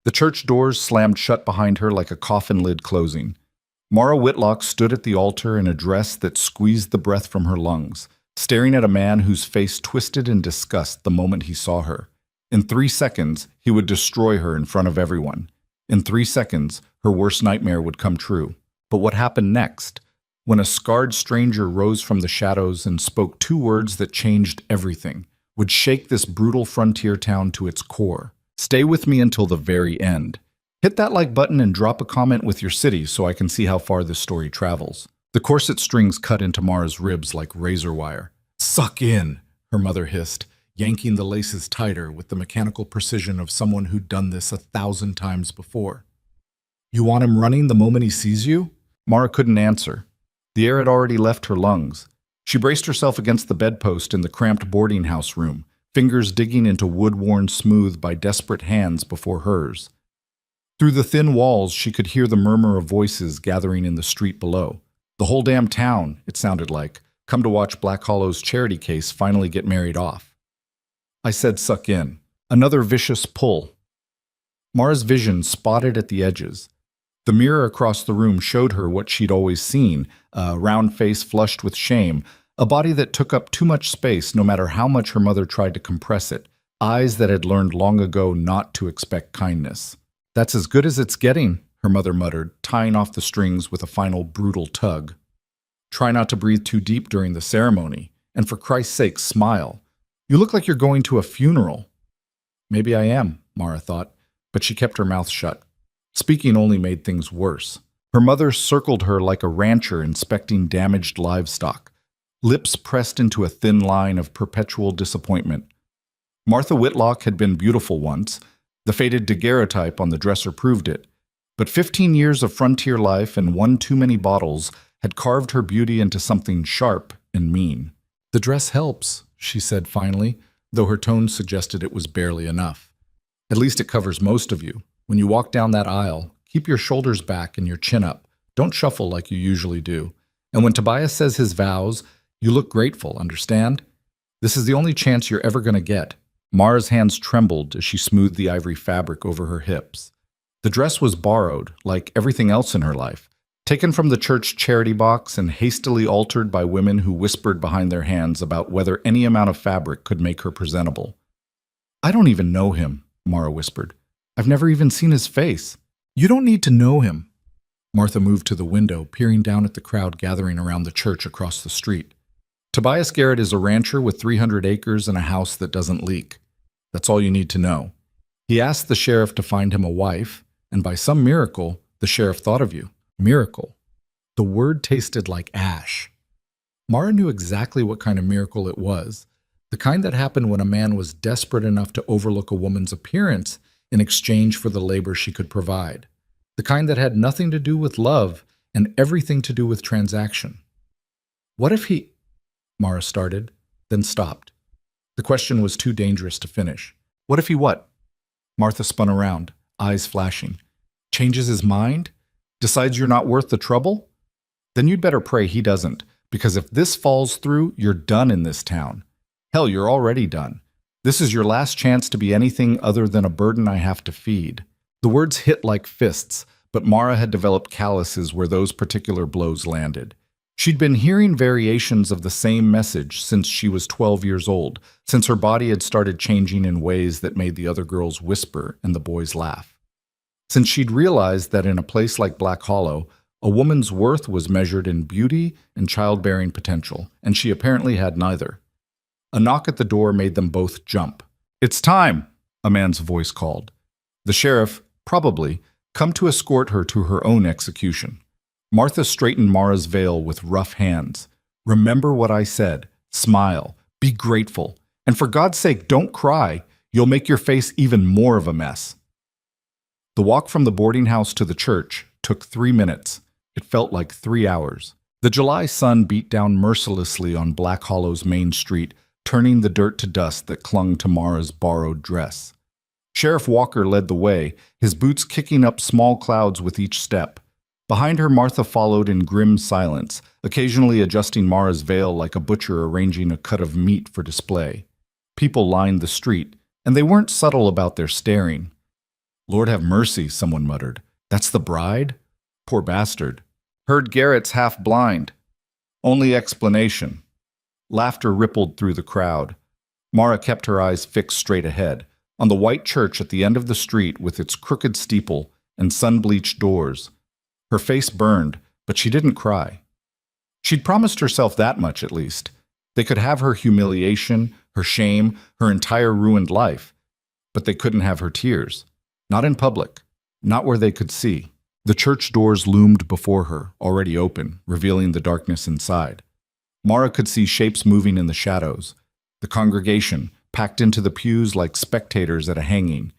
The church doors slammed shut behind her like a coffin lid closing. Mara Whitlock stood at the altar in a dress that squeezed the breath from her lungs, staring at a man whose face twisted in disgust the moment he saw her. In 3 seconds, he would destroy her in front of everyone. In 3 seconds, her worst nightmare would come true. But what happened next? When a scarred stranger rose from the shadows and spoke 2 words that changed everything, would shake this brutal frontier town to its core. Stay with me until the very end. Hit that like button and drop a comment with your city so I can see how far this story travels. The corset strings cut into Mara's ribs like razor wire. "Suck in," her mother hissed, yanking the laces tighter with the mechanical precision of someone who'd done this 1,000 times before. "You want him running the moment he sees you?" Mara couldn't answer. The air had already left her lungs. She braced herself against the bedpost in the cramped boarding house room, fingers digging into wood worn smooth by desperate hands before hers. Through the thin walls, she could hear the murmur of voices gathering in the street below. The whole damn town, it sounded like, come to watch Black Hollow's charity case finally get married off. I said suck in. Another vicious pull. Mara's vision spotted at the edges. The mirror across the room showed her what she'd always seen, a round face flushed with shame, a body that took up too much space no matter how much her mother tried to compress it, eyes that had learned long ago not to expect kindness. "That's as good as it's getting," her mother muttered, tying off the strings with a final brutal tug. "Try not to breathe too deep during the ceremony, and for Christ's sake, smile. You look like you're going to a funeral." Maybe I am, Mara thought, but she kept her mouth shut. Speaking only made things worse. Her mother circled her like a rancher inspecting damaged livestock, lips pressed into a thin line of perpetual disappointment. Martha Whitlock had been beautiful once. The faded daguerreotype on the dresser proved it. But 15 years of frontier life and one too many bottles had carved her beauty into something sharp and mean. "The dress helps," she said finally, though her tone suggested it was barely enough. "At least it covers most of you. When you walk down that aisle, keep your shoulders back and your chin up. Don't shuffle like you usually do. And when Tobias says his vows, you look grateful, understand? This is the only chance you're ever going to get." Mara's hands trembled as she smoothed the ivory fabric over her hips. The dress was borrowed, like everything else in her life, taken from the church charity box and hastily altered by women who whispered behind their hands about whether any amount of fabric could make her presentable. "I don't even know him," Mara whispered. "I've never even seen his face." "You don't need to know him." Martha moved to the window, peering down at the crowd gathering around the church across the street. "Tobias Garrett is a rancher with 300 acres and a house that doesn't leak. That's all you need to know. He asked the sheriff to find him a wife, and by some miracle, the sheriff thought of you." Miracle. The word tasted like ash. Mara knew exactly what kind of miracle it was, the kind that happened when a man was desperate enough to overlook a woman's appearance in exchange for the labor she could provide, the kind that had nothing to do with love and everything to do with transaction. "What if he—" Mara started, then stopped. The question was too dangerous to finish. "What if he what?" Martha spun around, eyes flashing. "Changes his mind? Decides you're not worth the trouble? Then you'd better pray he doesn't, because if this falls through, you're done in this town. Hell, you're already done. This is your last chance to be anything other than a burden I have to feed." The words hit like fists, but Mara had developed calluses where those particular blows landed. She'd been hearing variations of the same message since she was 12 years old, since her body had started changing in ways that made the other girls whisper and the boys laugh. Since she'd realized that in a place like Black Hollow, a woman's worth was measured in beauty and childbearing potential, and she apparently had neither. A knock at the door made them both jump. "It's time," a man's voice called. The sheriff, probably, come to escort her to her own execution. Martha straightened Mara's veil with rough hands. "Remember what I said. Smile. Be grateful. And for God's sake, don't cry. You'll make your face even more of a mess." The walk from the boarding house to the church took 3 minutes. It felt like 3 hours. The July sun beat down mercilessly on Black Hollow's main street, turning the dirt to dust that clung to Mara's borrowed dress. Sheriff Walker led the way, his boots kicking up small clouds with each step. Behind her, Martha followed in grim silence, occasionally adjusting Mara's veil like a butcher arranging a cut of meat for display. People lined the street, and they weren't subtle about their staring. Lord have mercy, someone muttered. That's the bride? Poor bastard. Heard Garrett's half blind. Only explanation. Laughter rippled through the crowd. Mara kept her eyes fixed straight ahead, on the white church at the end of the street with its crooked steeple and sun-bleached doors. Her face burned, but she didn't cry. She'd promised herself that much, at least. They could have her humiliation, her shame, her entire ruined life, but they couldn't have her tears. Not in public, not where they could see. The church doors loomed before her, already open, revealing the darkness inside. Mara could see shapes moving in the shadows. The congregation, packed into the pews like spectators at a hanging.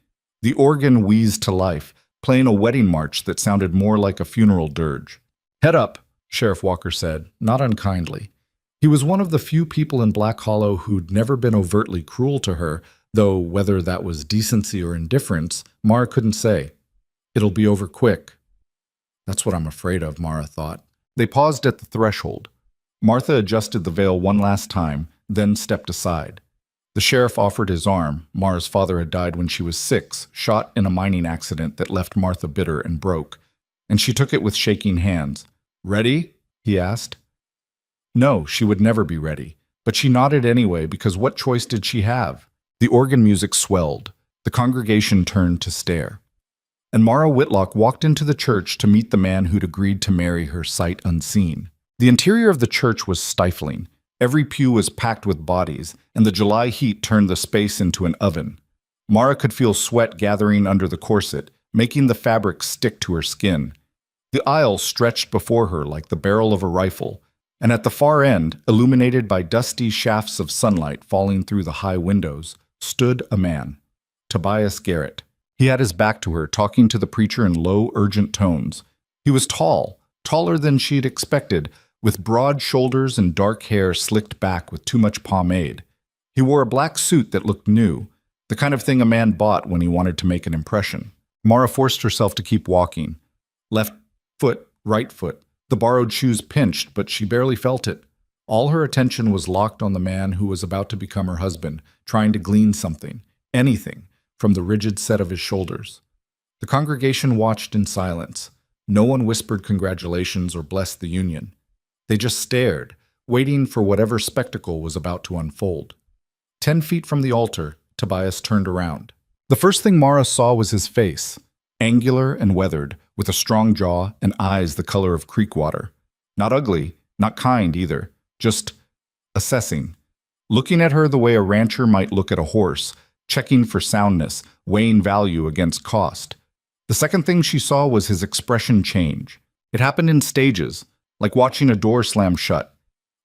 The organ wheezed to life, playing a wedding march that sounded more like a funeral dirge. "Head up," Sheriff Walker said, not unkindly. He was one of the few people in Black Hollow who'd never been overtly cruel to her, though whether that was decency or indifference, Mara couldn't say. "It'll be over quick." That's what I'm afraid of, Mara thought. They paused at the threshold. Martha adjusted the veil one last time, then stepped aside. The sheriff offered his arm. Mara's father had died when she was 6, shot in a mining accident that left Martha bitter and broke, and she took it with shaking hands. "Ready?" he asked. No, she would never be ready, but she nodded anyway because what choice did she have? The organ music swelled. The congregation turned to stare. And Mara Whitlock walked into the church to meet the man who'd agreed to marry her sight unseen. The interior of the church was stifling. Every pew was packed with bodies, and the July heat turned the space into an oven. Mara could feel sweat gathering under the corset, making the fabric stick to her skin. The aisle stretched before her like the barrel of a rifle, and at the far end, illuminated by dusty shafts of sunlight falling through the high windows, stood a man, Tobias Garrett. He had his back to her, talking to the preacher in low, urgent tones. He was tall, taller than she'd expected, with broad shoulders and dark hair slicked back with too much pomade. He wore a black suit that looked new, the kind of thing a man bought when he wanted to make an impression. Mara forced herself to keep walking. Left foot, right foot. The borrowed shoes pinched, but she barely felt it. All her attention was locked on the man who was about to become her husband, trying to glean something, anything, from the rigid set of his shoulders. The congregation watched in silence. No one whispered congratulations or blessed the union. They just stared, waiting for whatever spectacle was about to unfold. 10 feet from the altar, Tobias turned around. The first thing Mara saw was his face, angular and weathered, with a strong jaw and eyes the color of creek water. Not ugly, not kind either, just assessing. Looking at her the way a rancher might look at a horse, checking for soundness, weighing value against cost. The second thing she saw was his expression change. It happened in stages, like watching a door slam shut.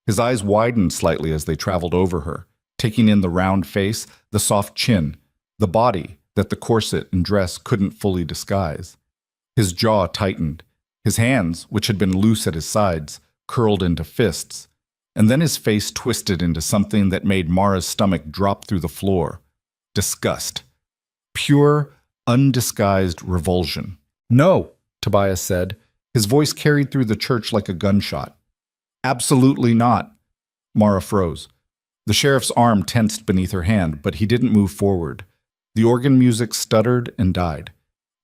His eyes widened slightly as they traveled over her, taking in the round face, the soft chin, the body that the corset and dress couldn't fully disguise. His jaw tightened. His hands, which had been loose at his sides, curled into fists. And then his face twisted into something that made Mara's stomach drop through the floor. Disgust. Pure, undisguised revulsion. "No," Tobias said. His voice carried through the church like a gunshot. "Absolutely not." Mara froze. The sheriff's arm tensed beneath her hand, but he didn't move forward. The organ music stuttered and died.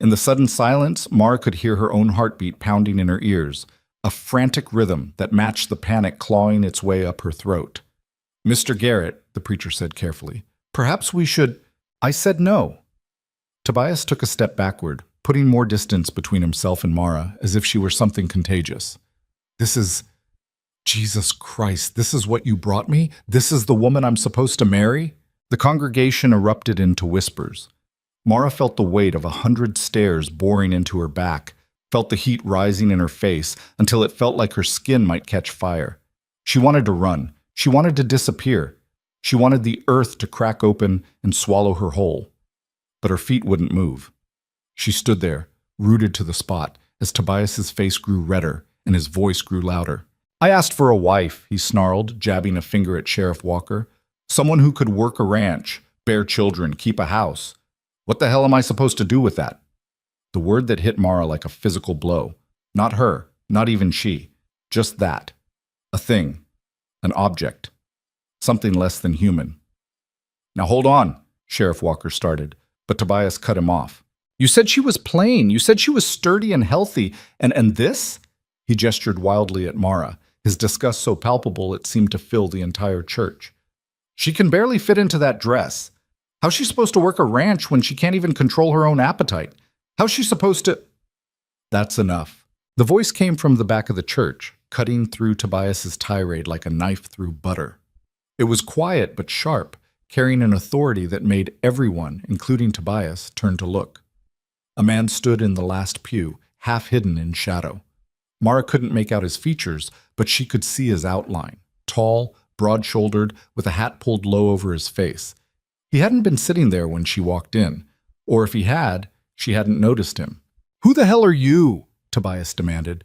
In the sudden silence, Mara could hear her own heartbeat pounding in her ears, a frantic rhythm that matched the panic clawing its way up her throat. "Mr. Garrett," the preacher said carefully, "perhaps we should—" "I said no." Tobias took a step backward, putting more distance between himself and Mara, as if she were something contagious. "This is... Jesus Christ, this is what you brought me? This is the woman I'm supposed to marry?" The congregation erupted into whispers. Mara felt the weight of 100 stares boring into her back, felt the heat rising in her face until it felt like her skin might catch fire. She wanted to run. She wanted to disappear. She wanted the earth to crack open and swallow her whole. But her feet wouldn't move. She stood there, rooted to the spot, as Tobias's face grew redder and his voice grew louder. "I asked for a wife," he snarled, jabbing a finger at Sheriff Walker. "Someone who could work a ranch, bear children, keep a house. What the hell am I supposed to do with that?" The word that hit Mara like a physical blow. Not her, not even she. Just that. A thing. An object. Something less than human. "Now hold on," Sheriff Walker started, but Tobias cut him off. You said she was plain. You said she was sturdy and healthy. And this? He gestured wildly at Mara, his disgust so palpable it seemed to fill the entire church. She can barely fit into that dress. How's she supposed to work a ranch when she can't even control her own appetite? How's she supposed to... That's enough. The voice came from the back of the church, cutting through Tobias's tirade like a knife through butter. It was quiet but sharp, carrying an authority that made everyone, including Tobias, turn to look. A man stood in the last pew, half hidden in shadow. Mara couldn't make out his features, but she could see his outline. Tall, broad-shouldered, with a hat pulled low over his face. He hadn't been sitting there when she walked in, or if he had, she hadn't noticed him. "Who the hell are you?" Tobias demanded.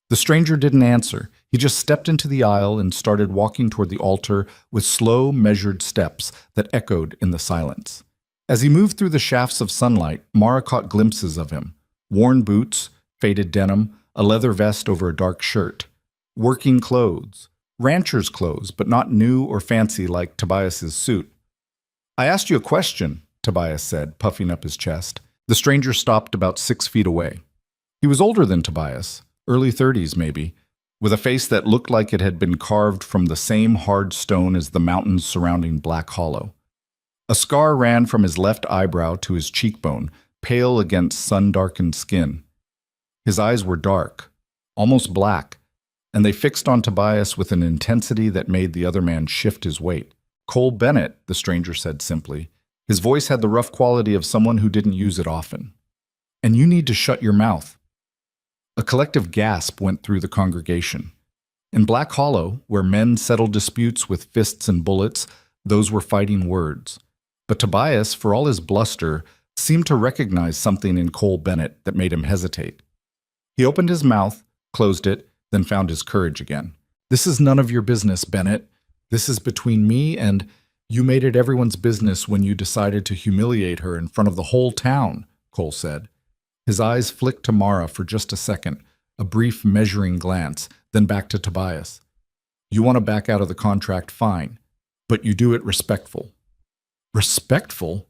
The stranger didn't answer. He just stepped into the aisle and started walking toward the altar with slow, measured steps that echoed in the silence. As he moved through the shafts of sunlight, Mara caught glimpses of him. Worn boots, faded denim, a leather vest over a dark shirt. Working clothes. Rancher's clothes, but not new or fancy like Tobias's suit. "I asked you a question," Tobias said, puffing up his chest. The stranger stopped about 6 feet away. He was older than Tobias, early 30s maybe, with a face that looked like it had been carved from the same hard stone as the mountains surrounding Black Hollow. A scar ran from his left eyebrow to his cheekbone, pale against sun-darkened skin. His eyes were dark, almost black, and they fixed on Tobias with an intensity that made the other man shift his weight. "Cole Bennett," the stranger said simply. His voice had the rough quality of someone who didn't use it often. "And you need to shut your mouth." A collective gasp went through the congregation. In Black Hollow, where men settled disputes with fists and bullets, those were fighting words. But Tobias, for all his bluster, seemed to recognize something in Cole Bennett that made him hesitate. He opened his mouth, closed it, then found his courage again. "This is none of your business, Bennett. This is between me and... You made it everyone's business when you decided to humiliate her in front of the whole town," Cole said. His eyes flicked to Mara for just a second, a brief measuring glance, then back to Tobias. "You want to back out of the contract, fine, but you do it respectful." "Respectful?"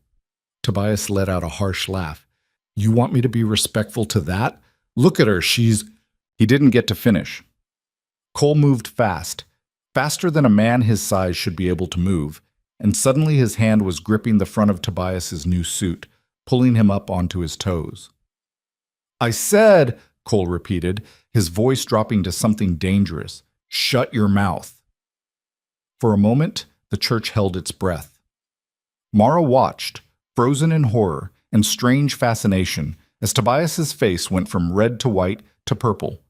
Tobias let out a harsh laugh. "You want me to be respectful to that? Look at her, she's..." He didn't get to finish. Cole moved fast, faster than a man his size should be able to move, and suddenly his hand was gripping the front of Tobias's new suit, pulling him up onto his toes. "I said," Cole repeated, his voice dropping to something dangerous, "shut your mouth." For a moment, the church held its breath. Mara watched, frozen in horror and strange fascination, as Tobias's face went from red to white to purple.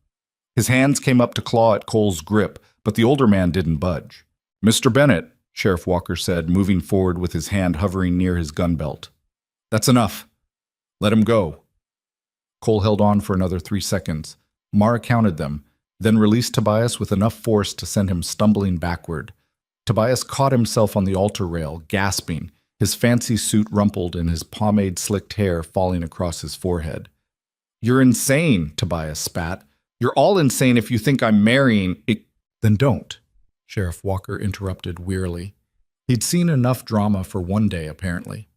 His hands came up to claw at Cole's grip, but the older man didn't budge. "Mr. Bennett," Sheriff Walker said, moving forward with his hand hovering near his gun belt. "That's enough. Let him go." Cole held on for another 3 seconds. Mara counted them, then released Tobias with enough force to send him stumbling backward. Tobias caught himself on the altar rail, gasping, his fancy suit rumpled and his pomade-slicked hair falling across his forehead. "You're insane," Tobias spat. "You're all insane if you think I'm marrying it." "Then don't," Sheriff Walker interrupted wearily. He'd seen enough drama for one day, apparently.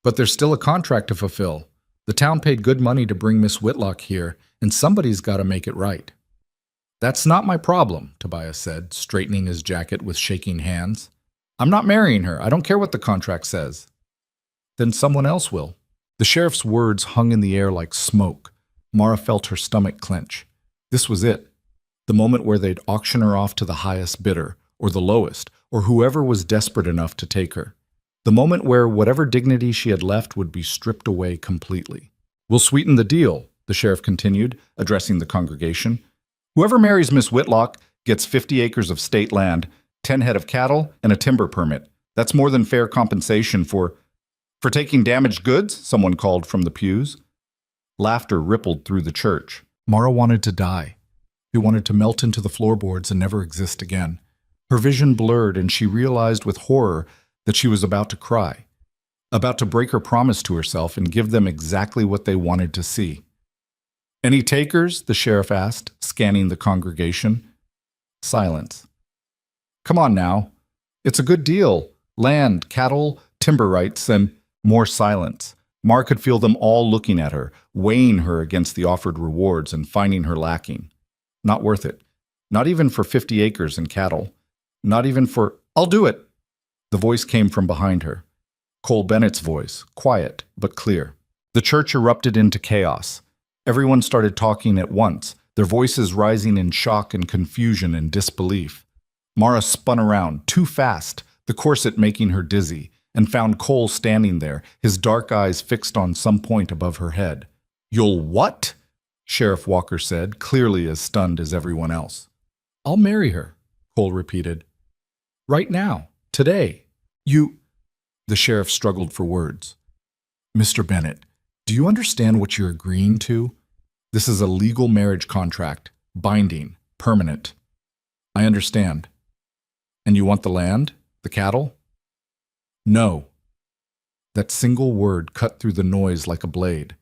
"But there's still a contract to fulfill. The town paid good money to bring Miss Whitlock here, and somebody's got to make it right." "That's not my problem," Tobias said, straightening his jacket with shaking hands. "I'm not marrying her. I don't care what the contract says." "Then someone else will." The sheriff's words hung in the air like smoke. Mara felt her stomach clench. This was it. The moment where they'd auction her off to the highest bidder, or the lowest, or whoever was desperate enough to take her. The moment where whatever dignity she had left would be stripped away completely. "We'll sweeten the deal," the sheriff continued, addressing the congregation. "Whoever marries Miss Whitlock gets 50 acres of state land, 10 head of cattle, and a timber permit. That's more than fair compensation for taking damaged goods," someone called from the pews. Laughter rippled through the church. Mara wanted to die. She wanted to melt into the floorboards and never exist again. Her vision blurred, and she realized with horror that she was about to cry, about to break her promise to herself and give them exactly what they wanted to see. "Any takers?" the sheriff asked, scanning the congregation. Silence. "Come on now. It's a good deal. Land, cattle, timber rights, and..." More silence. Mara could feel them all looking at her, weighing her against the offered rewards and finding her lacking. Not worth it. Not even for 50 acres and cattle. Not even for, "I'll do it." The voice came from behind her. Cole Bennett's voice, quiet but clear. The church erupted into chaos. Everyone started talking at once, their voices rising in shock and confusion and disbelief. Mara spun around, too fast, the corset making her dizzy, and found Cole standing there, his dark eyes fixed on some point above her head. "You'll what?" Sheriff Walker said, clearly as stunned as everyone else. "I'll marry her," Cole repeated. "Right now. Today. You—" The sheriff struggled for words. "Mr. Bennett, do you understand what you're agreeing to? This is a legal marriage contract, binding, permanent." "I understand." "And you want the land? The cattle?" "No." That single word cut through the noise like a blade.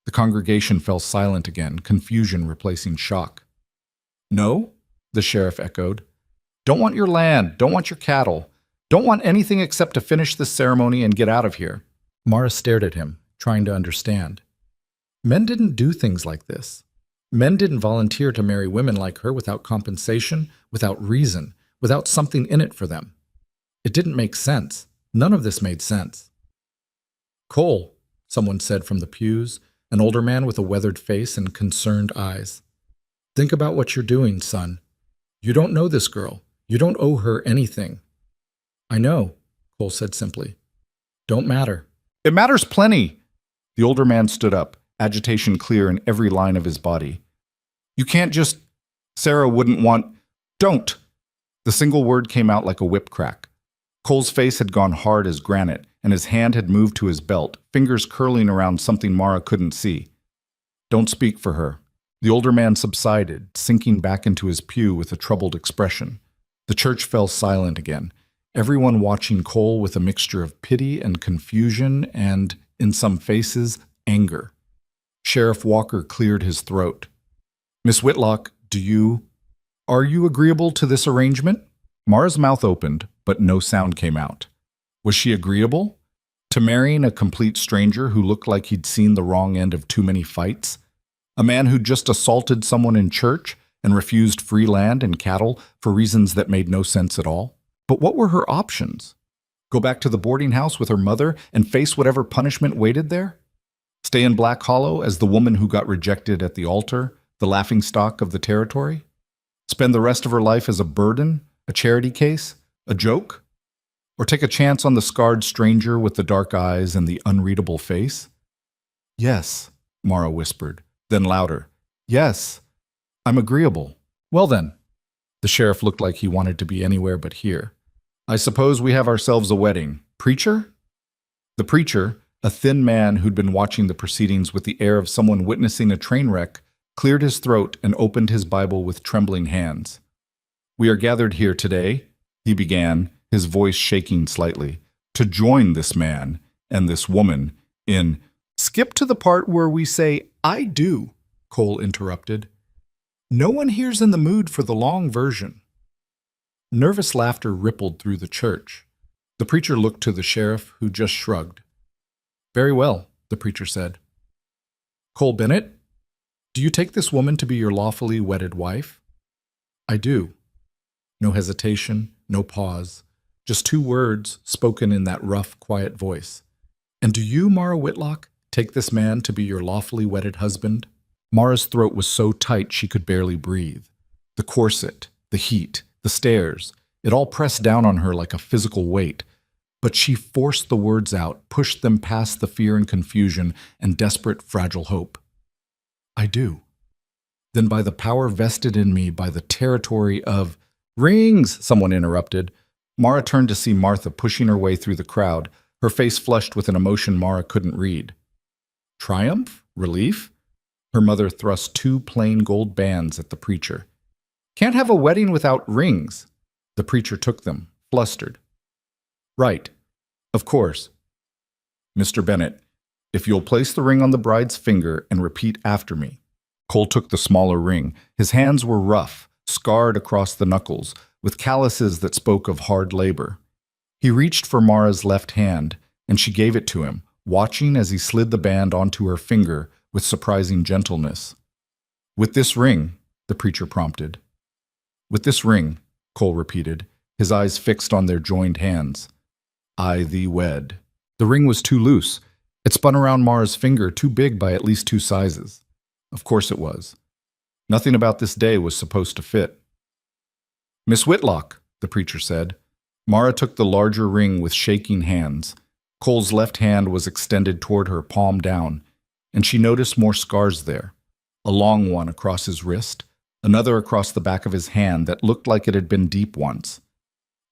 The congregation fell silent again, confusion replacing shock. "No?" the sheriff echoed. "Don't want your land, don't want your cattle. Don't want anything except to finish this ceremony and get out of here." Mara stared at him, trying to understand. Men didn't do things like this. Men didn't volunteer to marry women like her without compensation, without reason, without something in it for them. It didn't make sense. None of this made sense. "Cole," someone said from the pews, an older man with a weathered face and concerned eyes. "Think about what you're doing, son. You don't know this girl. You don't owe her anything." "I know," Cole said simply. "Don't matter." "It matters plenty." The older man stood up, agitation clear in every line of his body. "You can't just— Sarah wouldn't want— Don't!" The single word came out like a whip crack. Cole's face had gone hard as granite, and his hand had moved to his belt, fingers curling around something Mara couldn't see. "Don't speak for her." The older man subsided, sinking back into his pew with a troubled expression. The church fell silent again, everyone watching Cole with a mixture of pity and confusion and, in some faces, anger. Sheriff Walker cleared his throat. "Miss Whitlock, are you agreeable to this arrangement?" Mara's mouth opened, but no sound came out. Was she agreeable? To marrying a complete stranger who looked like he'd seen the wrong end of too many fights? A man who'd just assaulted someone in church and refused free land and cattle for reasons that made no sense at all? But what were her options? Go back to the boarding house with her mother and face whatever punishment waited there? Stay in Black Hollow as the woman who got rejected at the altar, the laughingstock of the territory? Spend the rest of her life as a burden, a charity case, a joke? Or take a chance on the scarred stranger with the dark eyes and the unreadable face? "Yes," Mara whispered, then louder. "Yes, I'm agreeable." "Well then." The sheriff looked like he wanted to be anywhere but here. "I suppose we have ourselves a wedding. Preacher?" The preacher, a thin man who'd been watching the proceedings with the air of someone witnessing a train wreck, cleared his throat and opened his Bible with trembling hands. "We are gathered here today," he began, his voice shaking slightly, "to join this man and this woman in—" "Skip to the part where we say, 'I do,'" Cole interrupted. "No one here's in the mood for the long version." Nervous laughter rippled through the church. The preacher looked to the sheriff, who just shrugged. "Very well," the preacher said. "Cole Bennett, do you take this woman to be your lawfully wedded wife?" "I do." No hesitation, no pause, just two words spoken in that rough, quiet voice. "And do you, Mara Whitlock, take this man to be your lawfully wedded husband?" Mara's throat was so tight she could barely breathe. The corset, the heat, the stairs, it all pressed down on her like a physical weight. But she forced the words out, pushed them past the fear and confusion and desperate, fragile hope. "I do." "Then by the power vested in me by the territory of—" "Rings!" someone interrupted. Mara turned to see Martha pushing her way through the crowd, her face flushed with an emotion Mara couldn't read. Triumph? Relief? Her mother thrust two plain gold bands at the preacher. "Can't have a wedding without rings." The preacher took them, flustered. "Right. Of course. Mr. Bennett, if you'll place the ring on the bride's finger and repeat after me." Cole took the smaller ring. His hands were rough, scarred across the knuckles, with calluses that spoke of hard labor. He reached for Mara's left hand, and she gave it to him, watching as he slid the band onto her finger with surprising gentleness. "With this ring," the preacher prompted. "With this ring," Cole repeated, his eyes fixed on their joined hands. "I thee wed." The ring was too loose. It spun around Mara's finger, too big by at least 2 sizes. Of course it was. Nothing about this day was supposed to fit. "Miss Whitlock," the preacher said. Mara took the larger ring with shaking hands. Cole's left hand was extended toward her, palm down, and she noticed more scars there. A long one across his wrist, another across the back of his hand that looked like it had been deep once.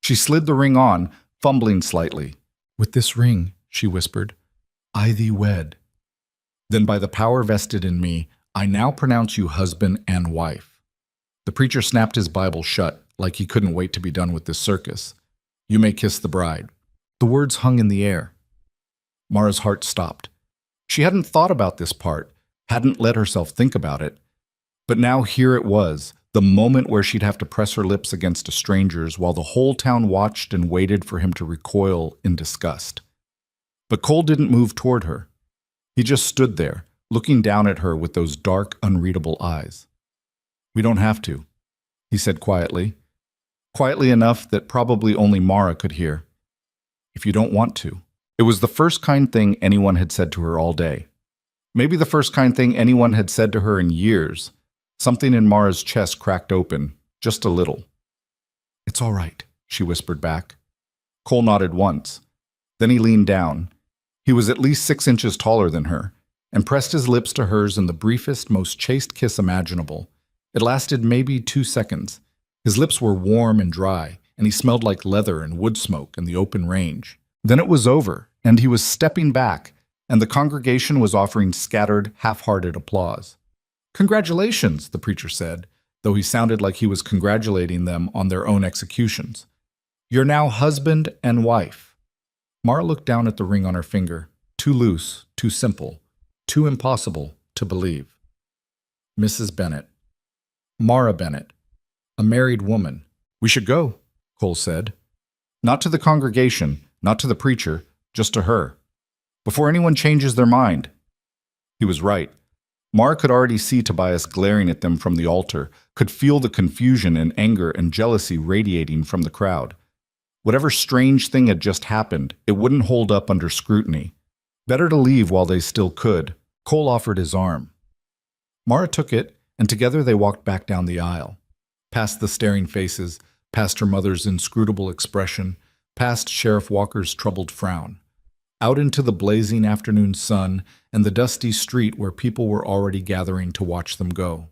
She slid the ring on, fumbling slightly. "With this ring," she whispered, "I thee wed. Then by the power vested in me, I now pronounce you husband and wife." The preacher snapped his Bible shut, like he couldn't wait to be done with this circus. "You may kiss the bride." The words hung in the air. Mara's heart stopped. She hadn't thought about this part, hadn't let herself think about it. But now here it was, the moment where she'd have to press her lips against a stranger's while the whole town watched and waited for him to recoil in disgust. But Cole didn't move toward her. He just stood there, looking down at her with those dark, unreadable eyes. "We don't have to," he said quietly enough that probably only Mara could hear. "If you don't want to." It was the first kind thing anyone had said to her all day. Maybe the first kind thing anyone had said to her in years. Something in Mara's chest cracked open, just a little. "It's all right," she whispered back. Cole nodded once. Then he leaned down. He was at least 6 inches taller than her, and pressed his lips to hers in the briefest, most chaste kiss imaginable. It lasted maybe 2 seconds. His lips were warm and dry, and he smelled like leather and wood smoke and the open range. Then it was over, and he was stepping back, and the congregation was offering scattered, half-hearted applause. "Congratulations," the preacher said, though he sounded like he was congratulating them on their own executions. "You're now husband and wife." Mara looked down at the ring on her finger, too loose, too simple, too impossible to believe. Mrs. Bennett. Mara Bennett. A married woman. "We should go," Cole said. Not to the congregation, not to the preacher, just to her. Before anyone changes their mind. He was right. Mara could already see Tobias glaring at them from the altar, could feel the confusion and anger and jealousy radiating from the crowd. Whatever strange thing had just happened, it wouldn't hold up under scrutiny. Better to leave while they still could. Cole offered his arm. Mara took it, and together they walked back down the aisle. Past the staring faces, past her mother's inscrutable expression, past Sheriff Walker's troubled frown. Out into the blazing afternoon sun and the dusty street where people were already gathering to watch them go.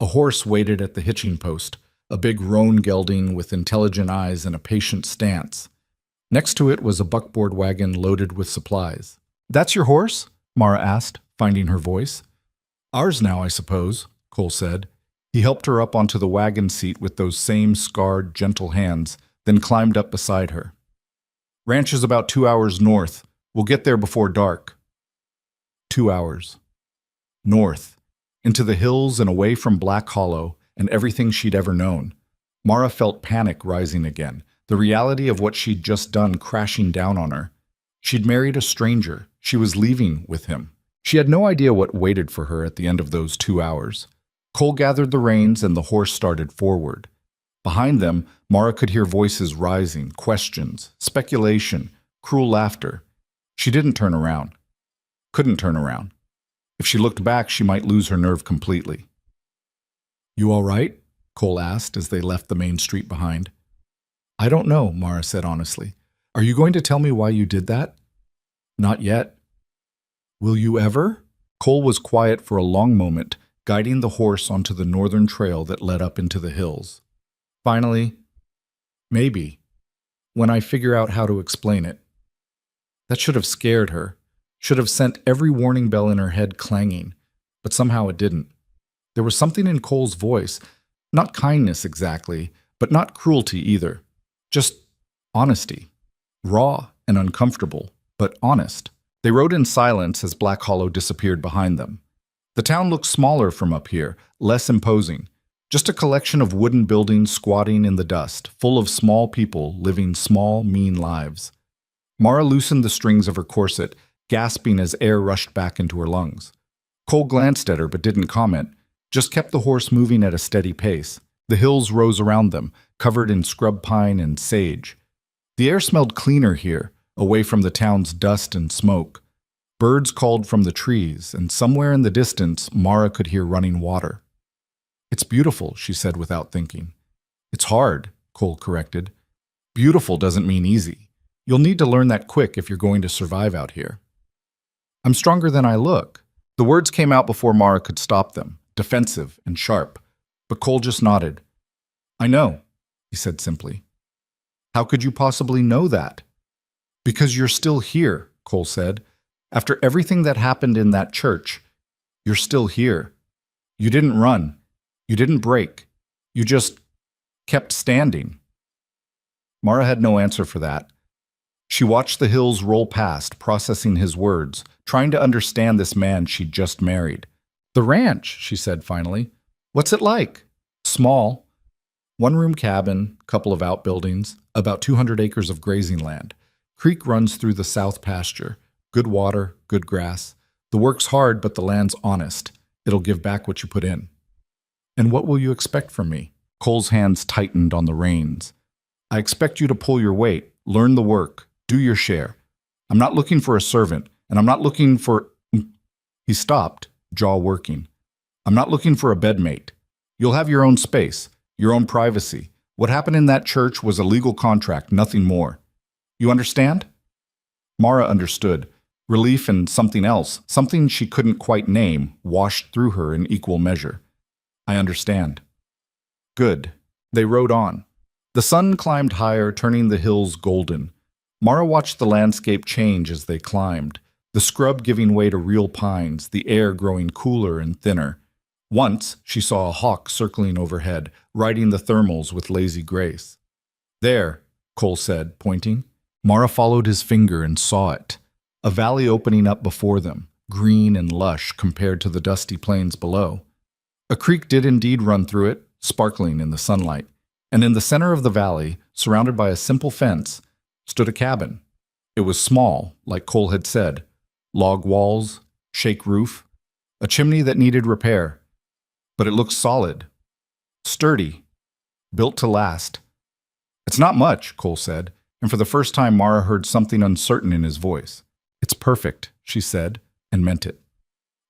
A horse waited at the hitching post, a big roan gelding with intelligent eyes and a patient stance. Next to it was a buckboard wagon loaded with supplies. "That's your horse?" Mara asked, finding her voice. "Ours now, I suppose," Cole said. He helped her up onto the wagon seat with those same scarred, gentle hands, then climbed up beside her. "Ranch is about 2 hours north. We'll get there before dark." 2 hours. North. Into the hills and away from Black Hollow and everything she'd ever known. Mara felt panic rising again, the reality of what she'd just done crashing down on her. She'd married a stranger. She was leaving with him. She had no idea what waited for her at the end of those 2 hours. Cole gathered the reins and the horse started forward. Behind them, Mara could hear voices rising, questions, speculation, cruel laughter. She didn't turn around. Couldn't turn around. If she looked back, she might lose her nerve completely. "You all right?" Cole asked as they left the main street behind. "I don't know," Mara said honestly. "Are you going to tell me why you did that?" "Not yet." "Will you ever?" Cole was quiet for a long moment, guiding the horse onto the northern trail that led up into the hills. Finally, "Maybe. When I figure out how to explain it." That should have scared her, should have sent every warning bell in her head clanging, but somehow it didn't. There was something in Cole's voice, not kindness exactly, but not cruelty either. Just honesty. Raw and uncomfortable, but honest. They rode in silence as Black Hollow disappeared behind them. The town looked smaller from up here, less imposing. Just a collection of wooden buildings squatting in the dust, full of small people living small, mean lives. Mara loosened the strings of her corset, gasping as air rushed back into her lungs. Cole glanced at her but didn't comment, just kept the horse moving at a steady pace. The hills rose around them, covered in scrub pine and sage. The air smelled cleaner here, away from the town's dust and smoke. Birds called from the trees, and somewhere in the distance, Mara could hear running water. "It's beautiful," she said without thinking. "It's hard," Cole corrected. "Beautiful doesn't mean easy. You'll need to learn that quick if you're going to survive out here." "I'm stronger than I look." The words came out before Mara could stop them, defensive and sharp. But Cole just nodded. "I know," he said simply. "How could you possibly know that?" "Because you're still here," Cole said. "After everything that happened in that church, you're still here. You didn't run. You didn't break. You just kept standing." Mara had no answer for that. She watched the hills roll past, processing his words, trying to understand this man she'd just married. "The ranch," she said finally. "What's it like?" "Small. One-room cabin, couple of outbuildings, about 200 acres of grazing land. Creek runs through the south pasture. Good water, good grass. The work's hard, but the land's honest. It'll give back what you put in." "And what will you expect from me?" Cole's hands tightened on the reins. "I expect you to pull your weight, learn the work, do your share. I'm not looking for a servant, and I'm not looking for—" He stopped, jaw working. "I'm not looking for a bedmate. You'll have your own space, your own privacy. What happened in that church was a legal contract, nothing more. You understand?" Mara understood. Relief and something else, something she couldn't quite name, washed through her in equal measure. "I understand." Good. They rode on. The sun climbed higher, turning the hills golden. Mara watched the landscape change as they climbed, the scrub giving way to real pines, the air growing cooler and thinner. Once, she saw a hawk circling overhead, riding the thermals with lazy grace. "There," Cole said, pointing. Mara followed his finger and saw it. A valley opening up before them, green and lush compared to the dusty plains below. A creek did indeed run through it, sparkling in the sunlight. And in the center of the valley, surrounded by a simple fence, stood a cabin. It was small, like Cole had said. Log walls, shake roof, a chimney that needed repair. But it looked solid, sturdy, built to last. "It's not much," Cole said, and for the first time Mara heard something uncertain in his voice. "It's perfect," she said, and meant it.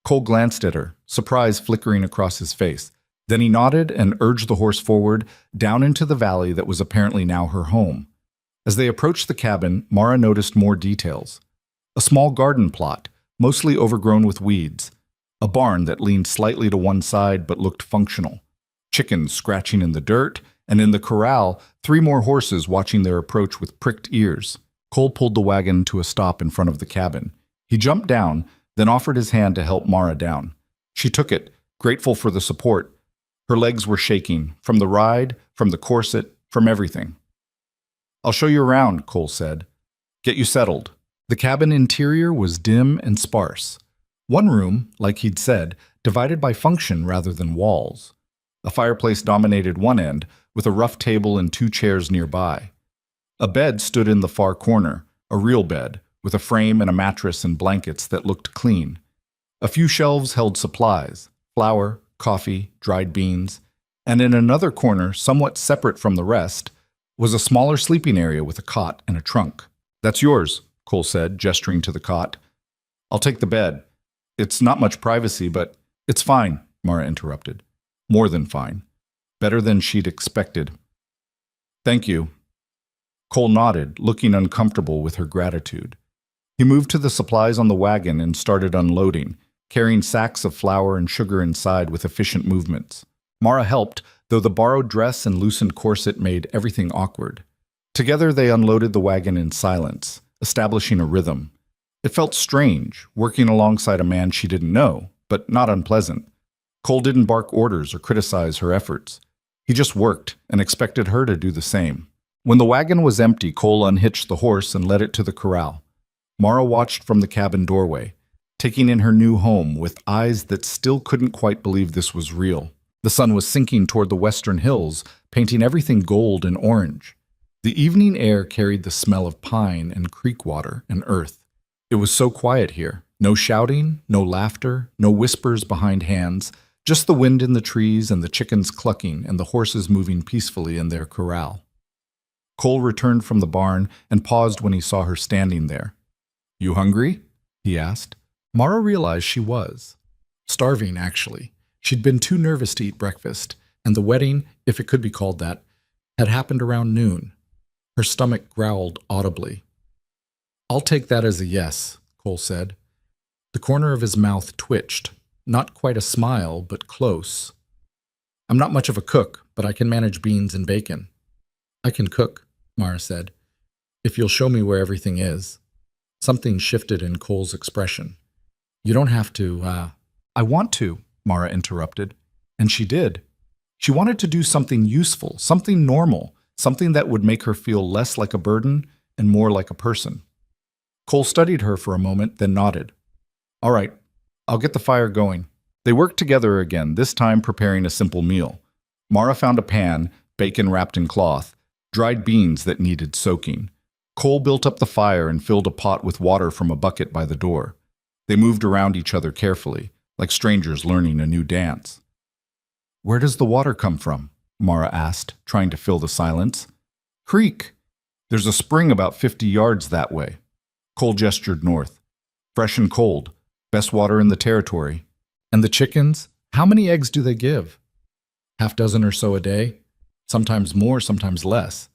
Cole glanced at her, surprise flickering across his face. Then he nodded and urged the horse forward, down into the valley that was apparently now her home. As they approached the cabin, Mara noticed more details. A small garden plot, mostly overgrown with weeds. A barn that leaned slightly to one side but looked functional. Chickens scratching in the dirt, and in the corral, 3 more horses watching their approach with pricked ears. Cole pulled the wagon to a stop in front of the cabin. He jumped down, then offered his hand to help Mara down. She took it, grateful for the support. Her legs were shaking, from the ride, from the corset, from everything. "I'll show you around," Cole said. "Get you settled." The cabin interior was dim and sparse. One room, like he'd said, divided by function rather than walls. A fireplace dominated one end, with a rough table and 2 chairs nearby. A bed stood in the far corner, a real bed, with a frame and a mattress and blankets that looked clean. A few shelves held supplies, flour, coffee, dried beans, and in another corner, somewhat separate from the rest, was a smaller sleeping area with a cot and a trunk. "That's yours," Cole said, gesturing to the cot. "I'll take the bed. It's not much privacy, but—" "It's fine," Mara interrupted. "More than fine. Better than she'd expected." "Thank you." Cole nodded, looking uncomfortable with her gratitude. He moved to the supplies on the wagon and started unloading, carrying sacks of flour and sugar inside with efficient movements. Mara helped, though the borrowed dress and loosened corset made everything awkward. Together they unloaded the wagon in silence, establishing a rhythm. It felt strange, working alongside a man she didn't know, but not unpleasant. Cole didn't bark orders or criticize her efforts. He just worked and expected her to do the same. When the wagon was empty, Cole unhitched the horse and led it to the corral. Mara watched from the cabin doorway, taking in her new home with eyes that still couldn't quite believe this was real. The sun was sinking toward the western hills, painting everything gold and orange. The evening air carried the smell of pine and creek water and earth. It was so quiet here. No shouting, no laughter, no whispers behind hands, just the wind in the trees and the chickens clucking and the horses moving peacefully in their corral. Cole returned from the barn and paused when he saw her standing there. "You hungry?" he asked. Mara realized she was. Starving, actually. She'd been too nervous to eat breakfast, and the wedding, if it could be called that, had happened around noon. Her stomach growled audibly. "I'll take that as a yes," Cole said. The corner of his mouth twitched. Not quite a smile, but close. "I'm not much of a cook, but I can manage beans and bacon." "I can cook," Mara said, "if you'll show me where everything is." Something shifted in Cole's expression. "You don't have to, I want to," Mara interrupted. And she did. She wanted to do something useful, something normal, something that would make her feel less like a burden and more like a person. Cole studied her for a moment, then nodded. "All right, I'll get the fire going." They worked together again, this time preparing a simple meal. Mara found a pan, bacon wrapped in cloth, dried beans that needed soaking. Cole built up the fire and filled a pot with water from a bucket by the door. They moved around each other carefully, like strangers learning a new dance. "Where does the water come from?" Mara asked, trying to fill the silence. "Creek. There's a spring about 50 yards that way." Cole gestured north. "Fresh and cold. Best water in the territory." "And the chickens? How many eggs do they give?" "Half dozen or so a day. Sometimes more, sometimes less.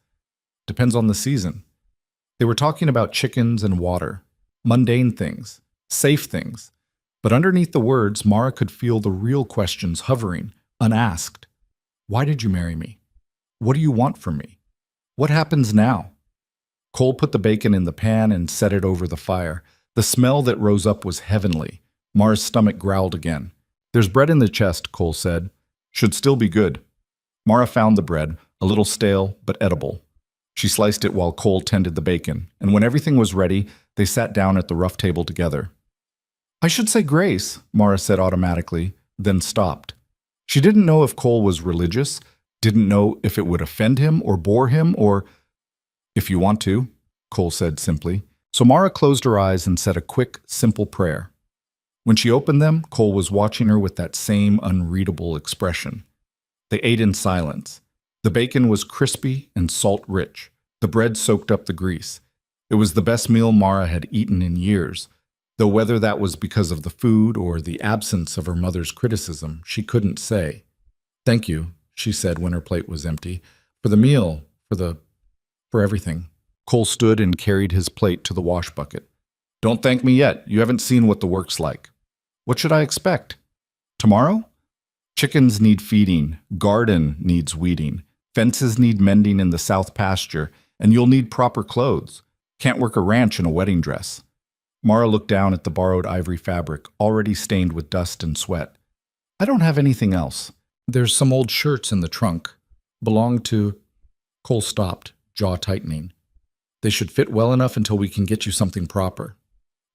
Depends on the season." They were talking about chickens and water. Mundane things. Safe things. But underneath the words, Mara could feel the real questions hovering, unasked. Why did you marry me? What do you want from me? What happens now? Cole put the bacon in the pan and set it over the fire. The smell that rose up was heavenly. Mara's stomach growled again. "There's bread in the chest," Cole said. "Should still be good." Mara found the bread, a little stale but edible. She sliced it while Cole tended the bacon, and when everything was ready, they sat down at the rough table together. "I should say grace," Mara said automatically, then stopped. She didn't know if Cole was religious, didn't know if it would offend him or bore him or... "If you want to," Cole said simply. So Mara closed her eyes and said a quick, simple prayer. When she opened them, Cole was watching her with that same unreadable expression. They ate in silence. The bacon was crispy and salt-rich. The bread soaked up the grease. It was the best meal Mara had eaten in years, though whether that was because of the food or the absence of her mother's criticism, she couldn't say. "Thank you," she said when her plate was empty, "for the meal, for everything." Cole stood and carried his plate to the wash bucket. "Don't thank me yet. You haven't seen what the work's like." "What should I expect? Tomorrow?" "Chickens need feeding. Garden needs weeding. Fences need mending in the south pasture, and you'll need proper clothes. Can't work a ranch in a wedding dress." Mara looked down at the borrowed ivory fabric, already stained with dust and sweat. "I don't have anything else. There's some old shirts in the trunk. Belong to..." Cole stopped, jaw tightening. "They should fit well enough until we can get you something proper."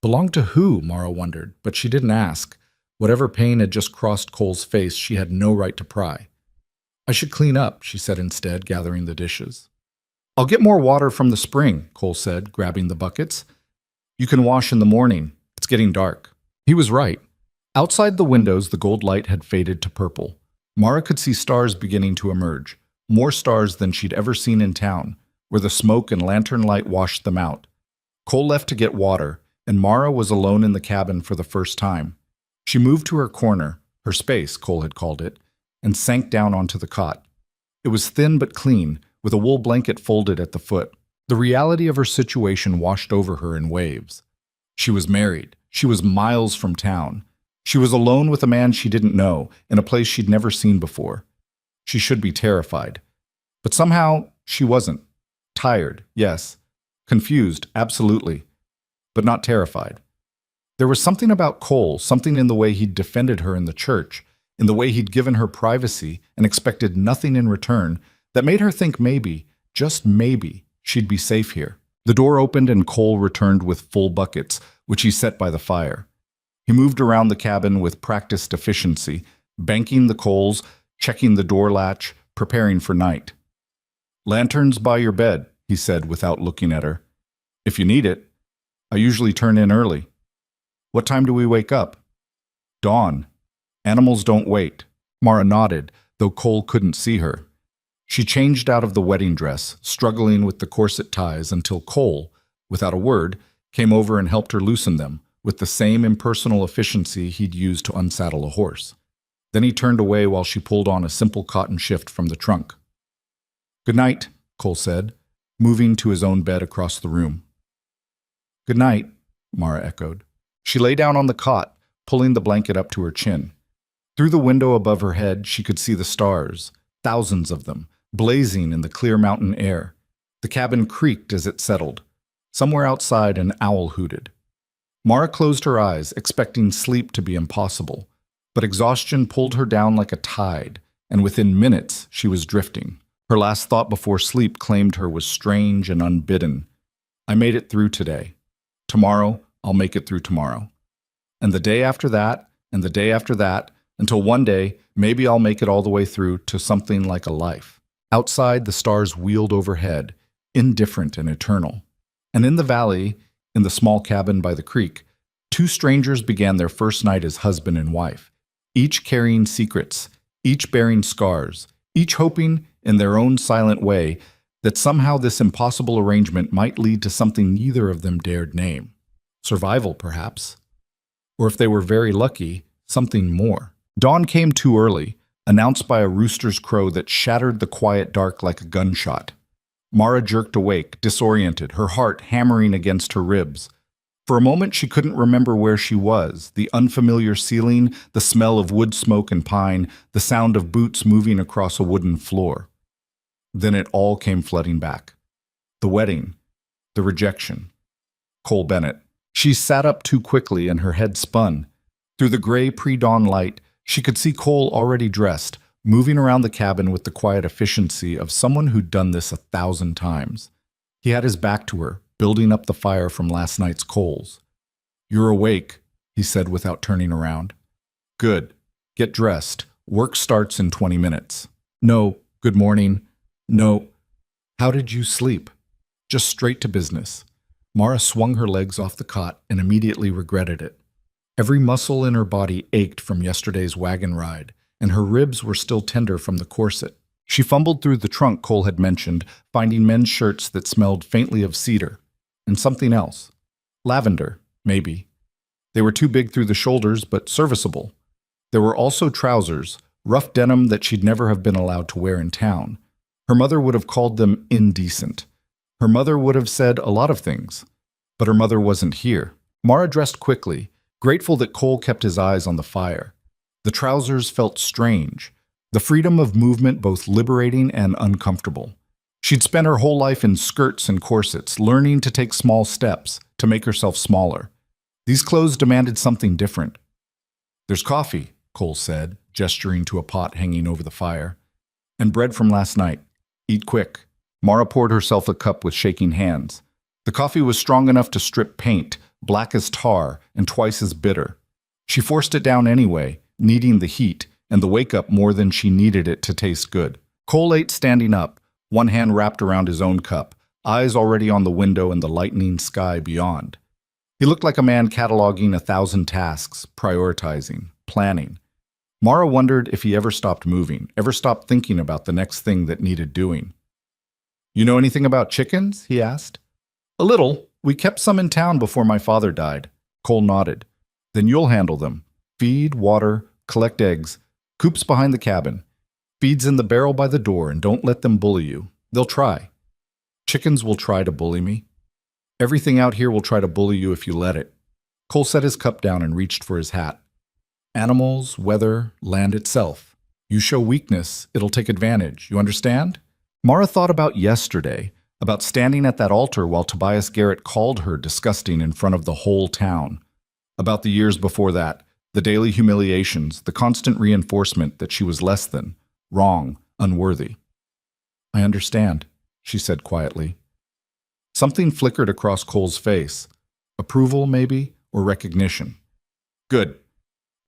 Belong to who? Mara wondered, but she didn't ask. Whatever pain had just crossed Cole's face, she had no right to pry. "I should clean up," she said instead, gathering the dishes. "I'll get more water from the spring," Cole said, grabbing the buckets. "You can wash in the morning. It's getting dark." He was right. Outside the windows, the gold light had faded to purple. Mara could see stars beginning to emerge, more stars than she'd ever seen in town, where the smoke and lantern light washed them out. Cole left to get water, and Mara was alone in the cabin for the first time. She moved to her corner, her space, Cole had called it, and sank down onto the cot. It was thin but clean, with a wool blanket folded at the foot. The reality of her situation washed over her in waves. She was married. She was miles from town. She was alone with a man she didn't know, in a place she'd never seen before. She should be terrified. But somehow, she wasn't. Tired, yes. Confused, absolutely. But not terrified. There was something about Cole, something in the way he'd defended her in the church, in the way he'd given her privacy and expected nothing in return, that made her think maybe, just maybe, she'd be safe here. The door opened and Cole returned with full buckets, which he set by the fire. He moved around the cabin with practiced efficiency, banking the coals, checking the door latch, preparing for night. "Lanterns by your bed," he said without looking at her. "If you need it." I usually turn in early. What time do we wake up? Dawn. Animals don't wait. Mara nodded, though Cole couldn't see her. She changed out of the wedding dress, struggling with the corset ties until Cole, without a word, came over and helped her loosen them, with the same impersonal efficiency he'd used to unsaddle a horse. Then he turned away while she pulled on a simple cotton shift from the trunk. "Good night," Cole said, moving to his own bed across the room. "Good night," Mara echoed. She lay down on the cot, pulling the blanket up to her chin. Through the window above her head, she could see the stars, thousands of them, blazing in the clear mountain air. The cabin creaked as it settled. Somewhere outside, an owl hooted. Mara closed her eyes, expecting sleep to be impossible. But exhaustion pulled her down like a tide, and within minutes she was drifting. Her last thought before sleep claimed her was strange and unbidden. "I made it through today. Tomorrow, I'll make it through tomorrow. And the day after that, and the day after that, until one day, maybe I'll make it all the way through to something like a life." Outside, the stars wheeled overhead, indifferent and eternal. And in the valley, in the small cabin by the creek, two strangers began their first night as husband and wife, each carrying secrets, each bearing scars, each hoping, in their own silent way, that somehow this impossible arrangement might lead to something neither of them dared name. Survival, perhaps. Or if they were very lucky, something more. Dawn came too early, announced by a rooster's crow that shattered the quiet dark like a gunshot. Mara jerked awake, disoriented, her heart hammering against her ribs. For a moment she couldn't remember where she was, the unfamiliar ceiling, the smell of wood smoke and pine, the sound of boots moving across a wooden floor. Then it all came flooding back. The wedding. The rejection. Cole Bennett. She sat up too quickly and her head spun. Through the gray pre-dawn light, she could see Cole already dressed, moving around the cabin with the quiet efficiency of someone who'd done this 1,000 times. He had his back to her, building up the fire from last night's coals. "You're awake," he said without turning around. "Good. Get dressed. Work starts in 20 minutes. "No. Good morning. No. How did you sleep?" "Just straight to business." Mara swung her legs off the cot and immediately regretted it. Every muscle in her body ached from yesterday's wagon ride, and her ribs were still tender from the corset. She fumbled through the trunk Cole had mentioned, finding men's shirts that smelled faintly of cedar. And something else. Lavender, maybe. They were too big through the shoulders, but serviceable. There were also trousers, rough denim that she'd never have been allowed to wear in town. Her mother would have called them indecent. Her mother would have said a lot of things. But her mother wasn't here. Mara dressed quickly, grateful that Cole kept his eyes on the fire. The trousers felt strange, the freedom of movement both liberating and uncomfortable. She'd spent her whole life in skirts and corsets, learning to take small steps, to make herself smaller. These clothes demanded something different. "There's coffee," Cole said, gesturing to a pot hanging over the fire. "And bread from last night. Eat quick." Mara poured herself a cup with shaking hands. The coffee was strong enough to strip paint, black as tar, and twice as bitter. She forced it down anyway, needing the heat, and the wake-up more than she needed it to taste good. Cole ate standing up, one hand wrapped around his own cup, eyes already on the window and the lightening sky beyond. He looked like a man cataloging 1,000 tasks, prioritizing, planning. Mara wondered if he ever stopped moving, ever stopped thinking about the next thing that needed doing. "You know anything about chickens?" he asked. "A little. We kept some in town before my father died." Cole nodded. "Then you'll handle them. Feed, water, collect eggs. Coop's behind the cabin. Feed's in the barrel by the door, and don't let them bully you. They'll try." "Chickens will try to bully me." "Everything out here will try to bully you if you let it." Cole set his cup down and reached for his hat. "Animals, weather, land itself. You show weakness, it'll take advantage. You understand?" Mara thought about yesterday, about standing at that altar while Tobias Garrett called her disgusting in front of the whole town. About the years before that, the daily humiliations, the constant reinforcement that she was less than, wrong, unworthy. "I understand," she said quietly. Something flickered across Cole's face. Approval, maybe, or recognition. "Good.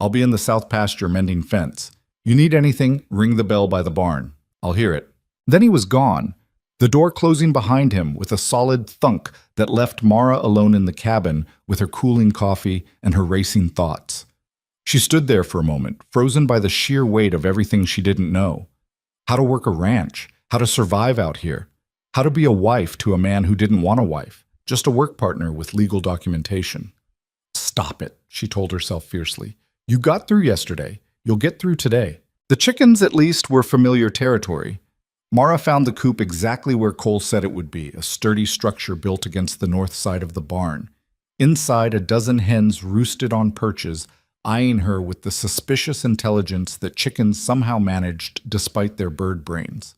I'll be in the south pasture mending fence. You need anything, ring the bell by the barn. I'll hear it." Then he was gone. the door closing behind him with a solid thunk that left Mara alone in the cabin with her cooling coffee and her racing thoughts. She stood there for a moment, frozen by the sheer weight of everything she didn't know. How to work a ranch, how to survive out here, how to be a wife to a man who didn't want a wife, just a work partner with legal documentation. Stop it, she told herself fiercely. You got through yesterday. You'll get through today. The chickens, at least, were familiar territory. Mara found the coop exactly where Cole said it would be, a sturdy structure built against the north side of the barn. Inside, a dozen hens roosted on perches, eyeing her with the suspicious intelligence that chickens somehow managed despite their bird brains.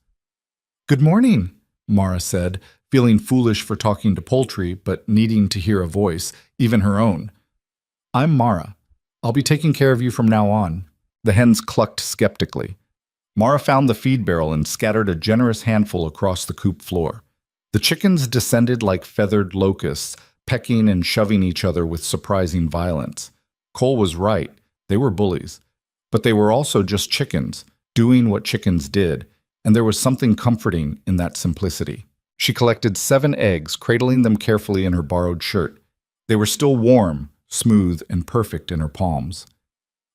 "Good morning," Mara said, feeling foolish for talking to poultry, but needing to hear a voice, even her own. "I'm Mara. I'll be taking care of you from now on." The hens clucked skeptically. Mara found the feed barrel and scattered a generous handful across the coop floor. The chickens descended like feathered locusts, pecking and shoving each other with surprising violence. Cole was right. They were bullies. But they were also just chickens, doing what chickens did, and there was something comforting in that simplicity. She collected 7 eggs, cradling them carefully in her borrowed shirt. They were still warm, smooth, and perfect in her palms.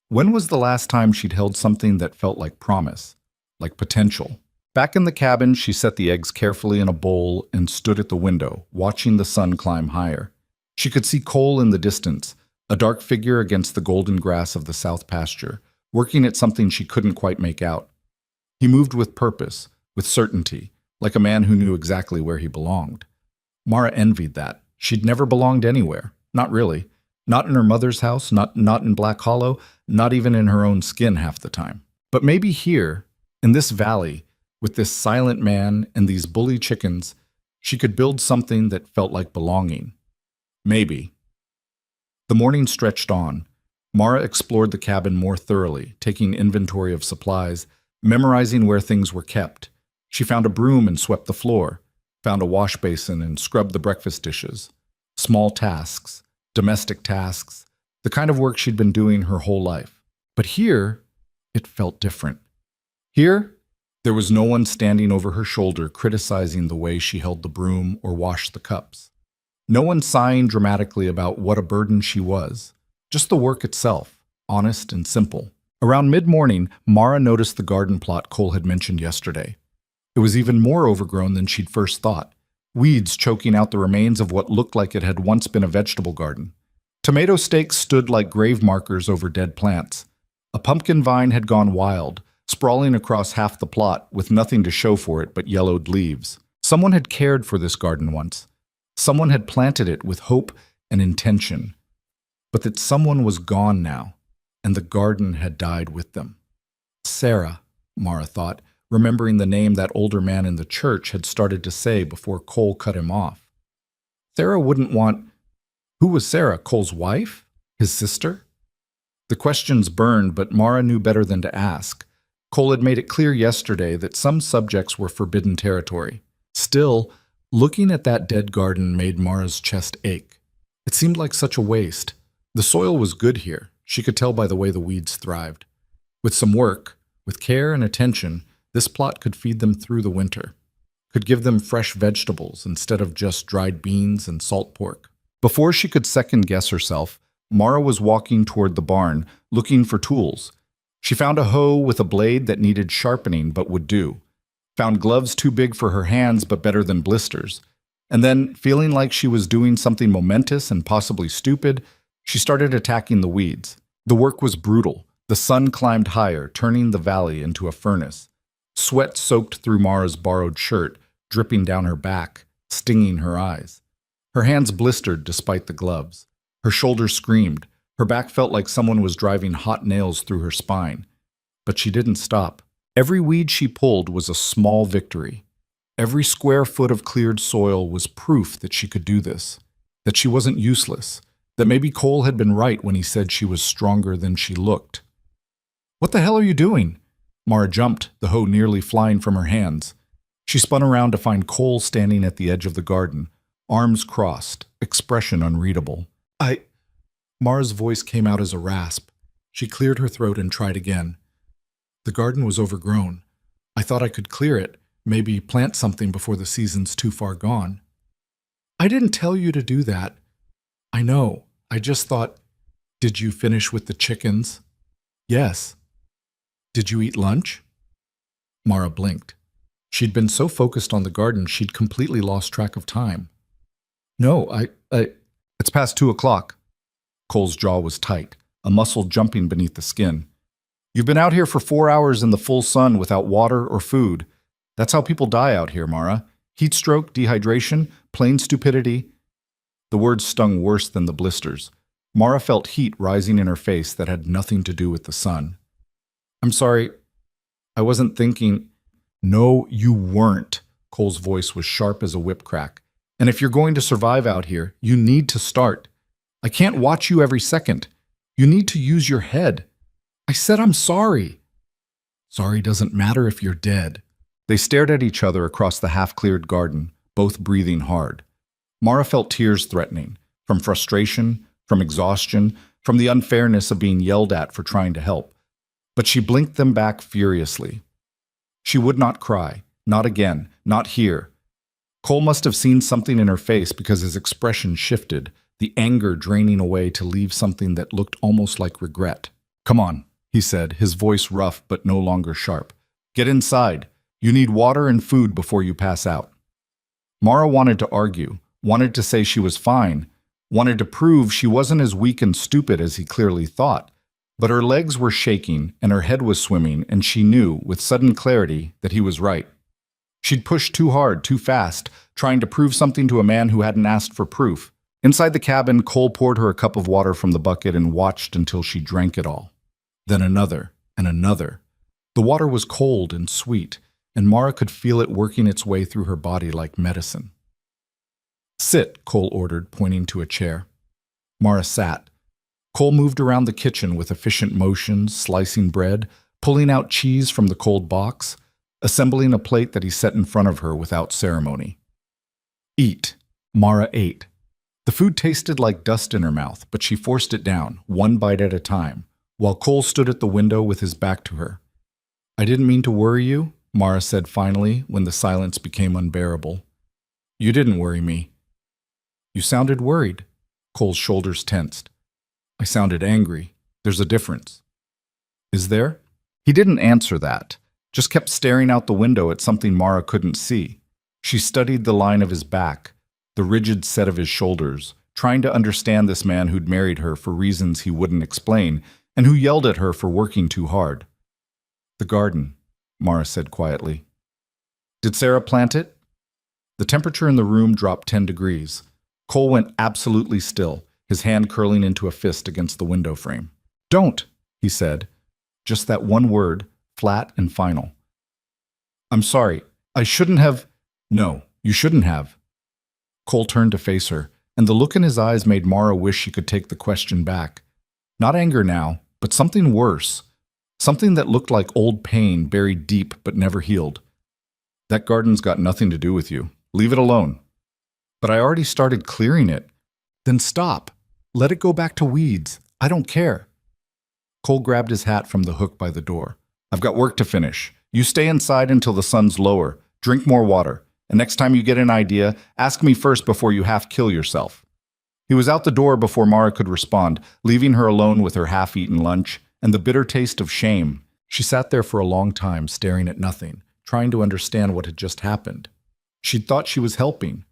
When was the last time she'd held something that felt like promise, like potential? Back in the cabin, she set the eggs carefully in a bowl and stood at the window, watching the sun climb higher. She could see Cole in the distance, a dark figure against the golden grass of the south pasture, working at something she couldn't quite make out. He moved with purpose, with certainty, like a man who knew exactly where he belonged. Mara envied that. She'd never belonged anywhere. Not really. Not in her mother's house, not in Black Hollow, not even in her own skin half the time. But maybe here, in this valley, with this silent man and these bully chickens, she could build something that felt like belonging. Maybe. The morning stretched on. Mara explored the cabin more thoroughly, taking inventory of supplies, memorizing where things were kept. She found a broom and swept the floor, found a wash basin and scrubbed the breakfast dishes. Small tasks, domestic tasks, the kind of work she'd been doing her whole life. But here, it felt different. Here, there was no one standing over her shoulder criticizing the way she held the broom or washed the cups. No one sighing dramatically about what a burden she was. Just the work itself, honest and simple. Around mid-morning, Mara noticed the garden plot Cole had mentioned yesterday. It was even more overgrown than she'd first thought. Weeds choking out the remains of what looked like it had once been a vegetable garden. Tomato stakes stood like grave markers over dead plants. A pumpkin vine had gone wild, sprawling across half the plot with nothing to show for it but yellowed leaves. Someone had cared for this garden once. Someone had planted it with hope and intention. But that someone was gone now, and the garden had died with them. Sarah, Mara thought, remembering the name that older man in the church had started to say before Cole cut him off. Sarah wouldn't want... Who was Sarah? Cole's wife? His sister? The questions burned, but Mara knew better than to ask. Cole had made it clear yesterday that some subjects were forbidden territory. Still, looking at that dead garden made Mara's chest ache. It seemed like such a waste. The soil was good here. She could tell by the way the weeds thrived. With some work, with care and attention, this plot could feed them through the winter, could give them fresh vegetables instead of just dried beans and salt pork. Before she could second-guess herself, Mara was walking toward the barn, looking for tools. She found a hoe with a blade that needed sharpening but would do, found gloves too big for her hands but better than blisters, and then, feeling like she was doing something momentous and possibly stupid, she started attacking the weeds. The work was brutal. The sun climbed higher, turning the valley into a furnace. Sweat soaked through Mara's borrowed shirt, dripping down her back, stinging her eyes. Her hands blistered despite the gloves. Her shoulders screamed. Her back felt like someone was driving hot nails through her spine. But she didn't stop. Every weed she pulled was a small victory. Every square foot of cleared soil was proof that she could do this, that she wasn't useless, that maybe Cole had been right when he said she was stronger than she looked. "What the hell are you doing?" Mara jumped, the hoe nearly flying from her hands. She spun around to find Cole standing at the edge of the garden, arms crossed, expression unreadable. Mara's voice came out as a rasp. She cleared her throat and tried again. "The garden was overgrown. I thought I could clear it, Maybe plant something before the season's too far gone. I didn't tell you to do that. I know. I just thought, did you finish with the chickens? Yes. Did you eat lunch? Mara blinked. She'd been so focused on the garden she'd completely lost track of time. No, It's past 2 o'clock. Cole's jaw was tight, a muscle jumping beneath the skin. You've been out here for 4 hours in the full sun without water or food. That's how people die out here, Mara. Heat stroke, dehydration, plain stupidity. The words stung worse than the blisters. Mara felt heat rising in her face that had nothing to do with the sun. I'm sorry. I wasn't thinking. No, you weren't. Cole's voice was sharp as a whip crack. And if you're going to survive out here, you need to start. I can't watch you every second. You need to use your head. I said I'm sorry. Sorry doesn't matter if you're dead. They stared at each other across the half-cleared garden, both breathing hard. Mara felt tears threatening, from frustration, from exhaustion, from the unfairness of being yelled at for trying to help. But she blinked them back furiously. She would not cry, not again, not here. Cole must have seen something in her face because his expression shifted, the anger draining away to leave something that looked almost like regret. Come on, he said, his voice rough but no longer sharp. Get inside. You need water and food before you pass out. Mara wanted to argue, wanted to say she was fine, wanted to prove she wasn't as weak and stupid as he clearly thought. But her legs were shaking and her head was swimming, and she knew, with sudden clarity, that he was right. She'd pushed too hard, too fast, trying to prove something to a man who hadn't asked for proof. Inside the cabin, Cole poured her a cup of water from the bucket and watched until she drank it all. Then another, and another. The water was cold and sweet, and Mara could feel it working its way through her body like medicine. Sit, Cole ordered, pointing to a chair. Mara sat. Cole moved around the kitchen with efficient motions, slicing bread, pulling out cheese from the cold box, assembling a plate that he set in front of her without ceremony. Eat. Mara ate. The food tasted like dust in her mouth, but she forced it down, one bite at a time, while Cole stood at the window with his back to her. I didn't mean to worry you, Mara said finally, when the silence became unbearable. You didn't worry me. You sounded worried. Cole's shoulders tensed. I sounded angry. There's a difference. Is there? He didn't answer that, just kept staring out the window at something Mara couldn't see. She studied the line of his back, the rigid set of his shoulders, trying to understand this man who'd married her for reasons he wouldn't explain, and who yelled at her for working too hard. The garden, Mara said quietly. Did Sarah plant it? The temperature in the room dropped 10 degrees. Cole went absolutely still, his hand curling into a fist against the window frame. Don't, he said. Just that one word, flat and final. I'm sorry. I shouldn't have. No, you shouldn't have. Cole turned to face her, and the look in his eyes made Mara wish she could take the question back. Not anger now, but something worse. Something that looked like old pain buried deep but never healed. That garden's got nothing to do with you. Leave it alone. But I already started clearing it. Then stop. Let it go back to weeds. I don't care. Cole grabbed his hat from the hook by the door. I've got work to finish. You stay inside until the sun's lower. Drink more water. And next time you get an idea, ask me first before you half-kill yourself. He was out the door before Mara could respond, leaving her alone with her half-eaten lunch and the bitter taste of shame. She sat there for a long time, staring at nothing, trying to understand what had just happened. She'd thought she was helping,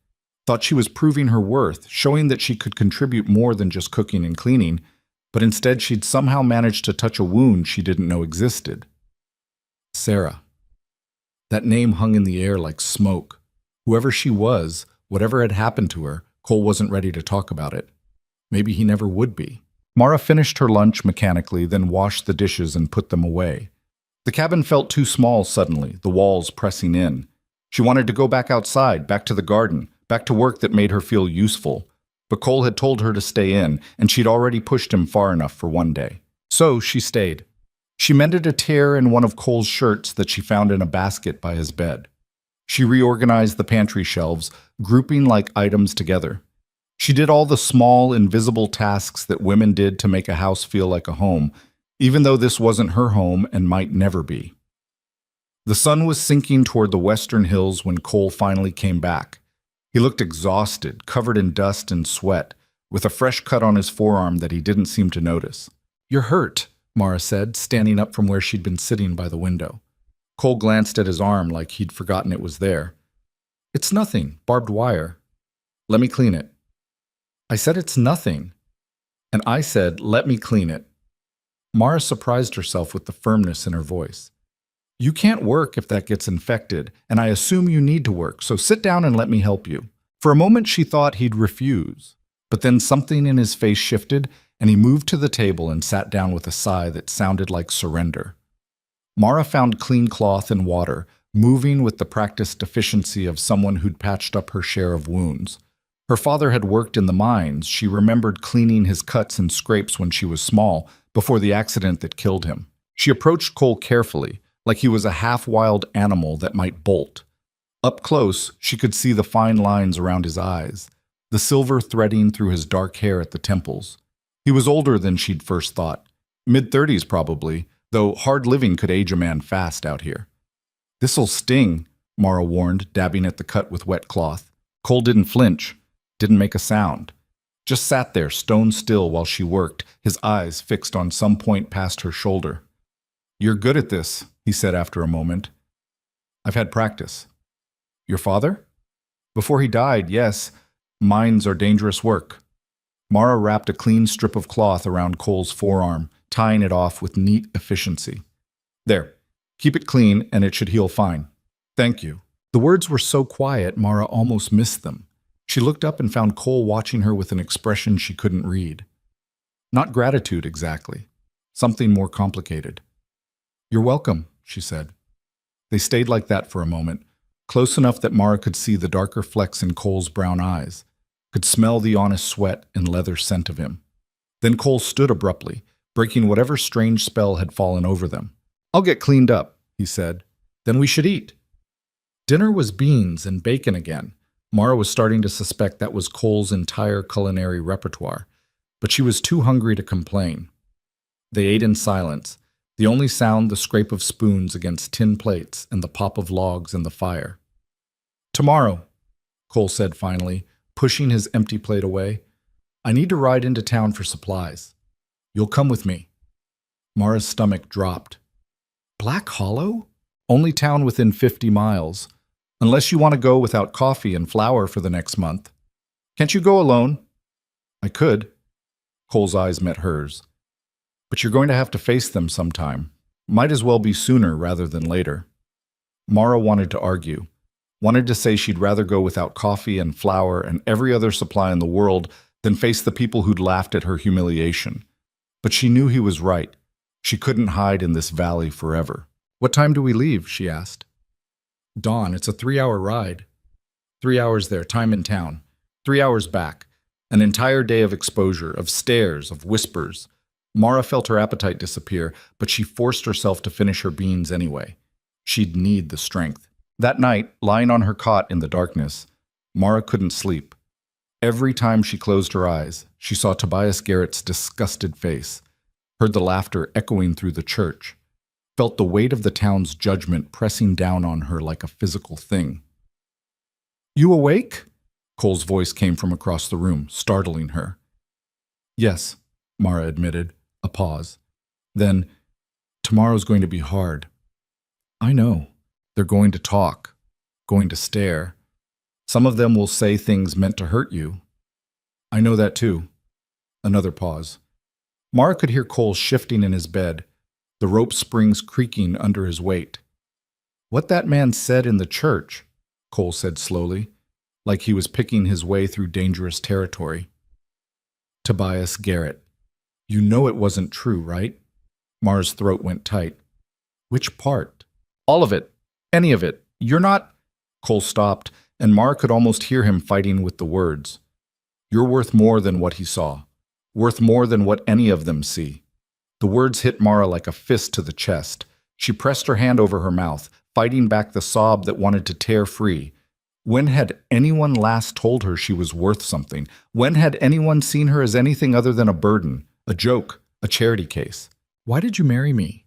thought she was proving her worth, showing that she could contribute more than just cooking and cleaning, but instead she'd somehow managed to touch a wound she didn't know existed. Sarah. That name hung in the air like smoke. Whoever she was, whatever had happened to her, Cole wasn't ready to talk about it. Maybe he never would be. Mara finished her lunch mechanically, then washed the dishes and put them away. The cabin felt too small suddenly, the walls pressing in. She wanted to go back outside, back to the garden, back to work that made her feel useful. But Cole had told her to stay in, and she'd already pushed him far enough for one day. So she stayed. She mended a tear in one of Cole's shirts that she found in a basket by his bed. She reorganized the pantry shelves, grouping like items together. She did all the small, invisible tasks that women did to make a house feel like a home, even though this wasn't her home and might never be. The sun was sinking toward the western hills when Cole finally came back. He looked exhausted, covered in dust and sweat, with a fresh cut on his forearm that he didn't seem to notice. "You're hurt," Mara said, standing up from where she'd been sitting by the window. Cole glanced at his arm like he'd forgotten it was there. "It's nothing, barbed wire." "Let me clean it." "I said it's nothing." "And I said, let me clean it." Mara surprised herself with the firmness in her voice. "You can't work if that gets infected, and I assume you need to work, so sit down and let me help you." For a moment she thought he'd refuse, but then something in his face shifted, and he moved to the table and sat down with a sigh that sounded like surrender. Mara found clean cloth and water, moving with the practiced efficiency of someone who'd patched up her share of wounds. Her father had worked in the mines. She remembered cleaning his cuts and scrapes when she was small, before the accident that killed him. She approached Cole carefully, like he was a half-wild animal that might bolt. Up close, she could see the fine lines around his eyes, the silver threading through his dark hair at the temples. He was older than she'd first thought, mid-30s probably, though hard living could age a man fast out here. "This'll sting," Mara warned, dabbing at the cut with wet cloth. Cole didn't flinch, didn't make a sound. Just sat there, stone still while she worked, his eyes fixed on some point past her shoulder. "You're good at this," he said after a moment. "I've had practice." "Your father?" "Before he died, yes. Mines are dangerous work." Mara wrapped a clean strip of cloth around Cole's forearm, tying it off with neat efficiency. "There. Keep it clean, and it should heal fine." "Thank you." The words were so quiet, Mara almost missed them. She looked up and found Cole watching her with an expression she couldn't read. Not gratitude, exactly. Something more complicated. "You're welcome," she said. They stayed like that for a moment, close enough that Mara could see the darker flecks in Cole's brown eyes, could smell the honest sweat and leather scent of him. Then Cole stood abruptly, breaking whatever strange spell had fallen over them. "I'll get cleaned up," he said. "Then we should eat." Dinner was beans and bacon again. Mara was starting to suspect that was Cole's entire culinary repertoire, but she was too hungry to complain. They ate in silence, the only sound the scrape of spoons against tin plates and the pop of logs in the fire. "Tomorrow," Cole said finally, pushing his empty plate away, "I need to ride into town for supplies. You'll come with me." Mara's stomach dropped. Black Hollow? Only town within 50 miles. Unless you want to go without coffee and flour for the next month. "Can't you go alone?" "I could." Cole's eyes met hers. "But you're going to have to face them sometime. Might as well be sooner rather than later." Mara wanted to argue, wanted to say she'd rather go without coffee and flour and every other supply in the world than face the people who'd laughed at her humiliation. But she knew he was right. She couldn't hide in this valley forever. "What time do we leave?" she asked. "Dawn. It's a 3-hour ride." 3 hours there, time in town. 3 hours back. An entire day of exposure, of stares, of whispers. Mara felt her appetite disappear, but she forced herself to finish her beans anyway. She'd need the strength. That night, lying on her cot in the darkness, Mara couldn't sleep. Every time she closed her eyes, she saw Tobias Garrett's disgusted face, heard the laughter echoing through the church, felt the weight of the town's judgment pressing down on her like a physical thing. "You awake?" Cole's voice came from across the room, startling her. "Yes," Mara admitted, a pause. Then, "Tomorrow's going to be hard." "I know. They're going to talk, going to stare. Some of them will say things meant to hurt you." "I know that too." Another pause. Mara could hear Cole shifting in his bed, the rope springs creaking under his weight. "What that man said in the church," Cole said slowly, like he was picking his way through dangerous territory. "Tobias Garrett. You know it wasn't true, right?" Mara's throat went tight. "Which part?" "All of it. Any of it. You're not—" Cole stopped, and Mara could almost hear him fighting with the words. "You're worth more than what he saw. Worth more than what any of them see." The words hit Mara like a fist to the chest. She pressed her hand over her mouth, fighting back the sob that wanted to tear free. When had anyone last told her she was worth something? When had anyone seen her as anything other than a burden, a joke, a charity case? "Why did you marry me?"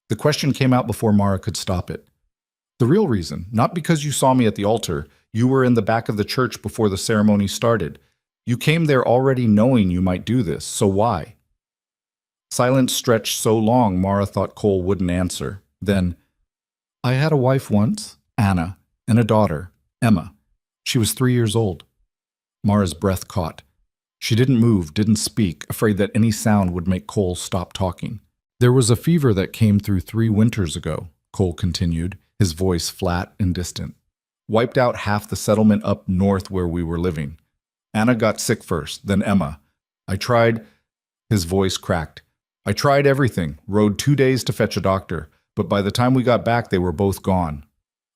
The question came out before Mara could stop it. The real reason, not because you saw me at the altar. You were in the back of the church before the ceremony started. You came there already knowing you might do this, so why? Silence stretched so long Mara thought Cole wouldn't answer. Then, I had a wife once, Anna, and a daughter, Emma. She was 3 years old. Mara's breath caught. She didn't move, didn't speak, afraid that any sound would make Cole stop talking. There was a fever that came through 3 winters ago, Cole continued, his voice flat and distant. Wiped out half the settlement up north where we were living. Anna got sick first, then Emma. I tried. His voice cracked. I tried everything, rode 2 days to fetch a doctor, but by the time we got back they were both gone.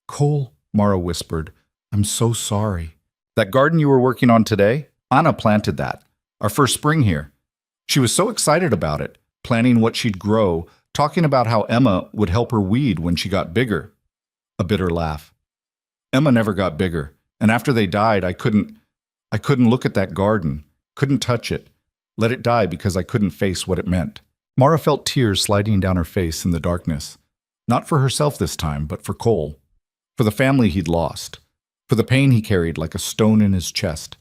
Cole, Mara whispered, I'm so sorry. That garden you were working on today? Anna planted that. Our first spring here. She was so excited about it, planning what she'd grow, talking about how Emma would help her weed when she got bigger. A bitter laugh. Emma never got bigger, and after they died, I couldn't look at that garden, couldn't touch it, let it die because I couldn't face what it meant. Mara felt tears sliding down her face in the darkness. Not for herself this time, but for Cole. For the family he'd lost. For the pain he carried like a stone in his chest.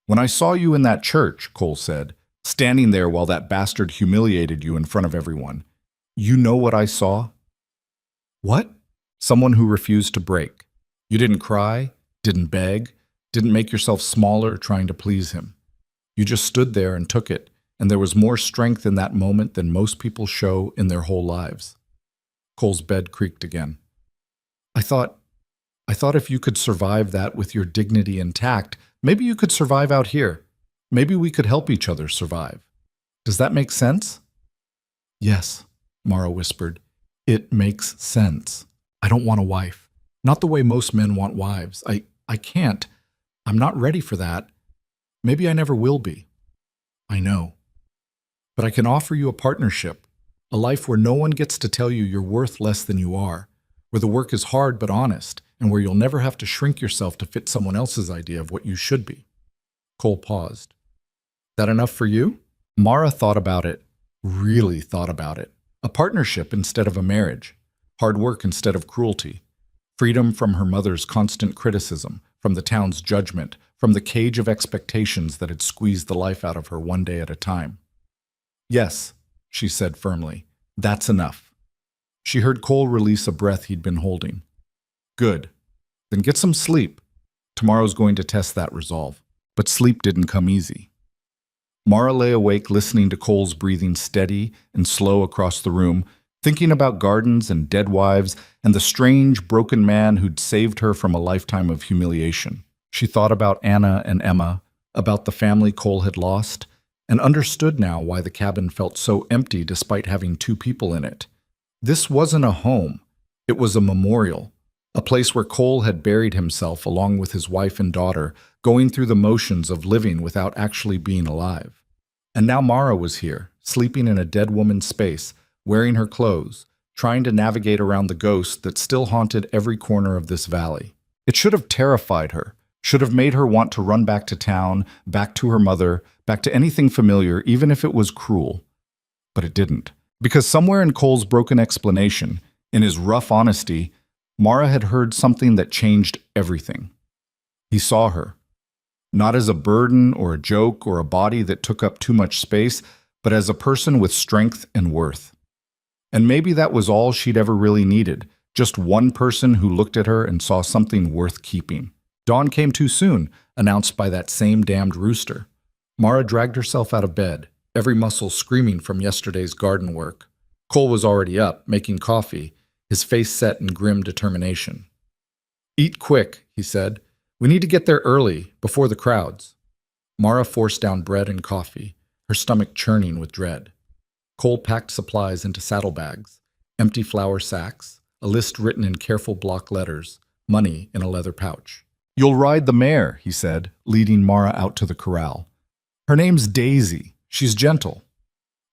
When I saw you in that church, Cole said, standing there while that bastard humiliated you in front of everyone, you know what I saw? What? Someone who refused to break. You didn't cry, didn't beg, didn't make yourself smaller trying to please him. You just stood there and took it, and there was more strength in that moment than most people show in their whole lives. Cole's bed creaked again. I thought if you could survive that with your dignity intact, maybe you could survive out here. Maybe we could help each other survive. Does that make sense? Yes, Mara whispered. It makes sense. I don't want a wife. Not the way most men want wives. I can't. I'm not ready for that. Maybe I never will be. I know. But I can offer you a partnership, a life where no one gets to tell you you're worth less than you are, where the work is hard but honest, and where you'll never have to shrink yourself to fit someone else's idea of what you should be. Cole paused. That enough for you? Mara thought about it, really thought about it. A partnership instead of a marriage. Hard work instead of cruelty. Freedom from her mother's constant criticism, from the town's judgment, from the cage of expectations that had squeezed the life out of her one day at a time. Yes, she said firmly, that's enough. She heard Cole release a breath he'd been holding. Good. Then get some sleep. Tomorrow's going to test that resolve. But sleep didn't come easy. Mara lay awake listening to Cole's breathing steady and slow across the room, thinking about gardens and dead wives and the strange, broken man who'd saved her from a lifetime of humiliation. She thought about Anna and Emma, about the family Cole had lost, and understood now why the cabin felt so empty despite having 2 people in it. This wasn't a home. It was a memorial, a place where Cole had buried himself along with his wife and daughter, going through the motions of living without actually being alive. And now Mara was here, sleeping in a dead woman's space, wearing her clothes, trying to navigate around the ghost that still haunted every corner of this valley. It should have terrified her, should have made her want to run back to town, back to her mother, back to anything familiar, even if it was cruel. But it didn't. Because somewhere in Cole's broken explanation, in his rough honesty, Mara had heard something that changed everything. He saw her, not as a burden or a joke or a body that took up too much space, but as a person with strength and worth. And maybe that was all she'd ever really needed, just one person who looked at her and saw something worth keeping. Dawn came too soon, announced by that same damned rooster. Mara dragged herself out of bed, every muscle screaming from yesterday's garden work. Cole was already up, making coffee, his face set in grim determination. Eat quick, he said. We need to get there early, before the crowds. Mara forced down bread and coffee, her stomach churning with dread. Cole packed supplies into saddlebags, empty flour sacks, a list written in careful block letters, money in a leather pouch. You'll ride the mare, he said, leading Mara out to the corral. Her name's Daisy. She's gentle.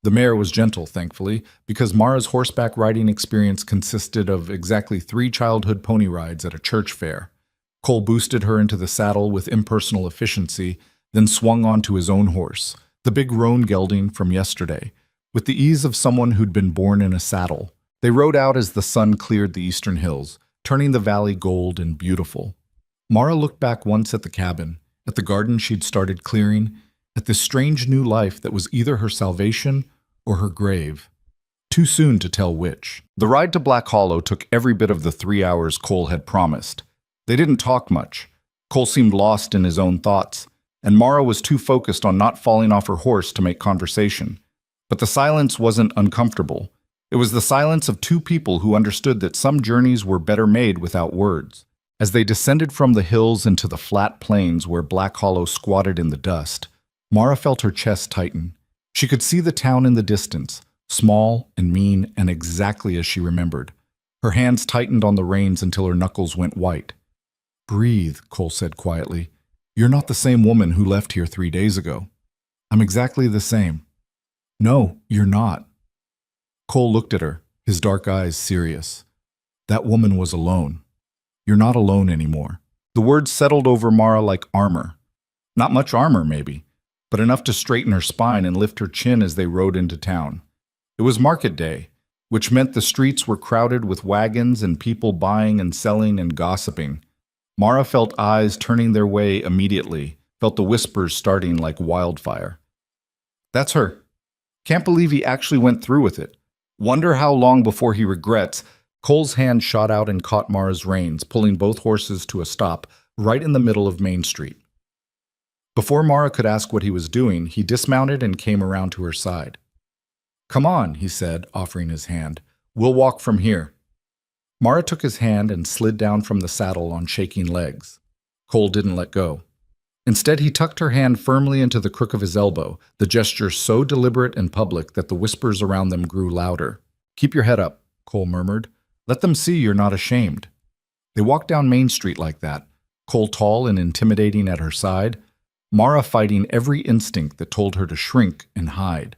The mare was gentle, thankfully, because Mara's horseback riding experience consisted of exactly 3 childhood pony rides at a church fair. Cole boosted her into the saddle with impersonal efficiency, then swung onto his own horse, the big roan gelding from yesterday, with the ease of someone who'd been born in a saddle. They rode out as the sun cleared the eastern hills, turning the valley gold and beautiful. Mara looked back once at the cabin, at the garden she'd started clearing, at this strange new life that was either her salvation or her grave. Too soon to tell which. The ride to Black Hollow took every bit of the 3 hours Cole had promised. They didn't talk much. Cole seemed lost in his own thoughts, and Mara was too focused on not falling off her horse to make conversation. But the silence wasn't uncomfortable. It was the silence of two people who understood that some journeys were better made without words. As they descended from the hills into the flat plains where Black Hollow squatted in the dust, Mara felt her chest tighten. She could see the town in the distance, small and mean and exactly as she remembered. Her hands tightened on the reins until her knuckles went white. "Breathe," Cole said quietly. "You're not the same woman who left here 3 days ago." "I'm exactly the same." "No, you're not." Cole looked at her, his dark eyes serious. "That woman was alone. You're not alone anymore." The words settled over Mara like armor. Not much armor, maybe, but enough to straighten her spine and lift her chin as they rode into town. It was market day, which meant the streets were crowded with wagons and people buying and selling and gossiping. Mara felt eyes turning their way immediately, felt the whispers starting like wildfire. "That's her. Can't believe he actually went through with it. Wonder how long before he regrets." Cole's hand shot out and caught Mara's reins, pulling both horses to a stop right in the middle of Main Street. Before Mara could ask what he was doing, he dismounted and came around to her side. "Come on," he said, offering his hand. "We'll walk from here." Mara took his hand and slid down from the saddle on shaking legs. Cole didn't let go. Instead, he tucked her hand firmly into the crook of his elbow, the gesture so deliberate and public that the whispers around them grew louder. "Keep your head up," Cole murmured. "Let them see you're not ashamed." They walked down Main Street like that, Cole tall and intimidating at her side, Mara fighting every instinct that told her to shrink and hide.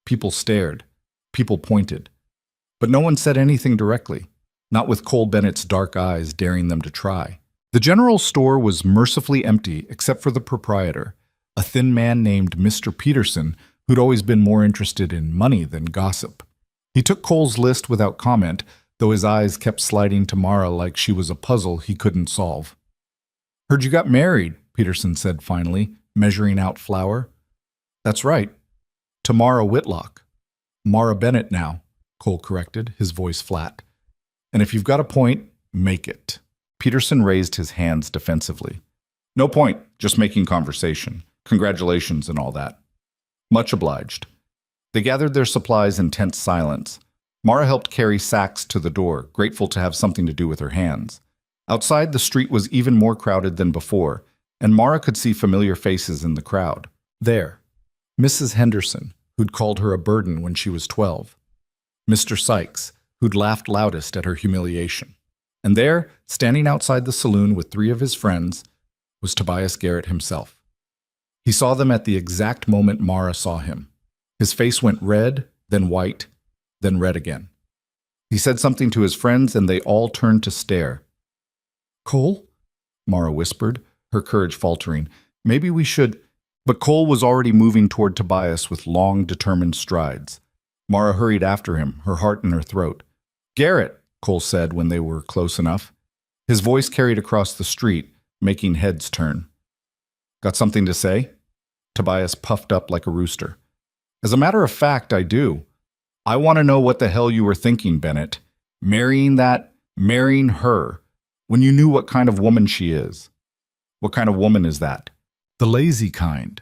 People stared. People pointed. But no one said anything directly, not with Cole Bennett's dark eyes daring them to try. The general store was mercifully empty except for the proprietor, a thin man named Mr. Peterson, who'd always been more interested in money than gossip. He took Cole's list without comment, though his eyes kept sliding to Mara like she was a puzzle he couldn't solve. "Heard you got married," Peterson said finally, measuring out flour. "That's right. To Mara Whitlock. Mara Bennett now," Cole corrected, his voice flat. "And if you've got a point, make it." Peterson raised his hands defensively. "No point, just making conversation. Congratulations and all that." "Much obliged." They gathered their supplies in tense silence. Mara helped carry sacks to the door, grateful to have something to do with her hands. Outside, the street was even more crowded than before, and Mara could see familiar faces in the crowd. There, Mrs. Henderson, who'd called her a burden when she was 12. Mr. Sykes, who'd laughed loudest at her humiliation. And there, standing outside the saloon with 3 of his friends, was Tobias Garrett himself. He saw them at the exact moment Mara saw him. His face went red, then white, then red again. He said something to his friends, and they all turned to stare. "Cole?" Mara whispered, her courage faltering. "Maybe we should—" But Cole was already moving toward Tobias with long, determined strides. Mara hurried after him, her heart in her throat. "Garrett," Cole said when they were close enough. His voice carried across the street, making heads turn. "Got something to say?" Tobias puffed up like a rooster. "As a matter of fact, I do. I want to know what the hell you were thinking, Bennett. Marrying her, when you knew what kind of woman she is." "What kind of woman is that?" "The lazy kind.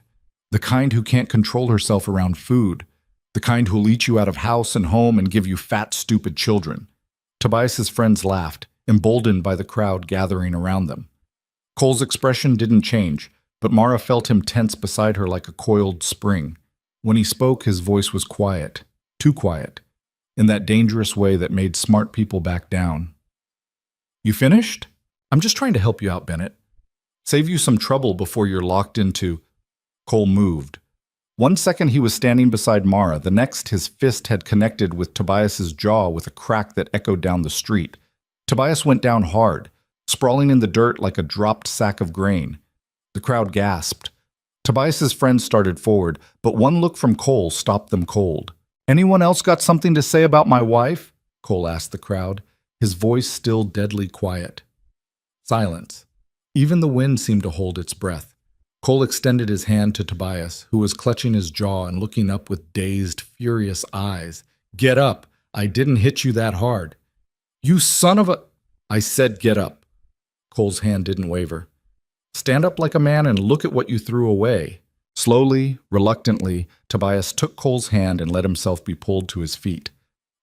The kind who can't control herself around food. The kind who'll eat you out of house and home and give you fat, stupid children." Tobias's friends laughed, emboldened by the crowd gathering around them. Cole's expression didn't change, but Mara felt him tense beside her like a coiled spring. When he spoke, his voice was quiet, too quiet, in that dangerous way that made smart people back down. "You finished? I'm just trying to help you out, Bennett. Save you some trouble before you're locked into—" Cole moved. 1 second he was standing beside Mara, the next his fist had connected with Tobias's jaw with a crack that echoed down the street. Tobias went down hard, sprawling in the dirt like a dropped sack of grain. The crowd gasped. Tobias's friends started forward, but one look from Cole stopped them cold. "Anyone else got something to say about my wife?" Cole asked the crowd. his voice still deadly quiet. Silence. Even the wind seemed to hold its breath. Cole extended his hand to Tobias, who was clutching his jaw and looking up with dazed, furious eyes. "Get up! I didn't hit you that hard." "You son of a—" "I said get up." Cole's hand didn't waver. "Stand up like a man and look at what you threw away." Slowly, reluctantly, Tobias took Cole's hand and let himself be pulled to his feet.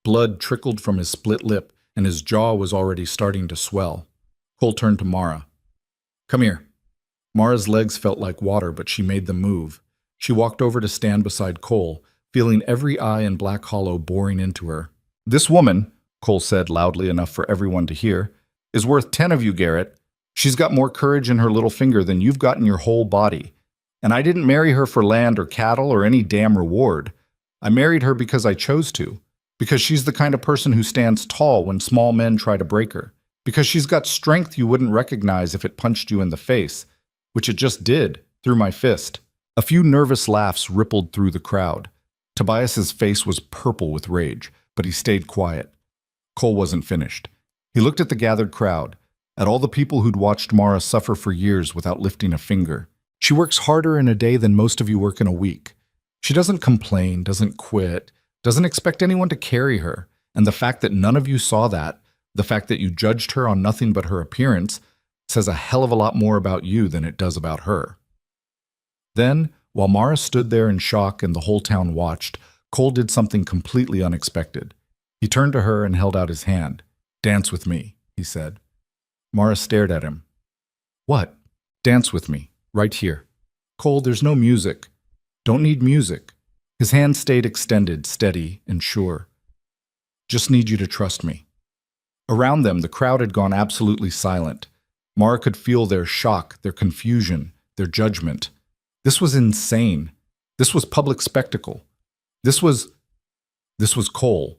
Blood trickled from his split lip, and his jaw was already starting to swell. Cole turned to Mara. "Come here." Mara's legs felt like water, but she made them move. She walked over to stand beside Cole, feeling every eye in Black Hollow boring into her. "This woman," Cole said loudly enough for everyone to hear, "is worth 10 of you, Garrett. She's got more courage in her little finger than you've got in your whole body. And I didn't marry her for land or cattle or any damn reward. I married her because I chose to. Because she's the kind of person who stands tall when small men try to break her. Because she's got strength you wouldn't recognize if it punched you in the face, which it just did, through my fist." A few nervous laughs rippled through the crowd. Tobias's face was purple with rage, but he stayed quiet. Cole wasn't finished. He looked at the gathered crowd, at all the people who'd watched Mara suffer for years without lifting a finger. "She works harder in a day than most of you work in a week. She doesn't complain, doesn't quit, doesn't expect anyone to carry her. And the fact that none of you saw that, the fact that you judged her on nothing but her appearance, says a hell of a lot more about you than it does about her." Then, while Mara stood there in shock and the whole town watched, Cole did something completely unexpected. He turned to her and held out his hand. "Dance with me," he said. Mara stared at him. "What?" "Dance with me, right here." "Cole, there's no music." "Don't need music." His hand stayed extended, steady and sure. "Just need you to trust me." Around them, the crowd had gone absolutely silent. Mara could feel their shock, their confusion, their judgment. This was insane. This was public spectacle. This was Cole,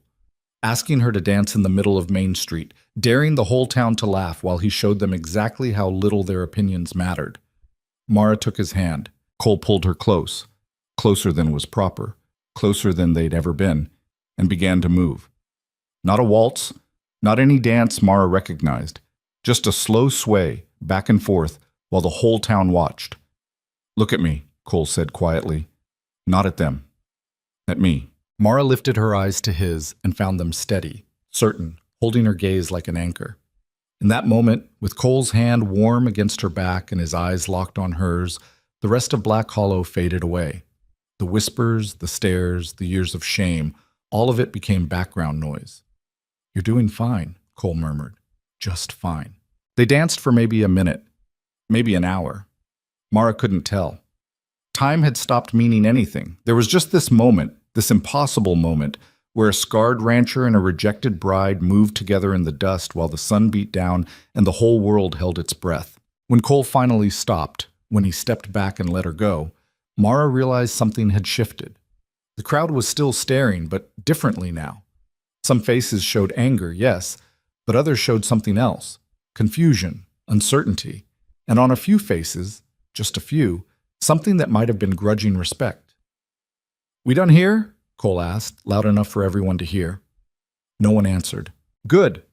asking her to dance in the middle of Main Street, daring the whole town to laugh while he showed them exactly how little their opinions mattered. Mara took his hand. Cole pulled her close, closer than was proper, closer than they'd ever been, and began to move. Not a waltz, not any dance Mara recognized, just a slow sway, back and forth, while the whole town watched. "Look at me," Cole said quietly. "Not at them. At me." Mara lifted her eyes to his and found them steady, certain, holding her gaze like an anchor. In that moment, with Cole's hand warm against her back and his eyes locked on hers, the rest of Black Hollow faded away. The whispers, the stares, the years of shame, all of it became background noise. "You're doing fine," Cole murmured. "Just fine." They danced for maybe a minute, maybe an hour. Mara couldn't tell. Time had stopped meaning anything. There was just this moment, this impossible moment, where a scarred rancher and a rejected bride moved together in the dust while the sun beat down and the whole world held its breath. When Cole finally stopped, when he stepped back and let her go, Mara realized something had shifted. The crowd was still staring, but differently now. Some faces showed anger, yes, but others showed something else. Confusion, uncertainty, and on a few faces, just a few, something that might have been grudging respect. "We done here?" Cole asked, loud enough for everyone to hear. No one answered. "Good."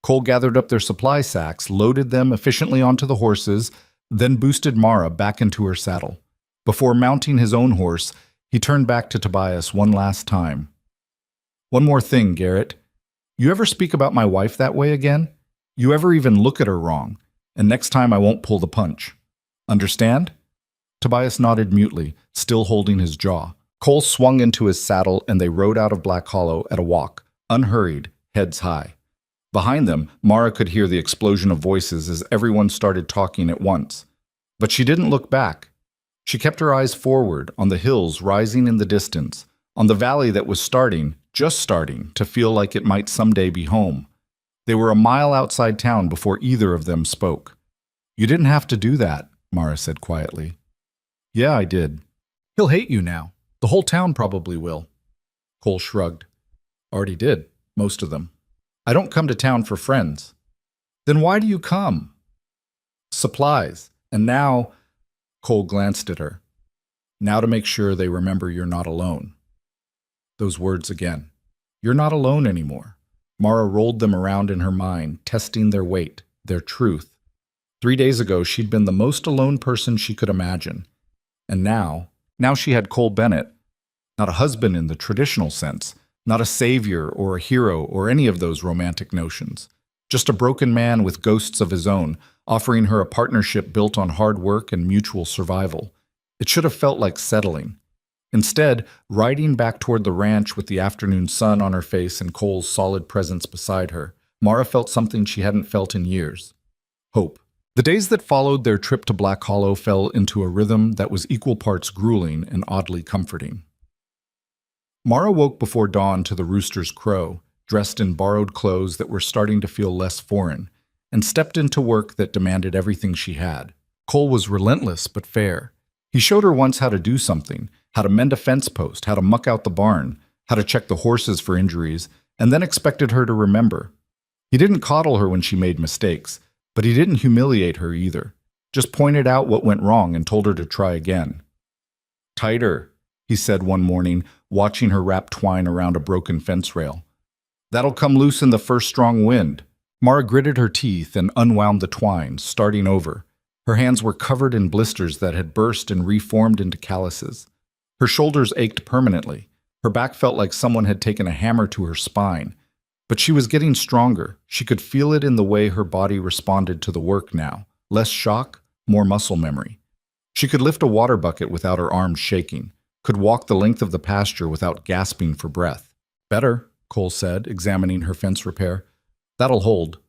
Cole gathered up their supply sacks, loaded them efficiently onto the horses, then boosted Mara back into her saddle. Before mounting his own horse, he turned back to Tobias one last time. "One more thing, Garrett. You ever speak about my wife that way again? You ever even look at her wrong? And next time I won't pull the punch. Understand?" Tobias nodded mutely, still holding his jaw. Cole swung into his saddle and they rode out of Black Hollow at a walk, unhurried, heads high. Behind them, Mara could hear the explosion of voices as everyone started talking at once. But she didn't look back. She kept her eyes forward, on the hills rising in the distance, on the valley that was starting, just starting, to feel like it might someday be home. They were a mile outside town before either of them spoke. "You didn't have to do that," Mara said quietly. "Yeah, I did." "He'll hate you now. The whole town probably will." Cole shrugged. "Already did, most of them." "I don't come to town for friends." "Then why do you come?" "Supplies. And now," Cole glanced at her, "now to make sure they remember you're not alone." Those words again. "You're not alone anymore. Mara rolled them around in her mind, testing their weight, their truth. 3 days ago, she'd been the most alone person she could imagine. And now she had Cole Bennett. Not a husband in the traditional sense, not a savior or a hero or any of those romantic notions. Just a broken man with ghosts of his own, offering her a partnership built on hard work and mutual survival. It should have felt like settling. Instead, riding back toward the ranch with the afternoon sun on her face and Cole's solid presence beside her, Mara felt something she hadn't felt in years. Hope. The days that followed their trip to Black Hollow fell into a rhythm that was equal parts grueling and oddly comforting. Mara woke before dawn to the rooster's crow, dressed in borrowed clothes that were starting to feel less foreign, and stepped into work that demanded everything she had. Cole was relentless but fair. He showed her once how to do something, how to mend a fence post, how to muck out the barn, how to check the horses for injuries, and then expected her to remember. He didn't coddle her when she made mistakes, but he didn't humiliate her either. Just pointed out what went wrong and told her to try again. "Tighter," he said one morning, watching her wrap twine around a broken fence rail. "That'll come loose in the first strong wind." Mara gritted her teeth and unwound the twine, starting over. Her hands were covered in blisters that had burst and reformed into calluses. Her shoulders ached permanently. Her back felt like someone had taken a hammer to her spine. But she was getting stronger. She could feel it in the way her body responded to the work now. Less shock, more muscle memory. She could lift a water bucket without her arms shaking, could walk the length of the pasture without gasping for breath. "Better," Cole said, examining her fence repair. "That'll hold."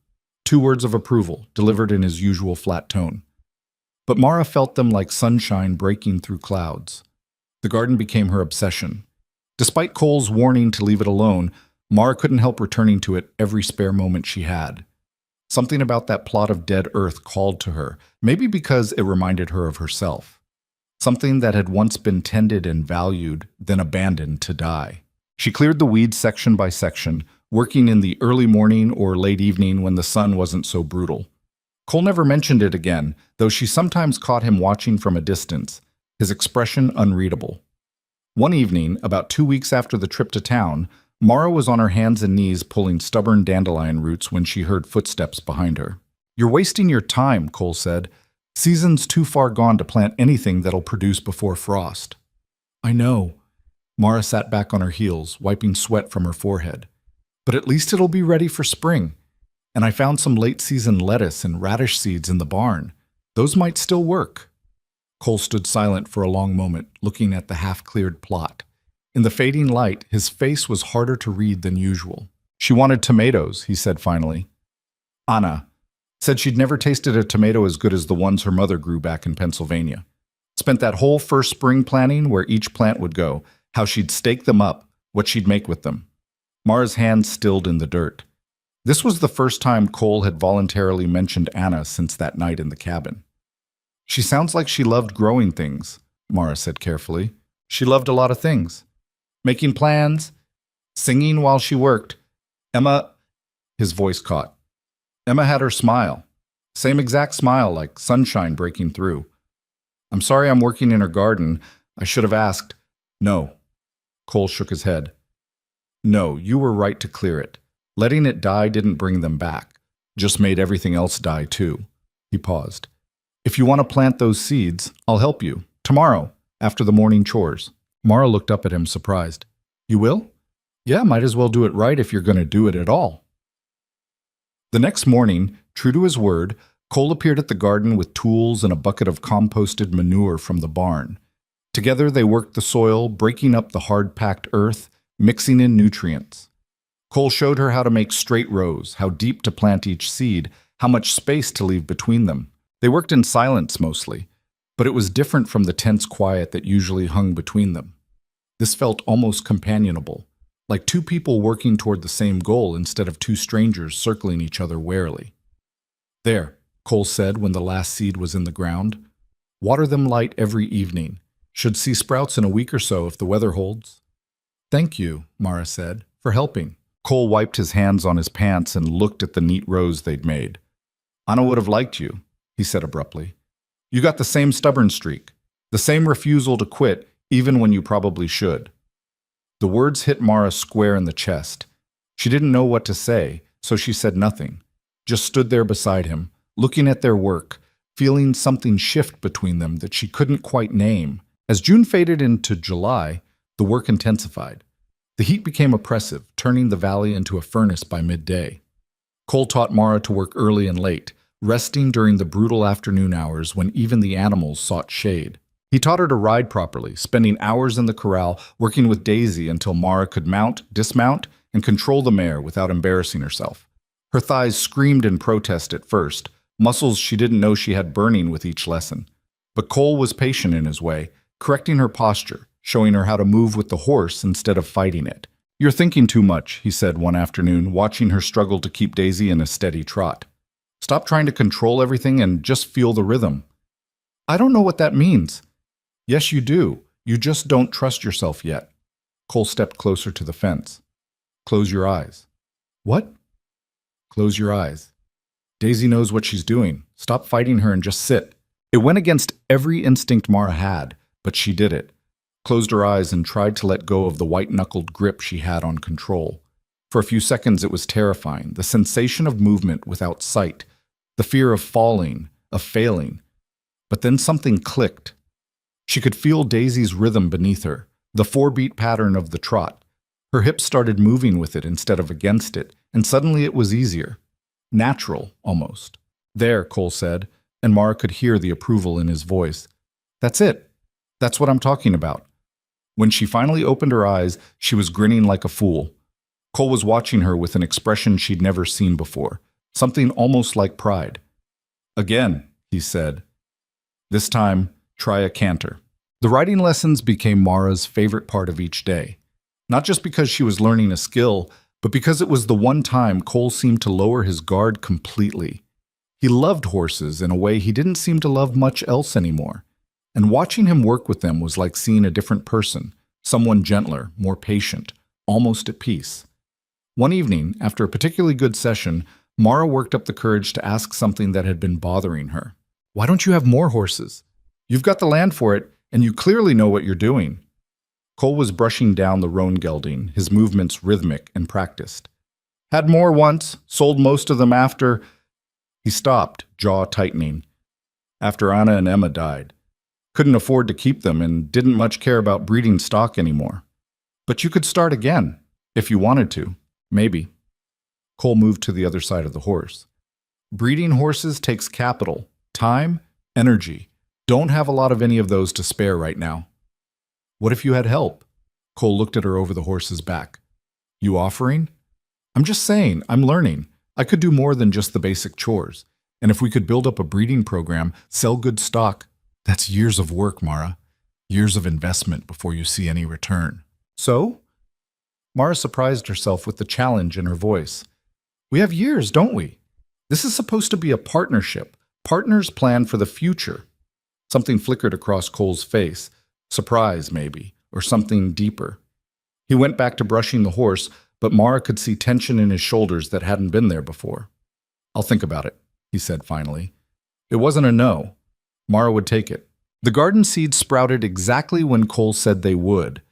2 words of approval, delivered in his usual flat tone. But Mara felt them like sunshine breaking through clouds. The garden became her obsession. Despite Cole's warning to leave it alone, Mara couldn't help returning to it every spare moment she had. Something about that plot of dead earth called to her, maybe because it reminded her of herself. Something that had once been tended and valued, then abandoned to die. She cleared the weeds section by section, working in the early morning or late evening when the sun wasn't so brutal. Cole never mentioned it again, though she sometimes caught him watching from a distance, his expression unreadable. One evening, about 2 weeks after the trip to town, Mara was on her hands and knees pulling stubborn dandelion roots when she heard footsteps behind her. "You're wasting your time," Cole said. "Season's too far gone to plant anything that'll produce before frost." "I know." Mara sat back on her heels, wiping sweat from her forehead. "But at least it'll be ready for spring. And I found some late-season lettuce and radish seeds in the barn. Those might still work." Cole stood silent for a long moment, looking at the half-cleared plot. In the fading light, his face was harder to read than usual. "She wanted tomatoes," he said finally. "Anna said she'd never tasted a tomato as good as the ones her mother grew back in Pennsylvania. Spent that whole first spring planning where each plant would go, how she'd stake them up, what she'd make with them." Mara's hands stilled in the dirt. This was the first time Cole had voluntarily mentioned Anna since that night in the cabin. "She sounds like she loved growing things," Mara said carefully. "She loved a lot of things. Making plans, singing while she worked. Emma," his voice caught. "Emma had her smile. Same exact smile, like sunshine breaking through. I'm sorry I'm working in her garden. I should have asked." "No." Cole shook his head. "No, you were right to clear it. Letting it die didn't bring them back. Just made everything else die too." He paused. "If you want to plant those seeds, I'll help you. Tomorrow, after the morning chores." Mara looked up at him, surprised. "You will?" "Yeah, might as well do it right if you're going to do it at all." The next morning, true to his word, Cole appeared at the garden with tools and a bucket of composted manure from the barn. Together they worked the soil, breaking up the hard-packed earth, mixing in nutrients. Cole showed her how to make straight rows, how deep to plant each seed, how much space to leave between them. They worked in silence mostly, but it was different from the tense quiet that usually hung between them. This felt almost companionable, like 2 people working toward the same goal instead of 2 strangers circling each other warily. "There," Cole said when the last seed was in the ground. "Water them light every evening. Should see sprouts in a week or so if the weather holds." "Thank you," Mara said, "for helping." Cole wiped his hands on his pants and looked at the neat rows they'd made. "Anna would have liked you," he said abruptly. "You got the same stubborn streak, the same refusal to quit even when you probably should." The words hit Mara square in the chest. She didn't know what to say, so she said nothing, just stood there beside him, looking at their work, feeling something shift between them that she couldn't quite name. As June faded into July, the work intensified. The heat became oppressive, turning the valley into a furnace by midday. Cole taught Mara to work early and late, resting during the brutal afternoon hours when even the animals sought shade. He taught her to ride properly, spending hours in the corral working with Daisy until Mara could mount, dismount, and control the mare without embarrassing herself. Her thighs screamed in protest at first, muscles she didn't know she had burning with each lesson. But Cole was patient in his way, correcting her posture, showing her how to move with the horse instead of fighting it. "You're thinking too much," he said one afternoon, watching her struggle to keep Daisy in a steady trot. "Stop trying to control everything and just feel the rhythm." "I don't know what that means." "Yes, you do. You just don't trust yourself yet." Cole stepped closer to the fence. "Close your eyes." "What?" "Close your eyes. Daisy knows what she's doing. Stop fighting her and just sit." It went against every instinct Mara had, but she did it. Closed her eyes and tried to let go of the white-knuckled grip she had on control. For a few seconds it was terrifying, the sensation of movement without sight, the fear of falling, of failing. But then something clicked. She could feel Daisy's rhythm beneath her, the 4-beat pattern of the trot. Her hips started moving with it instead of against it, and suddenly it was easier. Natural, almost. "There," Cole said, and Mara could hear the approval in his voice. "That's it. That's what I'm talking about." When she finally opened her eyes, she was grinning like a fool. Cole was watching her with an expression she'd never seen before, something almost like pride. "Again," he said. "This time, try a canter." The riding lessons became Mara's favorite part of each day. Not just because she was learning a skill, but because it was the one time Cole seemed to lower his guard completely. He loved horses in a way he didn't seem to love much else anymore. And watching him work with them was like seeing a different person, someone gentler, more patient, almost at peace. One evening, after a particularly good session, Mara worked up the courage to ask something that had been bothering her. "Why don't you have more horses? You've got the land for it, and you clearly know what you're doing." Cole was brushing down the roan gelding, his movements rhythmic and practiced. "Had more once, sold most of them after—" He stopped, jaw tightening. "After Anna and Emma died. Couldn't afford to keep them and didn't much care about breeding stock anymore. But you could start again, if you wanted to, maybe." Cole moved to the other side of the horse. "Breeding horses takes capital, time, energy. Don't have a lot of any of those to spare right now." "What if you had help?" Cole looked at her over the horse's back. "You offering?" "I'm just saying, I'm learning. I could do more than just the basic chores. And if we could build up a breeding program, sell good stock, that's years of work, Mara. Years of investment before you see any return." "So?" Mara surprised herself with the challenge in her voice. "We have years, don't we? This is supposed to be a partnership. Partners plan for the future." Something flickered across Cole's face. Surprise, maybe, or something deeper. He went back to brushing the horse, but Mara could see tension in his shoulders that hadn't been there before. "I'll think about it," he said finally. It wasn't a no. Mara would take it. The garden seeds sprouted exactly when Cole said they would.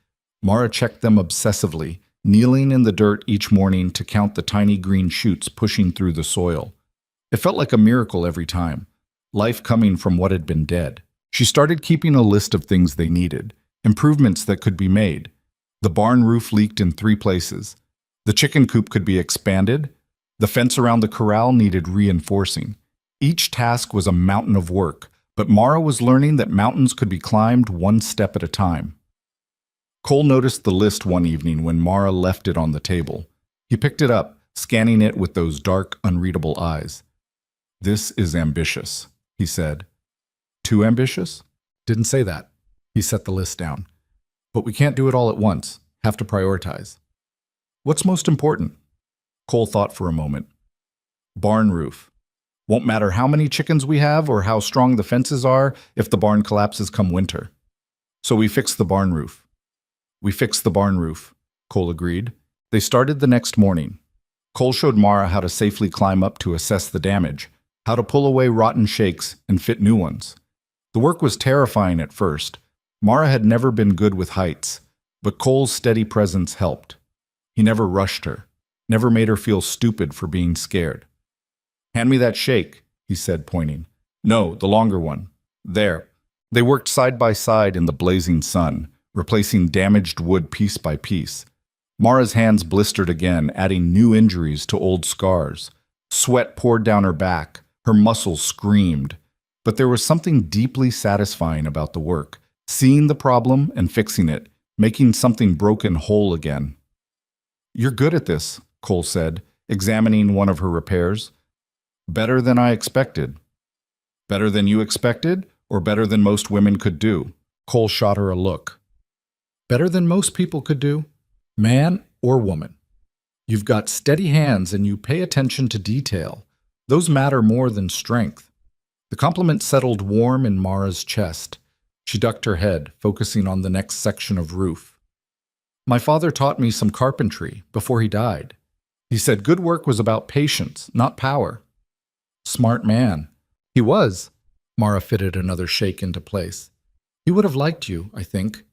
Mara checked them obsessively, kneeling in the dirt each morning to count the tiny green shoots pushing through the soil. It felt like a miracle every time, life coming from what had been dead. She started keeping a list of things they needed, improvements that could be made. The barn roof leaked in 3 places. The chicken coop could be expanded. The fence around the corral needed reinforcing. Each task was a mountain of work, but Mara was learning that mountains could be climbed one step at a time. Cole noticed the list one evening when Mara left it on the table. He picked it up, scanning it with those dark, unreadable eyes. "This is ambitious," he said. "Too ambitious?" "Didn't say that." He set the list down. "But we can't do it all at once. Have to prioritize." "What's most important?" Cole thought for a moment. "Barn roof. Won't matter how many chickens we have or how strong the fences are if the barn collapses come winter. So we fix the barn roof." "We fixed the barn roof," Cole agreed. They started the next morning. Cole showed Mara how to safely climb up to assess the damage, how to pull away rotten shakes and fit new ones. The work was terrifying at first. Mara had never been good with heights, but Cole's steady presence helped. He never rushed her. Never made her feel stupid for being scared. Hand me that shake, he said, pointing. No, the longer one. There. They worked side by side in the blazing sun, replacing damaged wood piece by piece. Mara's hands blistered again, adding new injuries to old scars. Sweat poured down her back. Her muscles screamed. But there was something deeply satisfying about the work, seeing the problem and fixing it, making something broken whole again. You're good at this, Cole said, examining one of her repairs. Better than I expected. Better than you expected, or better than most women could do? Cole shot her a look. Better than most people could do, man or woman. You've got steady hands and you pay attention to detail. Those matter more than strength. The compliment settled warm in Mara's chest. She ducked her head, focusing on the next section of roof. My father taught me some carpentry before he died. He said good work was about patience, not power. Smart man. He was. Mara fitted another shake into place. He would have liked you, I think.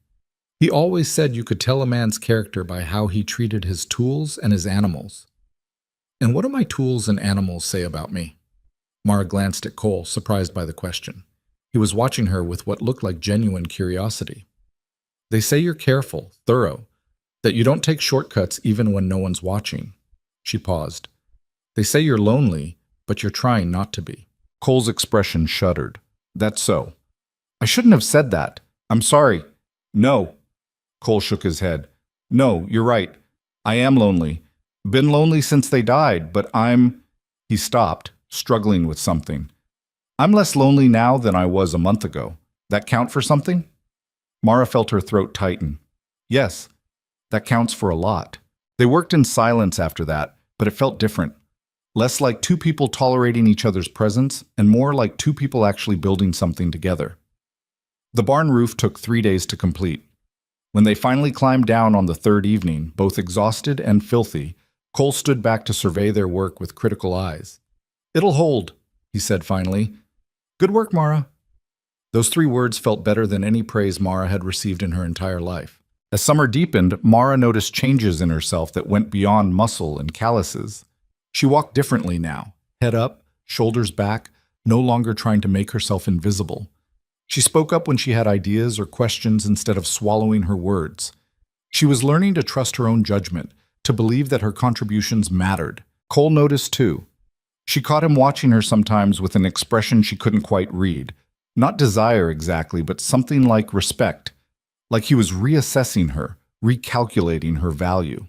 He always said you could tell a man's character by how he treated his tools and his animals. And what do my tools and animals say about me? Mara glanced at Cole, surprised by the question. He was watching her with what looked like genuine curiosity. They say you're careful, thorough, that you don't take shortcuts even when no one's watching. She paused. They say you're lonely, but you're trying not to be. Cole's expression shuddered. That's so. I shouldn't have said that. I'm sorry. No. Cole shook his head. No, you're right. I am lonely. Been lonely since they died, but He stopped, struggling with something. I'm less lonely now than I was a month ago. That count for something? Mara felt her throat tighten. Yes, that counts for a lot. They worked in silence after that, but it felt different. Less like two people tolerating each other's presence, and more like two people actually building something together. The barn roof took 3 days to complete. When they finally climbed down on the third evening, both exhausted and filthy, Cole stood back to survey their work with critical eyes. It'll hold, he said finally. Good work, Mara. Those 3 words felt better than any praise Mara had received in her entire life. As summer deepened, Mara noticed changes in herself that went beyond muscle and calluses. She walked differently now, head up, shoulders back, no longer trying to make herself invisible. She spoke up when she had ideas or questions instead of swallowing her words. She was learning to trust her own judgment, to believe that her contributions mattered. Cole noticed too. She caught him watching her sometimes with an expression she couldn't quite read. Not desire exactly, but something like respect. Like he was reassessing her, recalculating her value.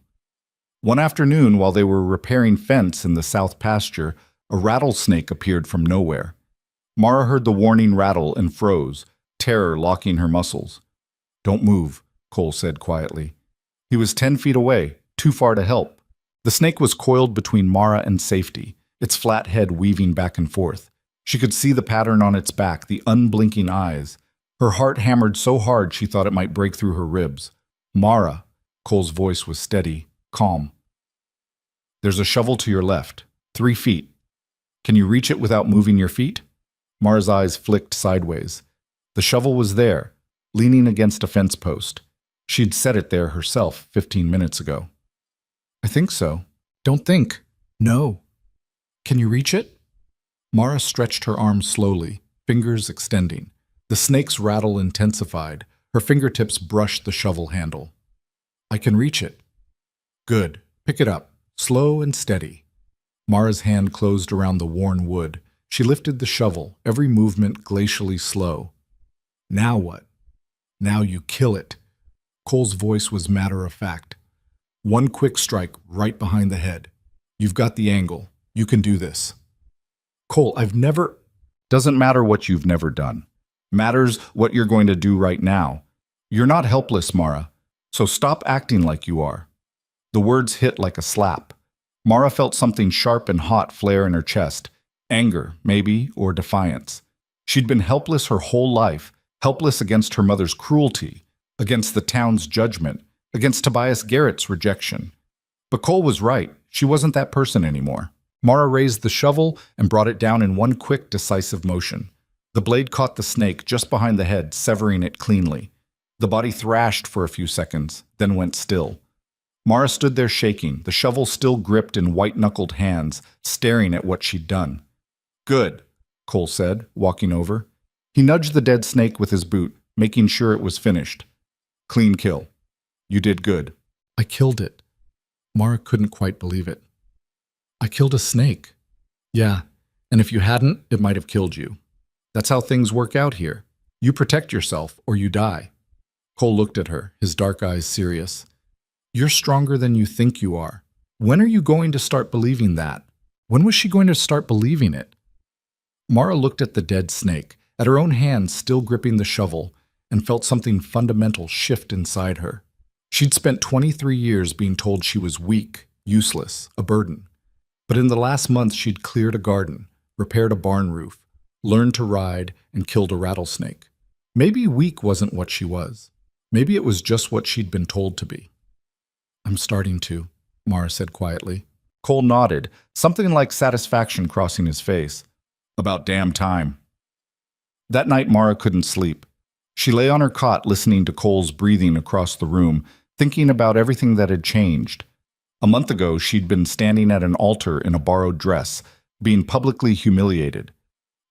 One afternoon, while they were repairing fence in the south pasture, a rattlesnake appeared from nowhere. Mara heard the warning rattle and froze, terror locking her muscles. Don't move, Cole said quietly. He was 10 feet away, too far to help. The snake was coiled between Mara and safety, its flat head weaving back and forth. She could see the pattern on its back, the unblinking eyes. Her heart hammered so hard she thought it might break through her ribs. Mara, Cole's voice was steady, calm. There's a shovel to your left, 3 feet. Can you reach it without moving your feet? Mara's eyes flicked sideways. The shovel was there, leaning against a fence post. She'd set it there herself 15 minutes ago. I think so. Don't think. No. Can you reach it? Mara stretched her arms slowly, fingers extending. The snake's rattle intensified. Her fingertips brushed the shovel handle. I can reach it. Good. Pick it up, slow and steady. Mara's hand closed around the worn wood. She lifted the shovel, every movement glacially slow. Now what? Now you kill it. Cole's voice was matter-of-fact. One quick strike right behind the head. You've got the angle. You can do this. Cole, Doesn't matter what you've never done. Matters what you're going to do right now. You're not helpless, Mara, so stop acting like you are. The words hit like a slap. Mara felt something sharp and hot flare in her chest. Anger, maybe, or defiance. She'd been helpless her whole life, helpless against her mother's cruelty, against the town's judgment, against Tobias Garrett's rejection. But Cole was right. She wasn't that person anymore. Mara raised the shovel and brought it down in one quick, decisive motion. The blade caught the snake just behind the head, severing it cleanly. The body thrashed for a few seconds, then went still. Mara stood there shaking, the shovel still gripped in white-knuckled hands, staring at what she'd done. Good, Cole said, walking over. He nudged the dead snake with his boot, making sure it was finished. Clean kill. You did good. I killed it. Mara couldn't quite believe it. I killed a snake. Yeah, and if you hadn't, it might have killed you. That's how things work out here. You protect yourself, or you die. Cole looked at her, his dark eyes serious. You're stronger than you think you are. When are you going to start believing that? When was she going to start believing it? Mara looked at the dead snake, at her own hand still gripping the shovel, and felt something fundamental shift inside her. She'd spent 23 years being told she was weak, useless, a burden. But in the last month she'd cleared a garden, repaired a barn roof, learned to ride, and killed a rattlesnake. Maybe weak wasn't what she was. Maybe it was just what she'd been told to be. I'm starting to, Mara said quietly. Cole nodded, something like satisfaction crossing his face. About damn time. That night Mara couldn't sleep. She lay on her cot listening to Cole's breathing across the room, thinking about everything that had changed. A month ago she'd been standing at an altar in a borrowed dress, being publicly humiliated.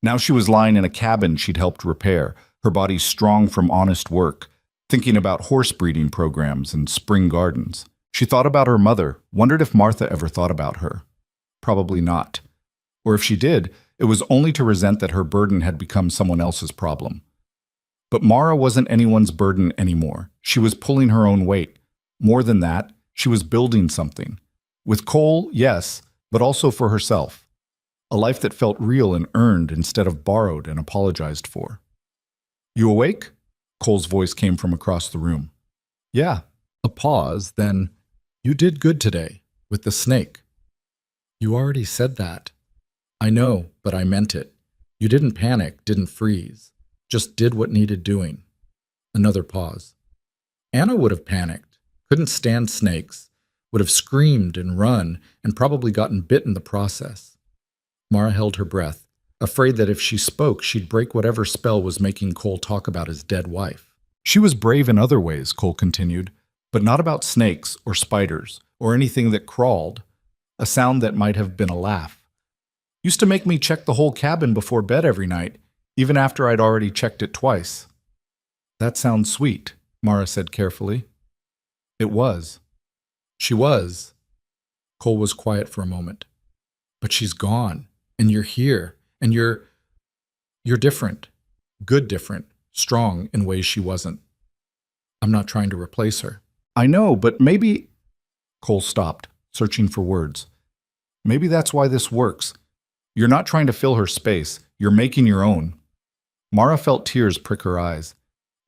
Now she was lying in a cabin she'd helped repair, her body strong from honest work, thinking about horse breeding programs and spring gardens. She thought about her mother, wondered if Martha ever thought about her. Probably not. Or if she did, it was only to resent that her burden had become someone else's problem. But Mara wasn't anyone's burden anymore. She was pulling her own weight. More than that, she was building something. With Cole, yes, but also for herself. A life that felt real and earned instead of borrowed and apologized for. You awake? Cole's voice came from across the room. Yeah. A pause, then, you did good today, with the snake. You already said that. I know, but I meant it. You didn't panic, didn't freeze. Just did what needed doing. Another pause. Anna would have panicked, couldn't stand snakes, would have screamed and run, and probably gotten bit in the process. Mara held her breath, afraid that if she spoke, she'd break whatever spell was making Cole talk about his dead wife. She was brave in other ways, Cole continued, but not about snakes or spiders or anything that crawled, a sound that might have been a laugh. Used to make me check the whole cabin before bed every night, even after I'd already checked it twice. That sounds sweet, Mara said carefully. It was. She was. Cole was quiet for a moment. But she's gone, and you're here, and you're different. Good different, strong in ways she wasn't. I'm not trying to replace her. I know, but maybe... Cole stopped, searching for words. Maybe that's why this works. You're not trying to fill her space. You're making your own. Mara felt tears prick her eyes.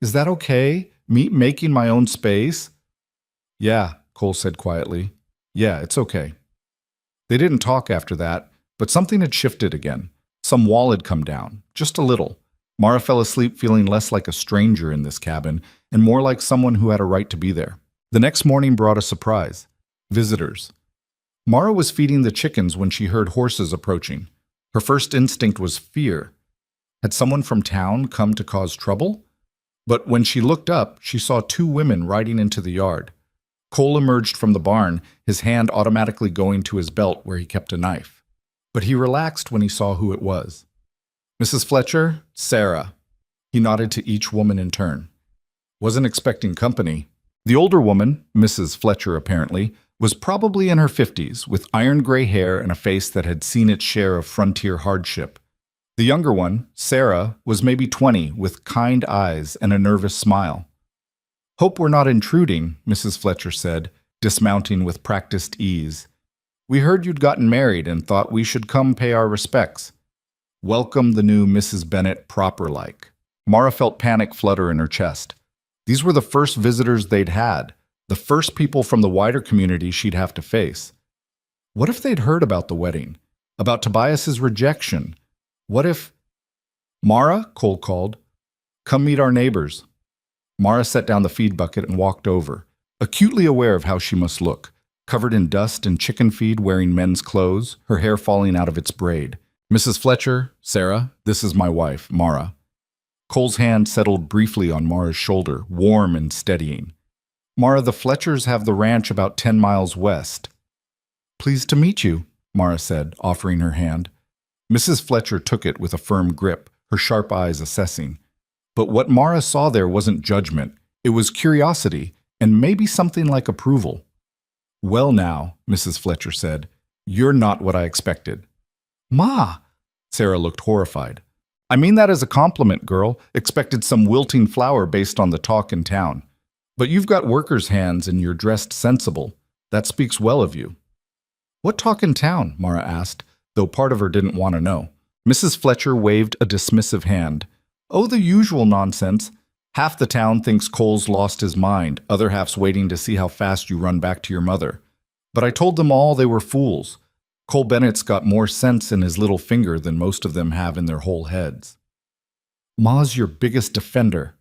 Is that okay? Me making my own space? Yeah, Cole said quietly. Yeah, it's okay. They didn't talk after that, but something had shifted again. Some wall had come down, just a little. Mara fell asleep feeling less like a stranger in this cabin and more like someone who had a right to be there. The next morning brought a surprise. Visitors. Mara was feeding the chickens when she heard horses approaching. Her first instinct was fear. Had someone from town come to cause trouble? But when she looked up, she saw two women riding into the yard. Cole emerged from the barn, his hand automatically going to his belt where he kept a knife. But he relaxed when he saw who it was. Mrs. Fletcher, Sarah. He nodded to each woman in turn. Wasn't expecting company. The older woman, Mrs. Fletcher apparently, was probably in her 50s, with iron gray hair and a face that had seen its share of frontier hardship. The younger one, Sarah, was maybe 20, with kind eyes and a nervous smile. Hope we're not intruding, Mrs. Fletcher said, dismounting with practiced ease. We heard you'd gotten married and thought we should come pay our respects. Welcome the new Mrs. Bennet proper-like. Mara felt panic flutter in her chest. These were the first visitors they'd had, the first people from the wider community she'd have to face. What if they'd heard about the wedding? About Tobias's rejection? What if... Mara, Cole called. Come meet our neighbors. Mara set down the feed bucket and walked over, acutely aware of how she must look, covered in dust and chicken feed, wearing men's clothes, her hair falling out of its braid. Mrs. Fletcher, Sarah, this is my wife, Mara. Cole's hand settled briefly on Mara's shoulder, warm and steadying. Mara, the Fletchers have the ranch about 10 miles west. Pleased to meet you, Mara said, offering her hand. Mrs. Fletcher took it with a firm grip, her sharp eyes assessing. But what Mara saw there wasn't judgment. It was curiosity, and maybe something like approval. Well now, Mrs. Fletcher said, you're not what I expected. Ma! Sarah looked horrified. I mean that as a compliment, girl. Expected some wilting flower based on the talk in town. But you've got workers' hands and you're dressed sensible. That speaks well of you. What talk in town? Mara asked, though part of her didn't want to know. Mrs. Fletcher waved a dismissive hand. Oh, the usual nonsense. Half the town thinks Cole's lost his mind, other half's waiting to see how fast you run back to your mother. But I told them all they were fools. Cole Bennett's got more sense in his little finger than most of them have in their whole heads. Ma's your biggest defender,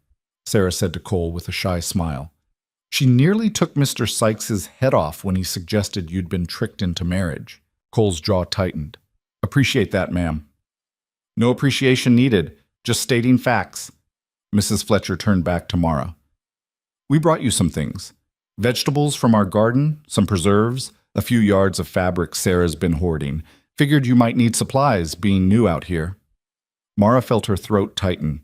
Sarah said to Cole with a shy smile. She nearly took Mr. Sykes's head off when he suggested you'd been tricked into marriage. Cole's jaw tightened. Appreciate that, ma'am. No appreciation needed, just stating facts. Mrs. Fletcher turned back to Mara. We brought you some things. Vegetables from our garden, some preserves, a few yards of fabric Sarah's been hoarding. Figured you might need supplies, being new out here. Mara felt her throat tighten.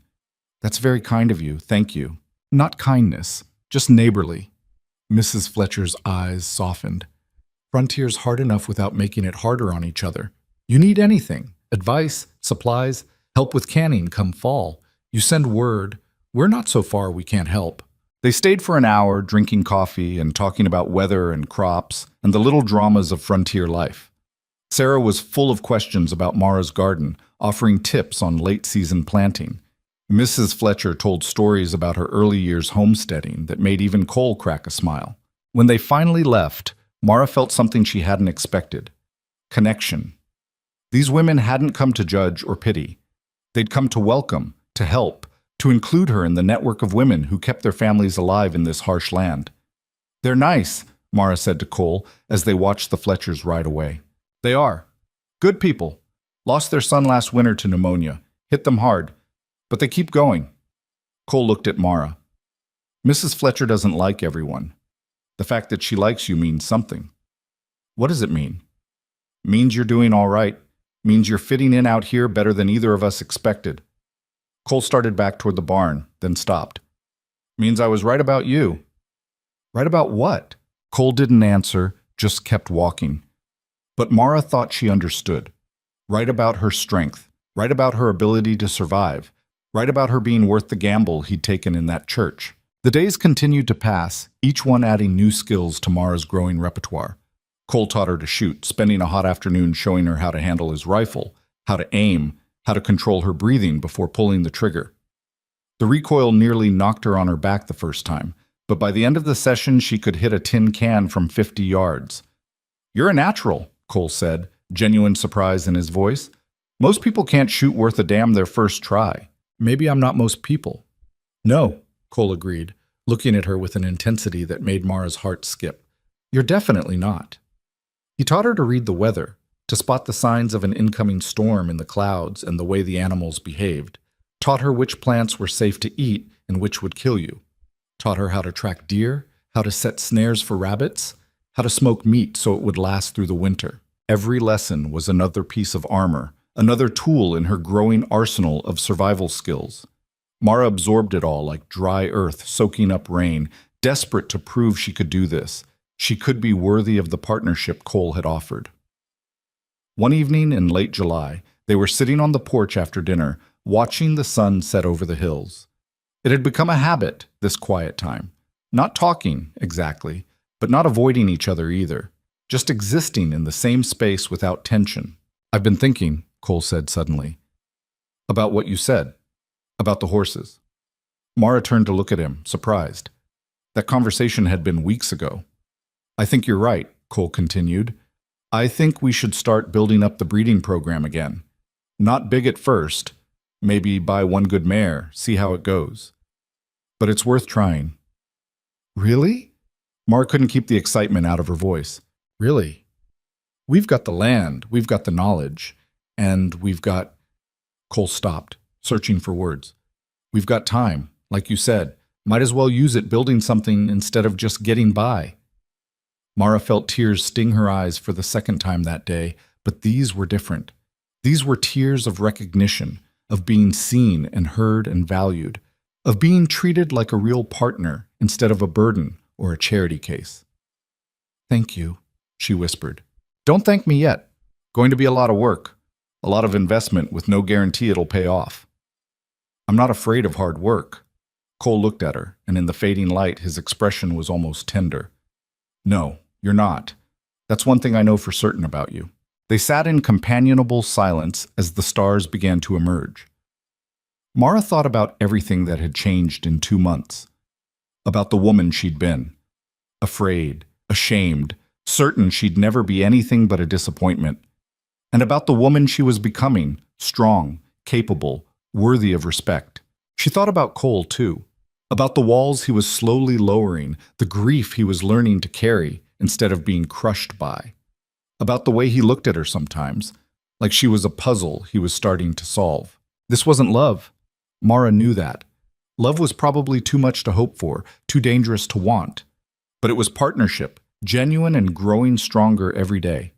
That's very kind of you, thank you. Not kindness, just neighborly. Mrs. Fletcher's eyes softened. Frontier's hard enough without making it harder on each other. You need anything, advice, supplies, help with canning come fall. You send word. We're not so far we can't help. They stayed for an hour, drinking coffee and talking about weather and crops and the little dramas of frontier life. Sarah was full of questions about Mara's garden, offering tips on late-season planting. Mrs. Fletcher told stories about her early years homesteading that made even Cole crack a smile. When they finally left, Mara felt something she hadn't expected. Connection. These women hadn't come to judge or pity. They'd come to welcome, to help, to include her in the network of women who kept their families alive in this harsh land. They're nice, Mara said to Cole as they watched the Fletchers ride away. They are. Good people. Lost their son last winter to pneumonia. Hit them hard. But they keep going. Cole looked at Mara. Mrs. Fletcher doesn't like everyone. The fact that she likes you means something. What does it mean? Means you're doing all right. Means you're fitting in out here better than either of us expected. Cole started back toward the barn, then stopped. Means I was right about you. Right about what? Cole didn't answer, just kept walking. But Mara thought she understood. Right about her strength. Right about her ability to survive. Right about her being worth the gamble he'd taken in that church. The days continued to pass, each one adding new skills to Mara's growing repertoire. Cole taught her to shoot, spending a hot afternoon showing her how to handle his rifle, how to aim, how to control her breathing before pulling the trigger. The recoil nearly knocked her on her back the first time, but by the end of the session she could hit a tin can from 50 yards. You're a natural, Cole said, genuine surprise in his voice. Most people can't shoot worth a damn their first try. Maybe I'm not most people. No, Cole agreed, looking at her with an intensity that made Mara's heart skip. You're definitely not. He taught her to read the weather, to spot the signs of an incoming storm in the clouds and the way the animals behaved, taught her which plants were safe to eat and which would kill you, taught her how to track deer, how to set snares for rabbits, how to smoke meat so it would last through the winter. Every lesson was another piece of armor, another tool in her growing arsenal of survival skills. Mara absorbed it all like dry earth soaking up rain, desperate to prove she could do this. She could be worthy of the partnership Cole had offered. One evening in late July, they were sitting on the porch after dinner, watching the sun set over the hills. It had become a habit, this quiet time. Not talking, exactly, but not avoiding each other either. Just existing in the same space without tension. I've been thinking, Cole said suddenly, about what you said, about the horses. Mara turned to look at him, surprised. That conversation had been weeks ago. I think you're right, Cole continued. I think we should start building up the breeding program again. Not big at first. Maybe buy one good mare, see how it goes. But it's worth trying. Really? Mara couldn't keep the excitement out of her voice. Really? We've got the land, we've got the knowledge, and we've got... Cole stopped, searching for words. We've got time, like you said. Might as well use it building something instead of just getting by. Mara felt tears sting her eyes for the second time that day, but these were different. These were tears of recognition, of being seen and heard and valued, of being treated like a real partner instead of a burden or a charity case. "Thank you," she whispered. "Don't thank me yet. Going to be a lot of work, a lot of investment with no guarantee it'll pay off." "I'm not afraid of hard work." Cole looked at her, and in the fading light his expression was almost tender. "No, you're not. That's one thing I know for certain about you." They sat in companionable silence as the stars began to emerge. Mara thought about everything that had changed in 2 months. About the woman she'd been. Afraid, ashamed, certain she'd never be anything but a disappointment. And about the woman she was becoming, strong, capable, worthy of respect. She thought about Cole, too. About the walls he was slowly lowering, the grief he was learning to carry instead of being crushed by. About the way he looked at her sometimes, like she was a puzzle he was starting to solve. This wasn't love. Mara knew that. Love was probably too much to hope for, too dangerous to want. But it was partnership, genuine and growing stronger every day.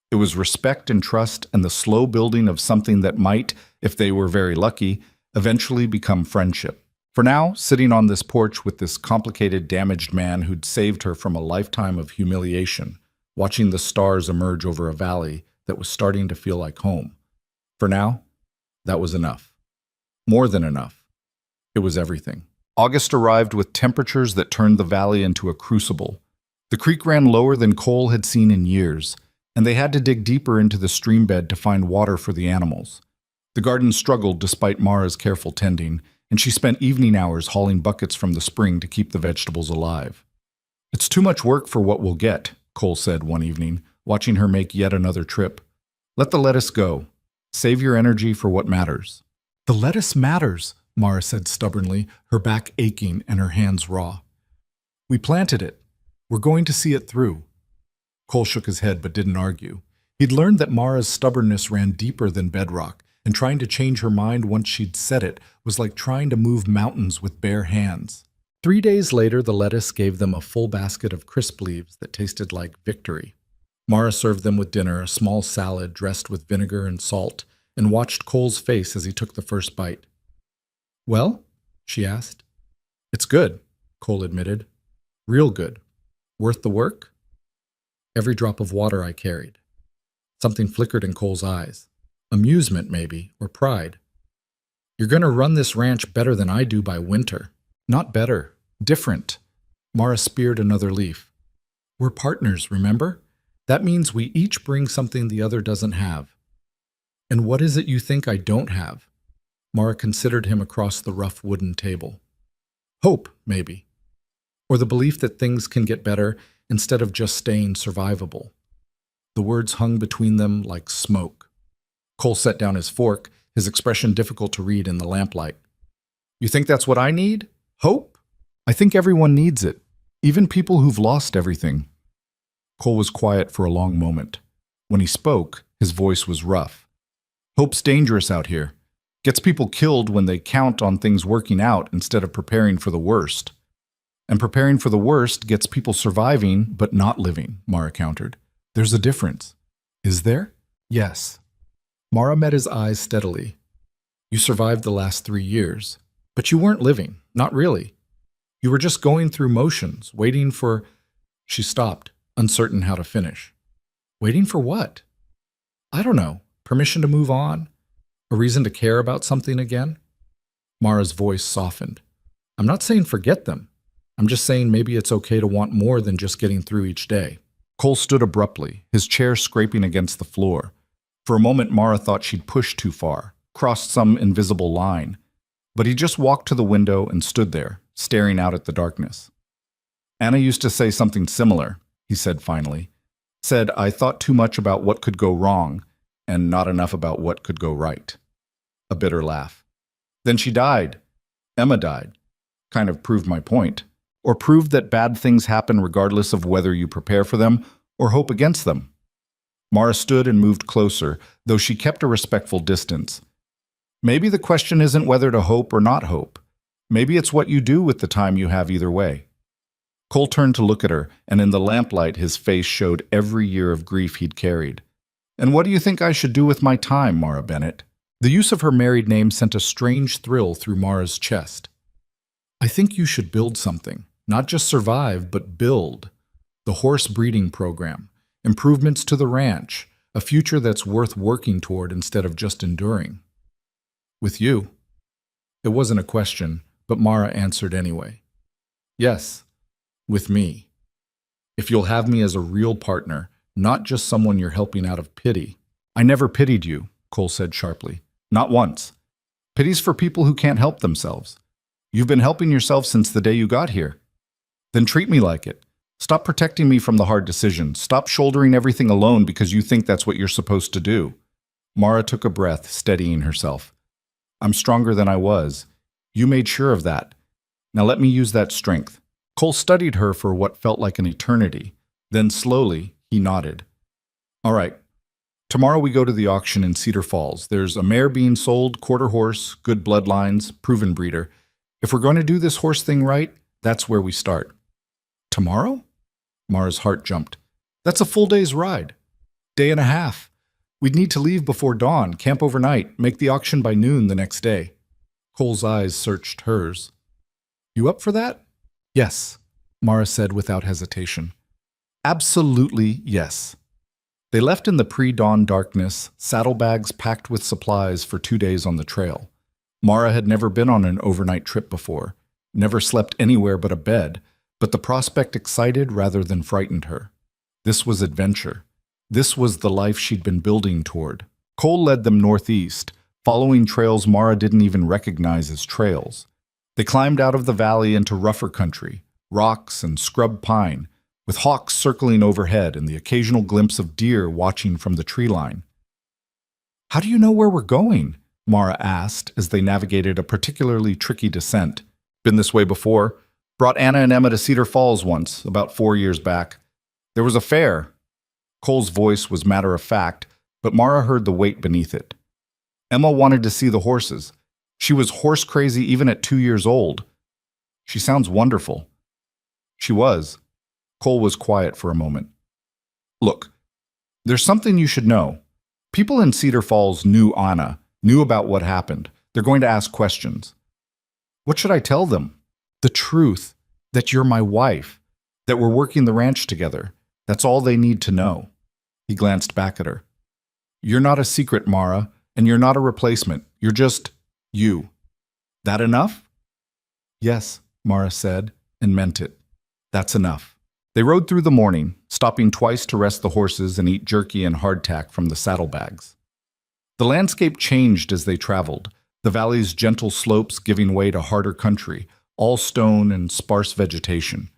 It was respect and trust and the slow building of something that might, if they were very lucky, eventually become friendship. For now, sitting on this porch with this complicated, damaged man who'd saved her from a lifetime of humiliation, watching the stars emerge over a valley that was starting to feel like home. For now, that was enough. More than enough. It was everything. August arrived with temperatures that turned the valley into a crucible. The creek ran lower than Cole had seen in years, and they had to dig deeper into the stream bed to find water for the animals. The garden struggled despite Mara's careful tending, and she spent evening hours hauling buckets from the spring to keep the vegetables alive. "It's too much work for what we'll get," Cole said one evening, watching her make yet another trip. "Let the lettuce go. Save your energy for what matters." "The lettuce matters," Mara said stubbornly, her back aching and her hands raw. "We planted it. We're going to see it through." Cole shook his head but didn't argue. He'd learned that Mara's stubbornness ran deeper than bedrock, and trying to change her mind once she'd said it was like trying to move mountains with bare hands. 3 days later, the lettuce gave them a full basket of crisp leaves that tasted like victory. Mara served them with dinner, a small salad dressed with vinegar and salt, and watched Cole's face as he took the first bite. "Well?" she asked. "It's good," Cole admitted. "Real good. Worth the work?" Every drop of water I carried. Something flickered in Cole's eyes. Amusement, maybe, or pride. "You're going to run this ranch better than I do by winter." "Not better. Different." Mara speared another leaf. "We're partners, remember? That means we each bring something the other doesn't have." "And what is it you think I don't have?" Mara considered him across the rough wooden table. "Hope, maybe. Or the belief that things can get better instead of just staying survivable." The words hung between them like smoke. Cole set down his fork, his expression difficult to read in the lamplight. "You think that's what I need? Hope? I think everyone needs it, even people who've lost everything." Cole was quiet for a long moment. When he spoke, his voice was rough. "Hope's dangerous out here. Gets people killed when they count on things working out instead of preparing for the worst. And preparing for the worst gets people surviving but not living," Mara countered. "There's a difference." "Is there?" "Yes." Mara met his eyes steadily. "You survived the last 3 years, but you weren't living, not really. You were just going through motions, waiting for—" She stopped, uncertain how to finish. "Waiting for what?" "I don't know. Permission to move on? A reason to care about something again?" Mara's voice softened. "I'm not saying forget them. I'm just saying maybe it's okay to want more than just getting through each day." Cole stood abruptly, his chair scraping against the floor. For a moment, Mara thought she'd pushed too far, crossed some invisible line. But he just walked to the window and stood there, staring out at the darkness. "Anna used to say something similar," he said finally. "Said I thought too much about what could go wrong and not enough about what could go right." A bitter laugh. "Then she died. Emma died. Kind of proved my point. Or proved that bad things happen regardless of whether you prepare for them or hope against them." Mara stood and moved closer, though she kept a respectful distance. "Maybe the question isn't whether to hope or not hope. Maybe it's what you do with the time you have either way. Cole turned to look at her, and in the lamplight his face showed every year of grief he'd carried. And what do you think I should do with my time, Mara Bennett? The use of her married name sent a strange thrill through Mara's chest. I think you should build something. Not just survive, but build. The horse breeding program, improvements to the ranch, a future that's worth working toward instead of just enduring. With you. It wasn't a question, but Mara answered anyway. Yes, with me. If you'll have me as a real partner, not just someone you're helping out of pity. I never pitied you, Cole said sharply. Not once. Pity's for people who can't help themselves. You've been helping yourself since the day you got here. Then treat me like it. Stop protecting me from the hard decisions. Stop shouldering everything alone because you think that's what you're supposed to do. Mara took a breath, steadying herself. I'm stronger than I was. You made sure of that. Now let me use that strength. Cole studied her for what felt like an eternity. Then slowly, he nodded. All right. Tomorrow we go to the auction in Cedar Falls. There's a mare being sold, quarter horse, good bloodlines, proven breeder. If we're going to do this horse thing right, that's where we start. Tomorrow? Mara's heart jumped. That's a full day's ride. Day and a half. We'd need to leave before dawn, camp overnight, make the auction by noon the next day. Cole's eyes searched hers. You up for that? Yes, Mara said without hesitation. Absolutely yes. They left in the pre-dawn darkness, saddlebags packed with supplies for 2 days on the trail. Mara had never been on an overnight trip before, never slept anywhere but a bed, but the prospect excited rather than frightened her. This was adventure. This was the life she'd been building toward. Cole led them northeast, following trails Mara didn't even recognize as trails. They climbed out of the valley into rougher country, rocks and scrub pine, with hawks circling overhead and the occasional glimpse of deer watching from the tree line. How do you know where we're going? Mara asked as they navigated a particularly tricky descent. Been this way before. Brought Anna and Emma to Cedar Falls once, about 4 years back. There was a fair. Cole's voice was matter of fact, but Mara heard the weight beneath it. Emma wanted to see the horses. She was horse crazy even at 2 years old. She sounds wonderful. She was. Cole was quiet for a moment. Look, there's something you should know. People in Cedar Falls knew Anna, knew about what happened. They're going to ask questions. What should I tell them? The truth, that you're my wife, that we're working the ranch together. That's all they need to know. He glanced back at her. You're not a secret, Mara, and you're not a replacement. You're just you. That enough? Yes, Mara said, and meant it. That's enough. They rode through the morning, stopping twice to rest the horses and eat jerky and hardtack from the saddlebags. The landscape changed as they traveled, the valley's gentle slopes giving way to harder country, all stone and sparse vegetation.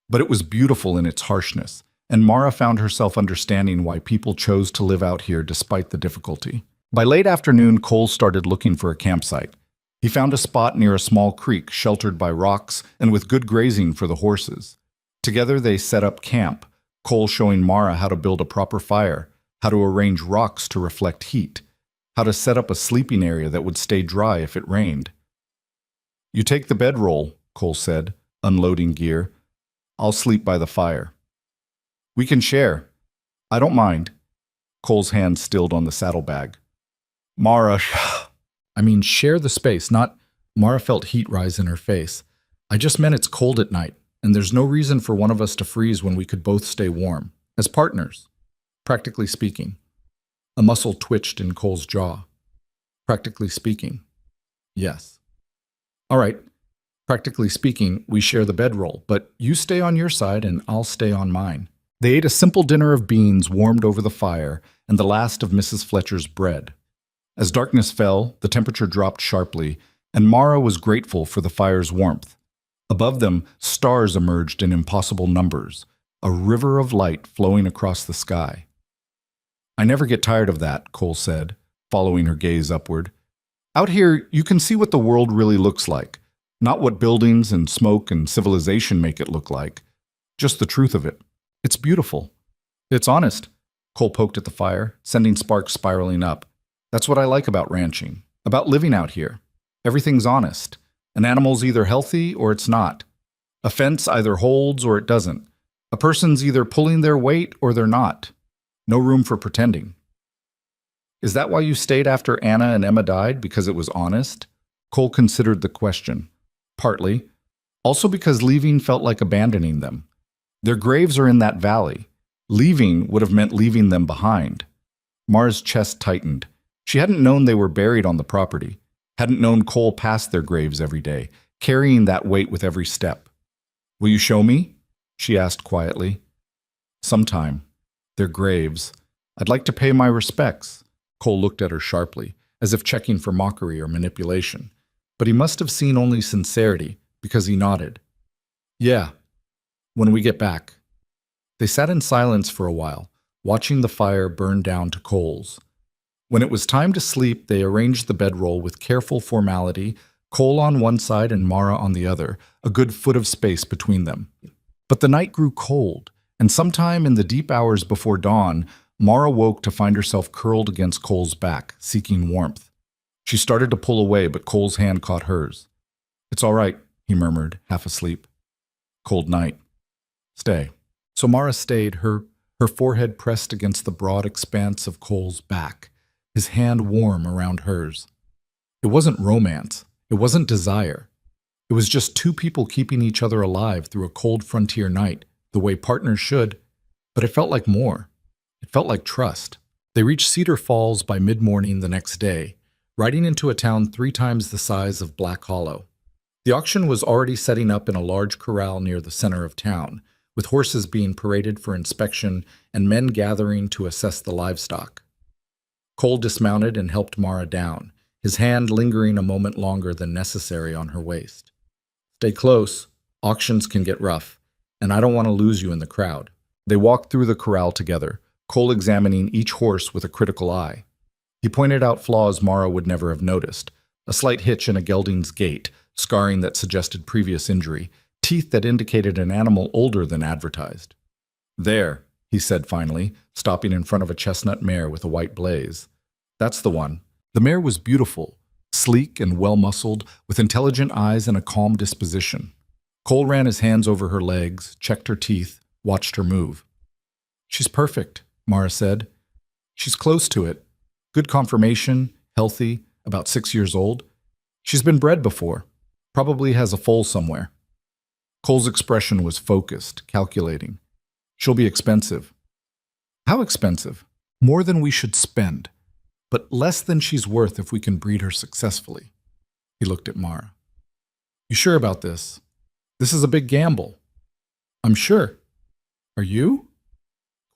But it was beautiful in its harshness, and Mara found herself understanding why people chose to live out here despite the difficulty. By late afternoon, Cole started looking for a campsite. He found a spot near a small creek, sheltered by rocks and with good grazing for the horses. Together they set up camp, Cole showing Mara how to build a proper fire, how to arrange rocks to reflect heat, how to set up a sleeping area that would stay dry if it rained. You take the bedroll, Cole said, unloading gear. I'll sleep by the fire. We can share. I don't mind. Cole's hand stilled on the saddlebag. Mara, share the space, not... Mara felt heat rise in her face. I just meant it's cold at night, and there's no reason for one of us to freeze when we could both stay warm. As partners, practically speaking. A muscle twitched in Cole's jaw. Practically speaking. Yes. All right. Practically speaking, we share the bedroll, but you stay on your side and I'll stay on mine. They ate a simple dinner of beans warmed over the fire and the last of Mrs. Fletcher's bread. As darkness fell, the temperature dropped sharply, and Mara was grateful for the fire's warmth. Above them, stars emerged in impossible numbers, a river of light flowing across the sky. I never get tired of that, Cole said, following her gaze upward. Out here, you can see what the world really looks like, not what buildings and smoke and civilization make it look like, just the truth of it. It's beautiful. It's honest. Cole poked at the fire, sending sparks spiraling up. That's what I like about ranching, about living out here. Everything's honest. An animal's either healthy or it's not. A fence either holds or it doesn't. A person's either pulling their weight or they're not. No room for pretending. Is that why you stayed after Anna and Emma died? Because it was honest? Cole considered the question. Partly. Also because leaving felt like abandoning them. Their graves are in that valley. Leaving would have meant leaving them behind. Mara's chest tightened. She hadn't known they were buried on the property. Hadn't known Cole passed their graves every day, carrying that weight with every step. Will you show me? She asked quietly. Sometime. Their graves. I'd like to pay my respects. Cole looked at her sharply, as if checking for mockery or manipulation. But he must have seen only sincerity, because he nodded. Yeah, when we get back. They sat in silence for a while, watching the fire burn down to coals. When it was time to sleep, they arranged the bedroll with careful formality, Cole on one side and Mara on the other, a good foot of space between them. But the night grew cold, and sometime in the deep hours before dawn, Mara woke to find herself curled against Cole's back, seeking warmth. She started to pull away, but Cole's hand caught hers. It's all right, he murmured, half asleep. Cold night. Stay. So Mara stayed, her forehead pressed against the broad expanse of Cole's back, his hand warm around hers. It wasn't romance. It wasn't desire. It was just two people keeping each other alive through a cold frontier night, the way partners should, but it felt like more. It felt like trust. They reached Cedar Falls by mid-morning the next day, riding into a town 3 times the size of Black Hollow. The auction was already setting up in a large corral near the center of town, with horses being paraded for inspection and men gathering to assess the livestock. Cole dismounted and helped Mara down, his hand lingering a moment longer than necessary on her waist. Stay close. Auctions can get rough, and I don't want to lose you in the crowd. They walked through the corral together, Cole examining each horse with a critical eye. He pointed out flaws Mara would never have noticed, a slight hitch in a gelding's gait, scarring that suggested previous injury, teeth that indicated an animal older than advertised. There, he said finally, stopping in front of a chestnut mare with a white blaze. That's the one. The mare was beautiful, sleek and well-muscled, with intelligent eyes and a calm disposition. Cole ran his hands over her legs, checked her teeth, watched her move. She's perfect, Mara said. She's close to it. Good conformation, healthy, about 6 years old. She's been bred before. Probably has a foal somewhere. Cole's expression was focused, calculating. She'll be expensive. How expensive? More than we should spend, but less than she's worth if we can breed her successfully. He looked at Mara. You sure about this? This is a big gamble. I'm sure. Are you?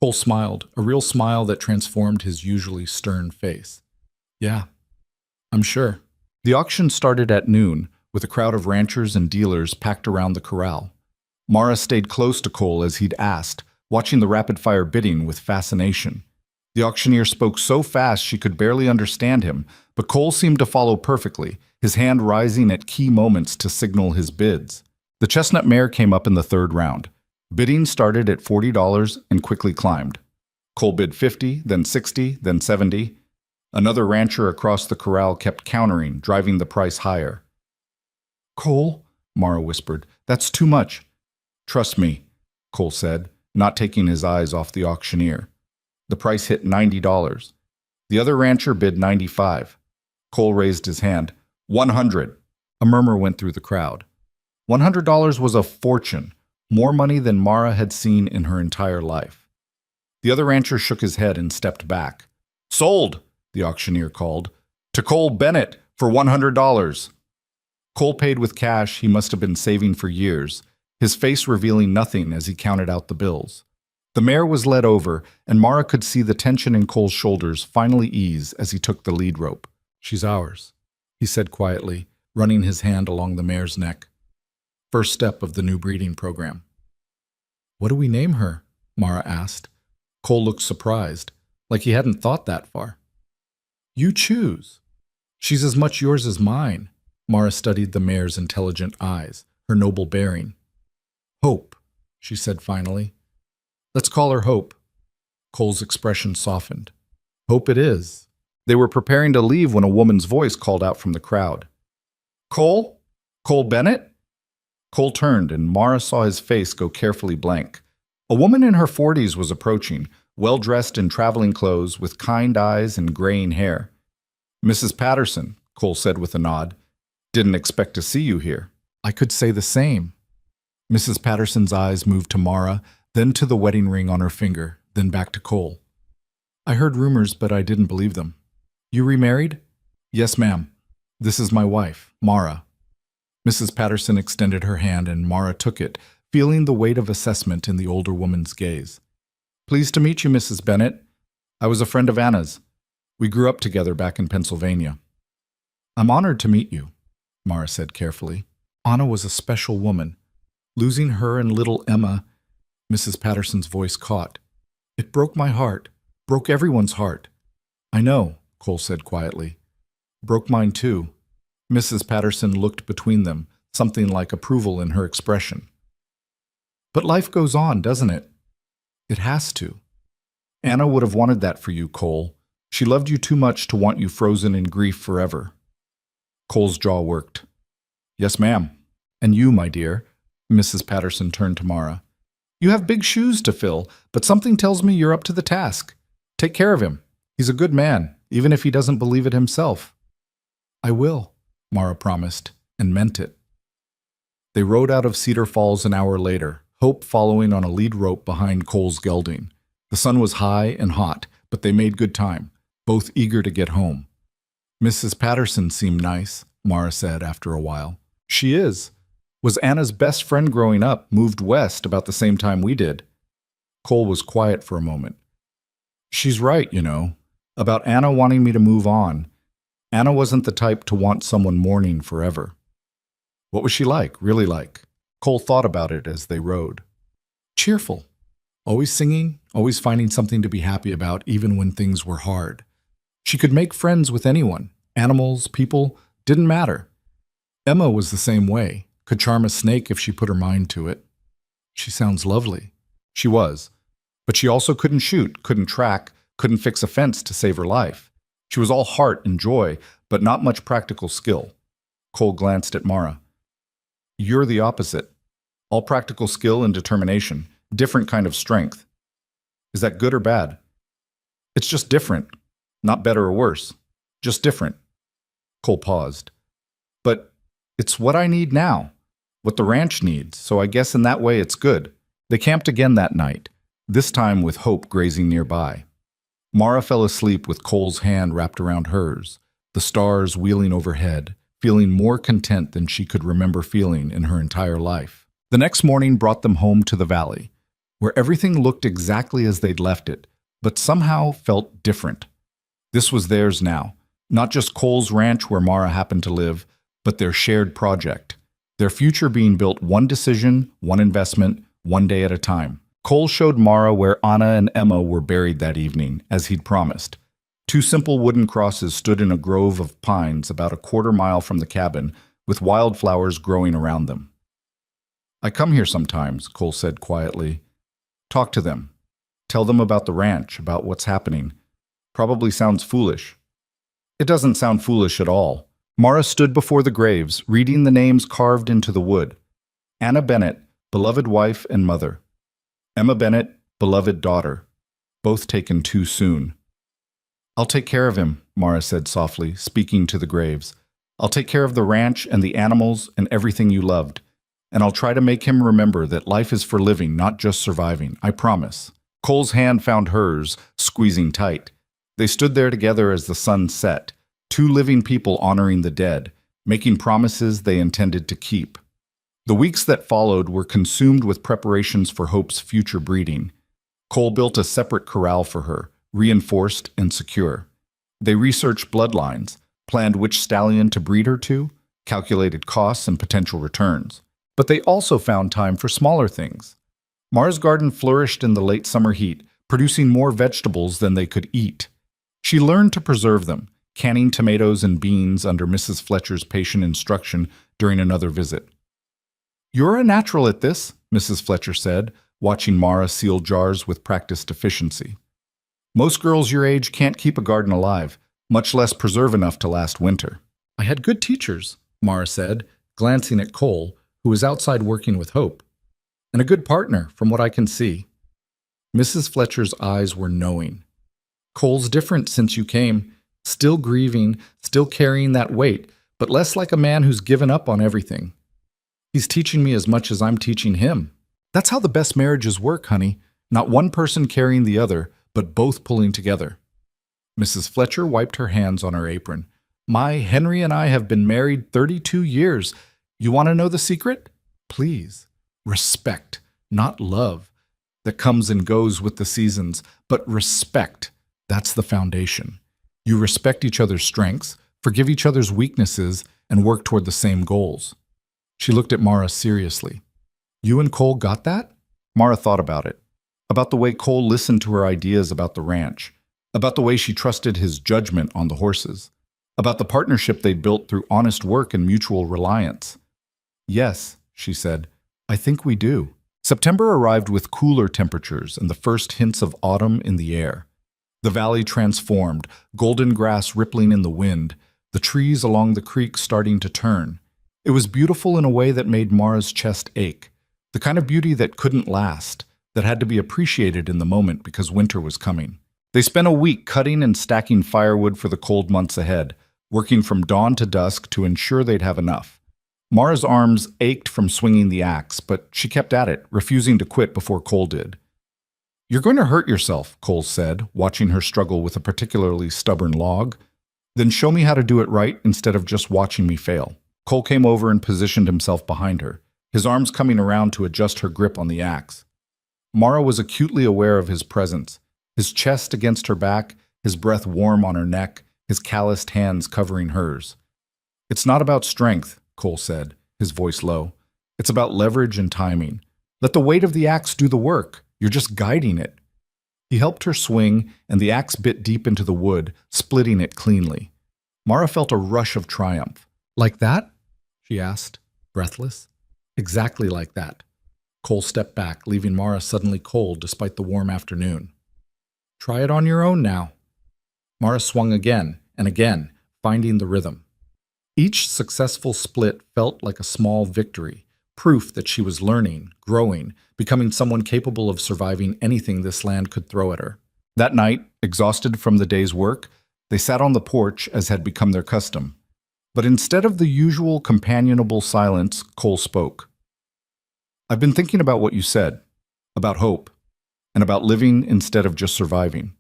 Cole smiled, a real smile that transformed his usually stern face. Yeah, I'm sure. The auction started at noon, with a crowd of ranchers and dealers packed around the corral. Mara stayed close to Cole as he'd asked, watching the rapid-fire bidding with fascination. The auctioneer spoke so fast she could barely understand him, but Cole seemed to follow perfectly, his hand rising at key moments to signal his bids. The chestnut mare came up in the 3rd round. Bidding started at $40 and quickly climbed. Cole bid $50, then $60, then $70. Another rancher across the corral kept countering, driving the price higher. Cole, Mara whispered, that's too much. Trust me, Cole said, not taking his eyes off the auctioneer. The price hit $90. The other rancher bid $95. Cole raised his hand. $100. A murmur went through the crowd. $100 was a fortune, more money than Mara had seen in her entire life. The other rancher shook his head and stepped back. Sold, the auctioneer called, to Cole Bennett for $100. Cole paid with cash he must have been saving for years, his face revealing nothing as he counted out the bills. The mare was led over, and Mara could see the tension in Cole's shoulders finally ease as he took the lead rope. She's ours, he said quietly, running his hand along the mare's neck. First step of the new breeding program. What do we name her? Mara asked. Cole looked surprised, like he hadn't thought that far. You choose. She's as much yours as mine. Mara studied the mare's intelligent eyes, her noble bearing. Hope, she said finally. Let's call her Hope. Cole's expression softened. Hope it is. They were preparing to leave when a woman's voice called out from the crowd. Cole? Cole Bennett? Cole turned, and Mara saw his face go carefully blank. A woman in her 40s was approaching, well-dressed in traveling clothes, with kind eyes and graying hair. Mrs. Patterson, Cole said with a nod. Didn't expect to see you here. I could say the same. Mrs. Patterson's eyes moved to Mara, then to the wedding ring on her finger, then back to Cole. I heard rumors, but I didn't believe them. You remarried? Yes, ma'am. This is my wife, Mara. Mrs. Patterson extended her hand, and Mara took it, feeling the weight of assessment in the older woman's gaze. Pleased to meet you, Mrs. Bennett. I was a friend of Anna's. We grew up together back in Pennsylvania. I'm honored to meet you, Mara said carefully. Anna was a special woman. Losing her and little Emma, Mrs. Patterson's voice caught. It broke my heart, broke everyone's heart. I know, Cole said quietly. Broke mine too. Mrs. Patterson looked between them, something like approval in her expression. But life goes on, doesn't it? It has to. Anna would have wanted that for you, Cole. She loved you too much to want you frozen in grief forever. Cole's jaw worked. Yes, ma'am. And you, my dear, Mrs. Patterson turned to Mara. You have big shoes to fill, but something tells me you're up to the task. Take care of him. He's a good man, even if he doesn't believe it himself. I will, Mara promised, and meant it. They rode out of Cedar Falls an hour later, Hope following on a lead rope behind Cole's gelding. The sun was high and hot, but they made good time, both eager to get home. Mrs. Patterson seemed nice, Mara said after a while. She is. Was Anna's best friend growing up, moved west about the same time we did. Cole was quiet for a moment. She's right, you know, about Anna wanting me to move on. Anna wasn't the type to want someone mourning forever. What was she like, really like? Cole thought about it as they rode. Cheerful. Always singing, always finding something to be happy about even when things were hard. She could make friends with anyone. Animals, people, didn't matter. Emma was the same way. Could charm a snake if she put her mind to it. She sounds lovely. She was. But she also couldn't shoot, couldn't track, couldn't fix a fence to save her life. She was all heart and joy, but not much practical skill. Cole glanced at Mara. You're the opposite. All practical skill and determination. Different kind of strength. Is that good or bad? It's just different. Not better or worse. Just different. Cole paused. But it's what I need now. What the ranch needs, so I guess in that way it's good. They camped again that night, this time with Hope grazing nearby. Mara fell asleep with Cole's hand wrapped around hers, the stars wheeling overhead, feeling more content than she could remember feeling in her entire life. The next morning brought them home to the valley, where everything looked exactly as they'd left it, but somehow felt different. This was theirs now, not just Cole's ranch where Mara happened to live, but their shared project. Their future being built one decision, one investment, one day at a time. Cole showed Mara where Anna and Emma were buried that evening, as he'd promised. 2 simple wooden crosses stood in a grove of pines about a quarter-mile from the cabin, with wildflowers growing around them. I come here sometimes, Cole said quietly. Talk to them. Tell them about the ranch, about what's happening. Probably sounds foolish. It doesn't sound foolish at all. Mara stood before the graves, reading the names carved into the wood. Anna Bennett, beloved wife and mother. Emma Bennett, beloved daughter. Both taken too soon. I'll take care of him, Mara said softly, speaking to the graves. I'll take care of the ranch and the animals and everything you loved. And I'll try to make him remember that life is for living, not just surviving. I promise. Cole's hand found hers, squeezing tight. They stood there together as the sun set. 2 living people honoring the dead, making promises they intended to keep. The weeks that followed were consumed with preparations for Hope's future breeding. Cole built a separate corral for her, reinforced and secure. They researched bloodlines, planned which stallion to breed her to, calculated costs and potential returns. But they also found time for smaller things. Mara's garden flourished in the late summer heat, producing more vegetables than they could eat. She learned to preserve them, canning tomatoes and beans under Mrs. Fletcher's patient instruction during another visit. You're a natural at this, Mrs. Fletcher said, watching Mara seal jars with practiced efficiency. Most girls your age can't keep a garden alive, much less preserve enough to last winter. I had good teachers, Mara said, glancing at Cole, who was outside working with Hope. And a good partner, from what I can see. Mrs. Fletcher's eyes were knowing. Cole's different since you came, still grieving, still carrying that weight, but less like a man who's given up on everything. He's teaching me as much as I'm teaching him. That's how the best marriages work, honey. Not one person carrying the other, but both pulling together. Mrs. Fletcher wiped her hands on her apron. My Henry and I have been married 32 years. You want to know the secret? Please. Respect, not love. That comes and goes with the seasons, but respect. That's the foundation. You respect each other's strengths, forgive each other's weaknesses, and work toward the same goals. She looked at Mara seriously. You and Cole got that? Mara thought about it. About the way Cole listened to her ideas about the ranch. About the way she trusted his judgment on the horses. About the partnership they'd built through honest work and mutual reliance. Yes, she said, I think we do. September arrived with cooler temperatures and the first hints of autumn in the air. The valley transformed, golden grass rippling in the wind, the trees along the creek starting to turn. It was beautiful in a way that made Mara's chest ache, the kind of beauty that couldn't last, that had to be appreciated in the moment because winter was coming. They spent a week cutting and stacking firewood for the cold months ahead, working from dawn to dusk to ensure they'd have enough. Mara's arms ached from swinging the axe, but she kept at it, refusing to quit before Cole did. You're going to hurt yourself, Cole said, watching her struggle with a particularly stubborn log. Then show me how to do it right instead of just watching me fail. Cole came over and positioned himself behind her, his arms coming around to adjust her grip on the axe. Mara was acutely aware of his presence, his chest against her back, his breath warm on her neck, his calloused hands covering hers. It's not about strength, Cole said, his voice low. It's about leverage and timing. Let the weight of the axe do the work. You're just guiding it. He helped her swing, and the axe bit deep into the wood, splitting it cleanly. Mara felt a rush of triumph. Like that? She asked, breathless. Exactly like that. Cole stepped back, leaving Mara suddenly cold despite the warm afternoon. Try it on your own now. Mara swung again and again, finding the rhythm. Each successful split felt like a small victory, proof that she was learning, growing, becoming someone capable of surviving anything this land could throw at her. That night, exhausted from the day's work, they sat on the porch as had become their custom. But instead of the usual companionable silence, Cole spoke. I've been thinking about what you said, about hope, and about living instead of just surviving.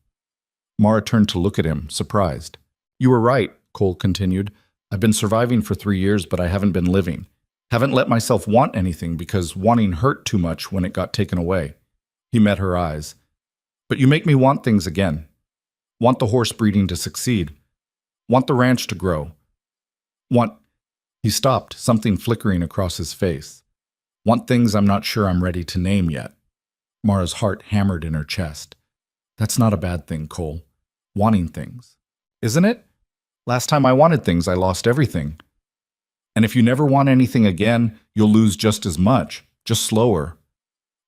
Mara turned to look at him, surprised. You were right, Cole continued. I've been surviving for 3 years, but I haven't been living. Haven't let myself want anything because wanting hurt too much when it got taken away. He met her eyes. But you make me want things again. Want the horse breeding to succeed. Want the ranch to grow. Want... He stopped, something flickering across his face. Want things I'm not sure I'm ready to name yet. Mara's heart hammered in her chest. That's not a bad thing, Cole. Wanting things. Isn't it? Last time I wanted things, I lost everything. And if you never want anything again, you'll lose just as much, just slower.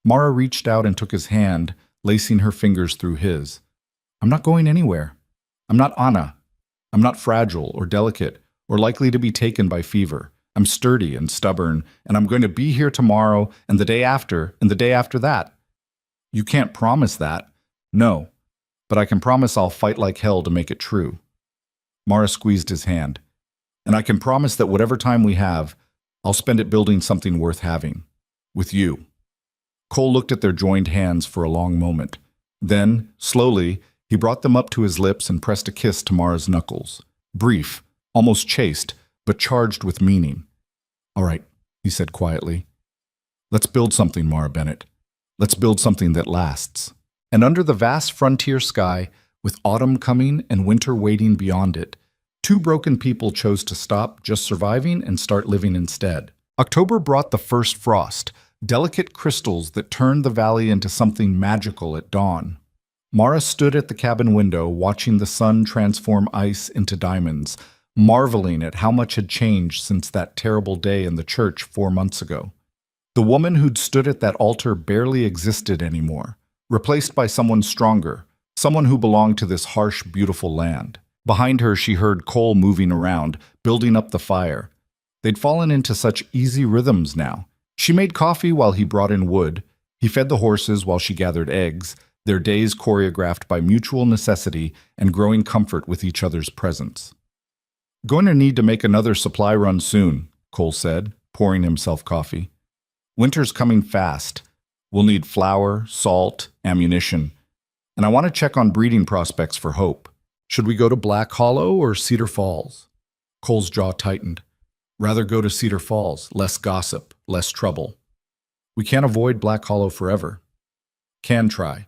Mara reached out and took his hand, lacing her fingers through his. I'm not going anywhere. I'm not Anna. I'm not fragile or delicate or likely to be taken by fever. I'm sturdy and stubborn, and I'm going to be here tomorrow and the day after and the day after that. You can't promise that. No, but I can promise I'll fight like hell to make it true. Mara squeezed his hand. And I can promise that whatever time we have, I'll spend it building something worth having. With you. Cole looked at their joined hands for a long moment. Then, slowly, he brought them up to his lips and pressed a kiss to Mara's knuckles. Brief, almost chaste, but charged with meaning. All right, he said quietly. Let's build something, Mara Bennett. Let's build something that lasts. And under the vast frontier sky, with autumn coming and winter waiting beyond it, 2 broken people chose to stop just surviving and start living instead. October brought the first frost, delicate crystals that turned the valley into something magical at dawn. Mara stood at the cabin window watching the sun transform ice into diamonds, marveling at how much had changed since that terrible day in the church 4 months ago. The woman who'd stood at that altar barely existed anymore, replaced by someone stronger, someone who belonged to this harsh, beautiful land. Behind her, she heard Cole moving around, building up the fire. They'd fallen into such easy rhythms now. She made coffee while he brought in wood. He fed the horses while she gathered eggs, their days choreographed by mutual necessity and growing comfort with each other's presence. "Going to need to make another supply run soon," Cole said, pouring himself coffee. "Winter's coming fast. We'll need flour, salt, ammunition. And I want to check on breeding prospects for Hope. Should we go to Black Hollow or Cedar Falls?" Cole's jaw tightened. "Rather go to Cedar Falls. Less gossip, less trouble. We can't avoid Black Hollow forever." "Can try."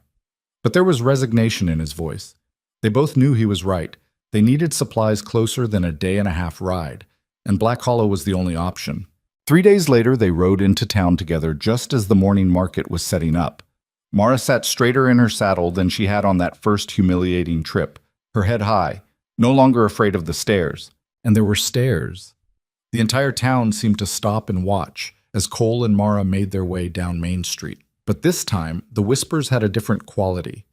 But there was resignation in his voice. They both knew he was right. They needed supplies closer than a day-and-a-half ride, and Black Hollow was the only option. 3 days later, they rode into town together just as the morning market was setting up. Mara sat straighter in her saddle than she had on that first humiliating trip, her head high, no longer afraid of the stairs. And there were stairs. The entire town seemed to stop and watch as Cole and Mara made their way down Main Street. But this time, the whispers had a different quality.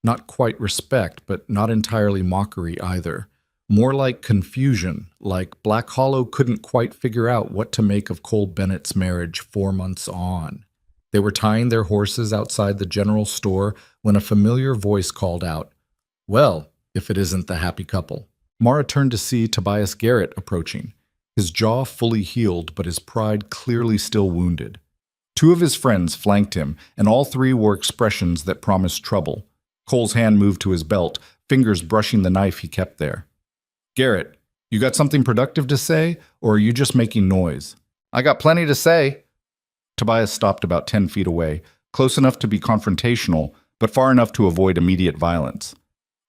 Not quite respect, but not entirely mockery either. More like confusion, like Black Hollow couldn't quite figure out what to make of Cole Bennett's marriage 4 months on. They were tying their horses outside the general store when a familiar voice called out, "Well, if it isn't the happy couple." Mara turned to see Tobias Garrett approaching, his jaw fully healed but his pride clearly still wounded. 2 of his friends flanked him, and all 3 wore expressions that promised trouble. Cole's hand moved to his belt, fingers brushing the knife he kept there. "Garrett, you got something productive to say, or are you just making noise?" "I got plenty to say." Tobias stopped about 10 feet away, close enough to be confrontational, but far enough to avoid immediate violence.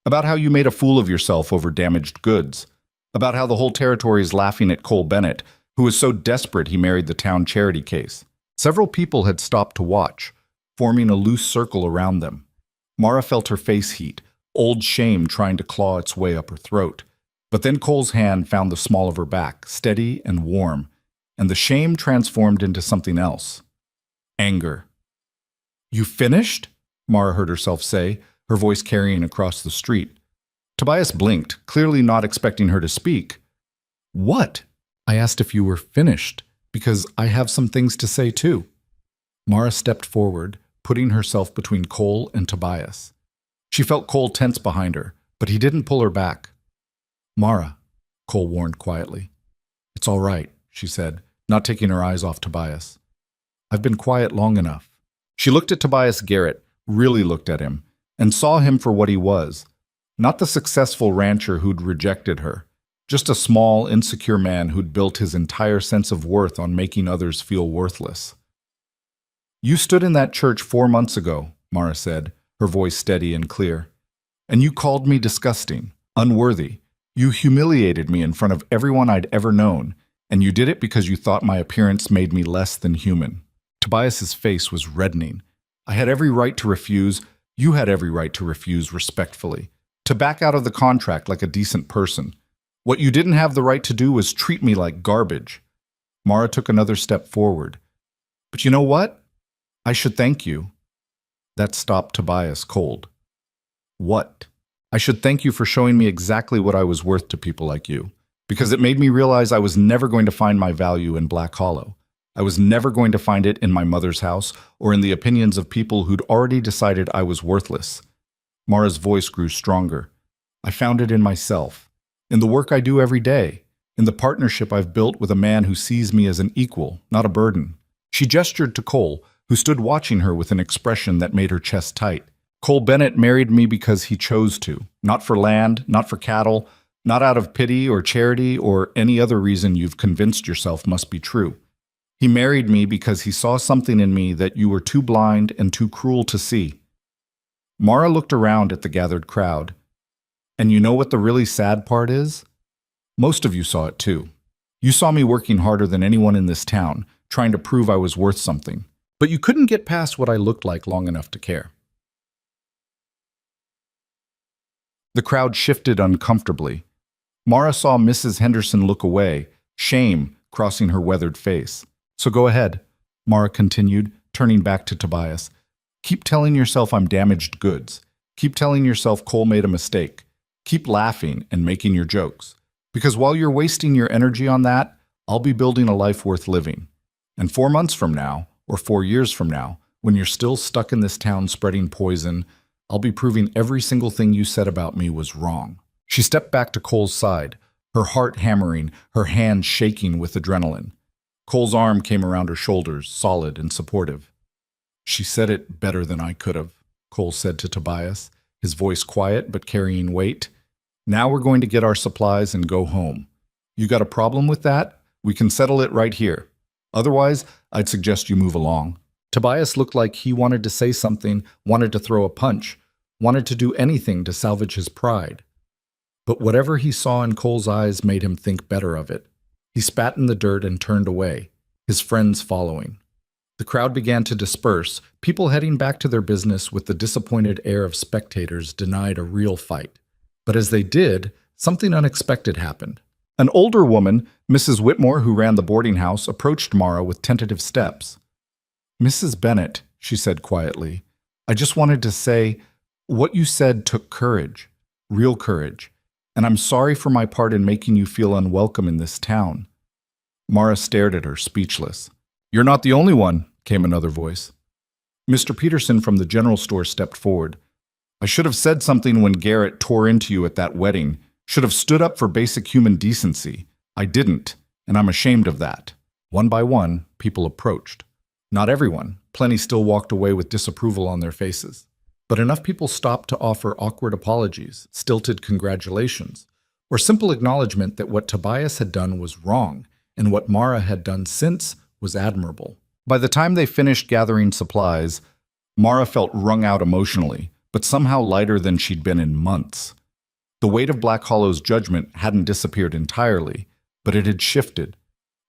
"About how you made a fool of yourself over damaged goods. About how the whole territory is laughing at Cole Bennett, who was so desperate he married the town charity case." Several people had stopped to watch, forming a loose circle around them. Mara felt her face heat, old shame trying to claw its way up her throat. But then Cole's hand found the small of her back, steady and warm, and the shame transformed into something else. Anger. "You finished?" Mara heard herself say, her voice carrying across the street. Tobias blinked, clearly not expecting her to speak. "What?" "I asked if you were finished, because I have some things to say too." Mara stepped forward, putting herself between Cole and Tobias. She felt Cole tense behind her, but he didn't pull her back. "Mara," Cole warned quietly. "It's all right," she said, not taking her eyes off Tobias. "I've been quiet long enough." She looked at Tobias Garrett, really looked at him, and saw him for what he was. Not the successful rancher who'd rejected her, just a small, insecure man who'd built his entire sense of worth on making others feel worthless. "You stood in that church 4 months ago," Mara said, her voice steady and clear. "And you called me disgusting, unworthy. You humiliated me in front of everyone I'd ever known, and you did it because you thought my appearance made me less than human." Tobias's face was reddening. "I had every right to refuse. You had every right to refuse respectfully, to back out of the contract like a decent person. What you didn't have the right to do was treat me like garbage." Mara took another step forward. "But you know what? I should thank you." That stopped Tobias cold. "What?" "I should thank you for showing me exactly what I was worth to people like you, because it made me realize I was never going to find my value in Black Hollow. I was never going to find it in my mother's house or in the opinions of people who'd already decided I was worthless." Mara's voice grew stronger. "I found it in myself, in the work I do every day, in the partnership I've built with a man who sees me as an equal, not a burden." She gestured to Cole, who stood watching her with an expression that made her chest tight. "Cole Bennett married me because he chose to, not for land, not for cattle, not out of pity or charity or any other reason you've convinced yourself must be true. He married me because he saw something in me that you were too blind and too cruel to see." Mara looked around at the gathered crowd. "And you know what the really sad part is? Most of you saw it too. You saw me working harder than anyone in this town, trying to prove I was worth something. But you couldn't get past what I looked like long enough to care." The crowd shifted uncomfortably. Mara saw Mrs. Henderson look away, shame crossing her weathered face. "So go ahead," Mara continued, turning back to Tobias. "Keep telling yourself I'm damaged goods. Keep telling yourself Cole made a mistake. Keep laughing and making your jokes. Because while you're wasting your energy on that, I'll be building a life worth living. And 4 months from now, or 4 years from now, when you're still stuck in this town spreading poison, I'll be proving every single thing you said about me was wrong." She stepped back to Cole's side, her heart hammering, her hands shaking with adrenaline. Cole's arm came around her shoulders, solid and supportive. "She said it better than I could have," Cole said to Tobias, his voice quiet but carrying weight. "Now we're going to get our supplies and go home. You got a problem with that? We can settle it right here. Otherwise, I'd suggest you move along." Tobias looked like he wanted to say something, wanted to throw a punch, wanted to do anything to salvage his pride. But whatever he saw in Cole's eyes made him think better of it. He spat in the dirt and turned away, his friends following. The crowd began to disperse, people heading back to their business with the disappointed air of spectators denied a real fight. But as they did, something unexpected happened. An older woman, Mrs. Whitmore, who ran the boarding house, approached Mara with tentative steps. "Mrs. Bennett," she said quietly, "I just wanted to say, what you said took courage, real courage, and I'm sorry for my part in making you feel unwelcome in this town." Mara stared at her, speechless. "You're not the only one," came another voice. Mr. Peterson from the general store stepped forward. "I should have said something when Garrett tore into you at that wedding. Should have stood up for basic human decency. I didn't, and I'm ashamed of that." One by one, people approached. Not everyone. Plenty still walked away with disapproval on their faces. But enough people stopped to offer awkward apologies, stilted congratulations, or simple acknowledgement that what Tobias had done was wrong, and what Mara had done since was admirable. By the time they finished gathering supplies, Mara felt wrung out emotionally, but somehow lighter than she'd been in months. The weight of Black Hollow's judgment hadn't disappeared entirely, but it had shifted.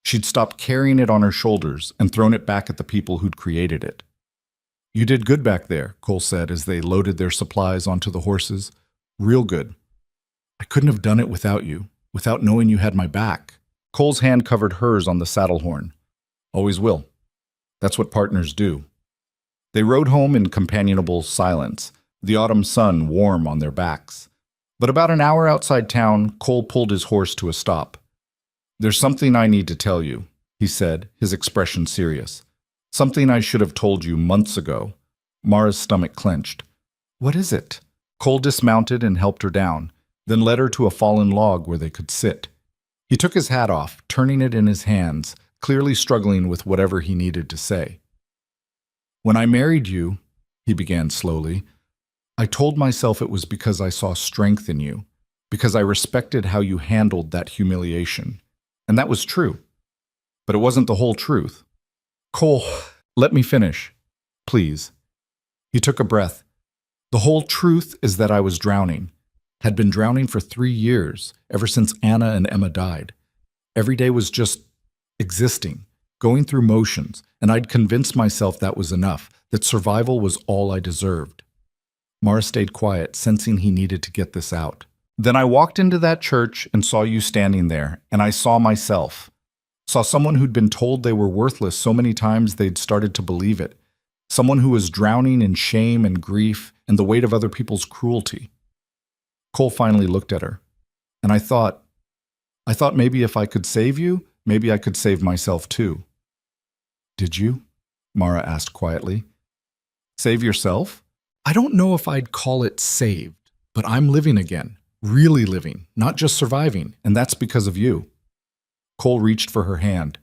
She'd stopped carrying it on her shoulders and thrown it back at the people who'd created it. "You did good back there," Cole said as they loaded their supplies onto the horses. "Real good. I couldn't have done it without you, without knowing you had my back." Cole's hand covered hers on the saddle horn. "Always will. That's what partners do." They rode home in companionable silence, the autumn sun warm on their backs. But about an hour outside town, Cole pulled his horse to a stop. "There's something I need to tell you," he said, his expression serious. "Something I should have told you months ago." Mara's stomach clenched. "What is it?" Cole dismounted and helped her down, then led her to a fallen log where they could sit. He took his hat off, turning it in his hands, clearly struggling with whatever he needed to say. "When I married you," he began slowly, "I told myself it was because I saw strength in you, because I respected how you handled that humiliation. And that was true. But it wasn't the whole truth." "Cole, let me finish, please." He took a breath. "The whole truth is that I was drowning. Had been drowning for 3 years, ever since Anna and Emma died. Every day was just existing, going through motions, and I'd convinced myself that was enough, that survival was all I deserved." Mara stayed quiet, sensing he needed to get this out. "Then I walked into that church and saw you standing there, and I saw myself. Saw someone who'd been told they were worthless so many times they'd started to believe it. Someone who was drowning in shame and grief and the weight of other people's cruelty." Cole finally looked at her. "And I thought maybe if I could save you, maybe I could save myself too." "Did you?" Mara asked quietly. "Save yourself? I don't know if I'd call it saved, but I'm living again, really living, not just surviving, and that's because of you." Cole reached for her hand.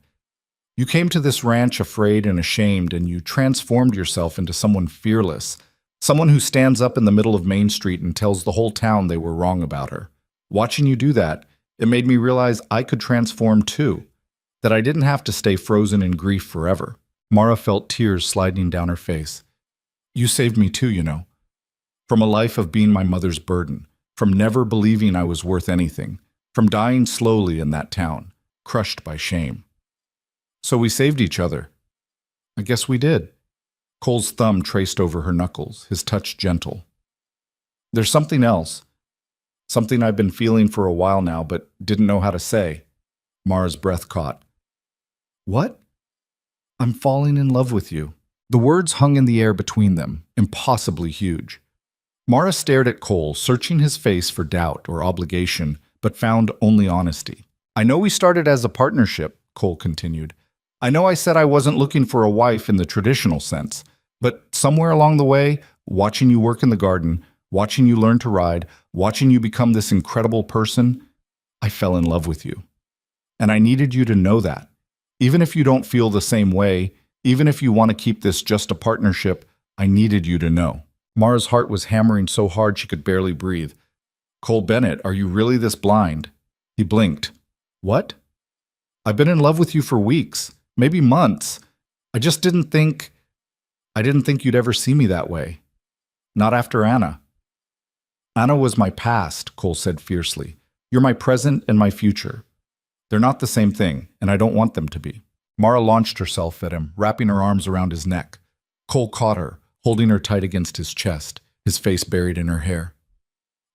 "You came to this ranch afraid and ashamed, and you transformed yourself into someone fearless, someone who stands up in the middle of Main Street and tells the whole town they were wrong about her. Watching you do that, it made me realize I could transform too, that I didn't have to stay frozen in grief forever." Mara felt tears sliding down her face. "You saved me too, you know. From a life of being my mother's burden, from never believing I was worth anything, from dying slowly in that town, crushed by shame. So we saved each other. I guess we did." Cole's thumb traced over her knuckles, his touch gentle. "There's something else. Something I've been feeling for a while now, but didn't know how to say." Mara's breath caught. "What?" "I'm falling in love with you." The words hung in the air between them, impossibly huge. Mara stared at Cole, searching his face for doubt or obligation, but found only honesty. "I know we started as a partnership," Cole continued. I know I said I wasn't looking for a wife in the traditional sense, but somewhere along the way, watching you work in the garden, watching you learn to ride, watching you become this incredible person, I fell in love with you. And I needed you to know that. Even if you don't feel the same way, even if you want to keep this just a partnership, I needed you to know. Mara's heart was hammering so hard she could barely breathe. Cole Bennett, are you really this blind? He blinked. What? I've been in love with you for weeks, maybe months. I didn't think you'd ever see me that way. Not after Anna. Anna was my past, Cole said fiercely. You're my present and my future. They're not the same thing, and I don't want them to be. Mara launched herself at him, wrapping her arms around his neck. Cole caught her, holding her tight against his chest, his face buried in her hair.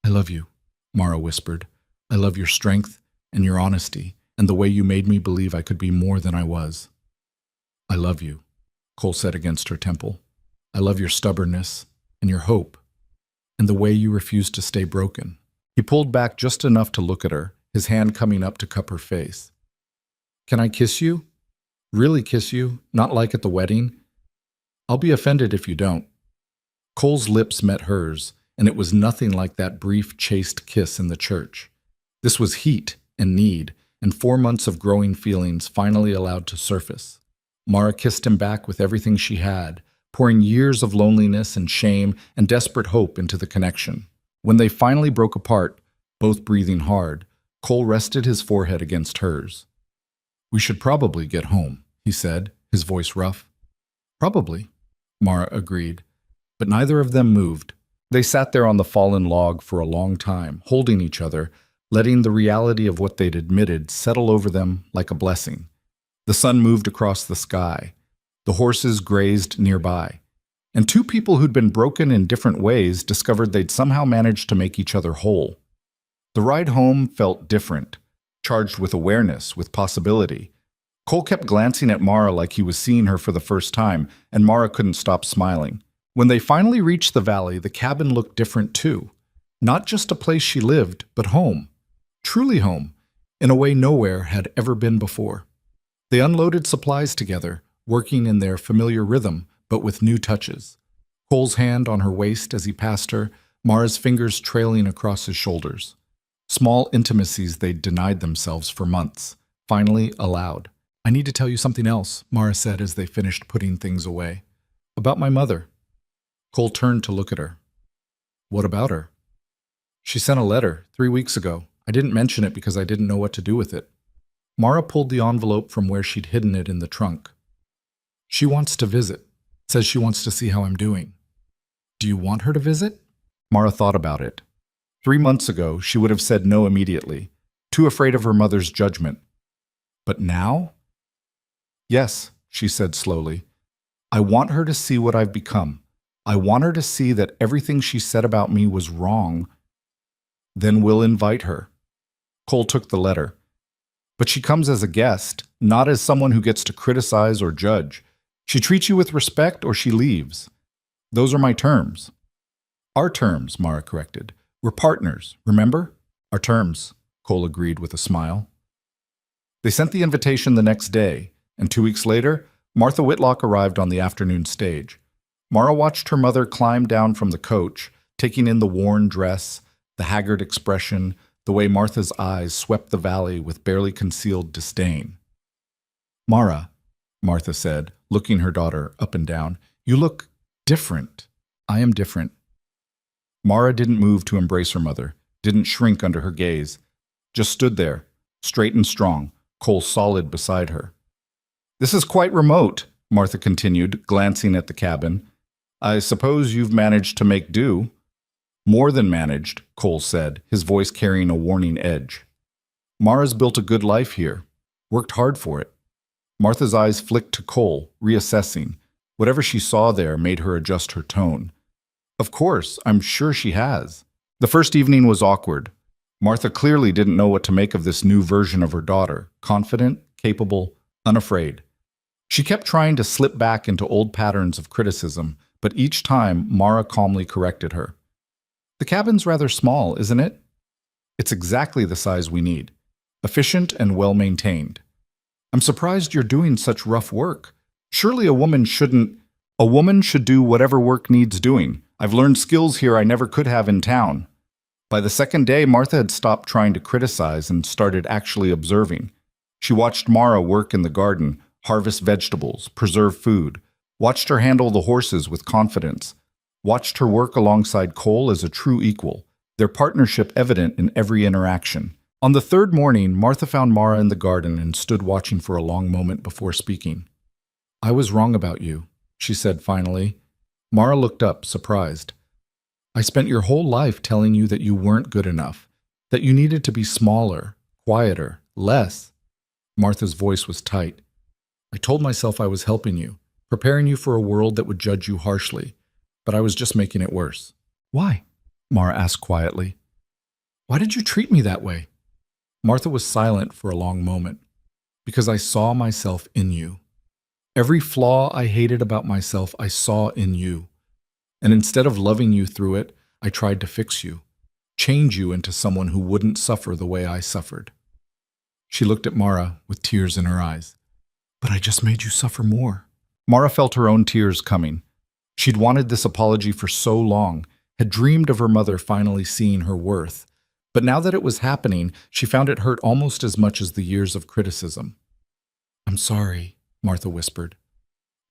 I love you, Mara whispered. I love your strength and your honesty, and the way you made me believe I could be more than I was. I love you, Cole said against her temple. I love your stubbornness and your hope, and the way you refuse to stay broken. He pulled back just enough to look at her, his hand coming up to cup her face. Can I kiss you? Really kiss you? Not like at the wedding? I'll be offended if you don't. Cole's lips met hers, and it was nothing like that brief, chaste kiss in the church. This was heat and need, and 4 months of growing feelings finally allowed to surface. Mara kissed him back with everything she had, pouring years of loneliness and shame and desperate hope into the connection. When they finally broke apart, both breathing hard, Cole rested his forehead against hers. We should probably get home, he said, his voice rough. Probably, Mara agreed, but neither of them moved. They sat there on the fallen log for a long time, holding each other, letting the reality of what they'd admitted settle over them like a blessing. The sun moved across the sky. The horses grazed nearby. And two people who'd been broken in different ways discovered they'd somehow managed to make each other whole. The ride home felt different, charged with awareness, with possibility. Cole kept glancing at Mara like he was seeing her for the first time, and Mara couldn't stop smiling. When they finally reached the valley, the cabin looked different too. Not just a place she lived, but home. Truly home, in a way nowhere had ever been before. They unloaded supplies together, working in their familiar rhythm, but with new touches. Cole's hand on her waist as he passed her, Mara's fingers trailing across his shoulders. Small intimacies they'd denied themselves for months, finally allowed. I need to tell you something else, Mara said as they finished putting things away. About my mother. Cole turned to look at her. What about her? She sent a letter 3 weeks ago. I didn't mention it because I didn't know what to do with it. Mara pulled the envelope from where she'd hidden it in the trunk. She wants to visit. Says she wants to see how I'm doing. Do you want her to visit? Mara thought about it. 3 months ago, she would have said no immediately, too afraid of her mother's judgment. But now? Yes, she said slowly. I want her to see what I've become. I want her to see that everything she said about me was wrong. Then we'll invite her. Cole took the letter. But she comes as a guest, not as someone who gets to criticize or judge. She treats you with respect or she leaves. Those are my terms. Our terms, Mara corrected. We're partners, remember? Our terms, Cole agreed with a smile. They sent the invitation the next day, and 2 weeks later, Martha Whitlock arrived on the afternoon stage. Mara watched her mother climb down from the coach, taking in the worn dress, the haggard expression, the way Martha's eyes swept the valley with barely concealed disdain. Mara, Martha said, looking her daughter up and down, you look different. I am different. Mara didn't move to embrace her mother, didn't shrink under her gaze, just stood there, straight and strong, Cole solid beside her. This is quite remote, Martha continued, glancing at the cabin. I suppose you've managed to make do. More than managed, Cole said, his voice carrying a warning edge. Mara's built a good life here, worked hard for it. Martha's eyes flicked to Cole, reassessing. Whatever she saw there made her adjust her tone. Of course, I'm sure she has. The first evening was awkward. Martha clearly didn't know what to make of this new version of her daughter, confident, capable, unafraid. She kept trying to slip back into old patterns of criticism, but each time Mara calmly corrected her. The cabin's rather small, isn't it? It's exactly the size we need. Efficient and well-maintained. I'm surprised you're doing such rough work. Surely a woman shouldn't. A woman should do whatever work needs doing. I've learned skills here I never could have in town. By the second day, Martha had stopped trying to criticize and started actually observing. She watched Mara work in the garden, harvest vegetables, preserve food, watched her handle the horses with confidence, watched her work alongside Cole as a true equal, their partnership evident in every interaction. On the third morning, Martha found Mara in the garden and stood watching for a long moment before speaking. "I was wrong about you," she said finally. Mara looked up, surprised. "I spent your whole life telling you that you weren't good enough, that you needed to be smaller, quieter, less." Martha's voice was tight. "I told myself I was helping you, preparing you for a world that would judge you harshly, but I was just making it worse." "Why?" Mara asked quietly. "Why did you treat me that way?" Martha was silent for a long moment. "Because I saw myself in you. Every flaw I hated about myself, I saw in you. And instead of loving you through it, I tried to fix you, change you into someone who wouldn't suffer the way I suffered." She looked at Mara with tears in her eyes. "But I just made you suffer more." Mara felt her own tears coming. She'd wanted this apology for so long, had dreamed of her mother finally seeing her worth. But now that it was happening, she found it hurt almost as much as the years of criticism. "I'm sorry," Martha whispered.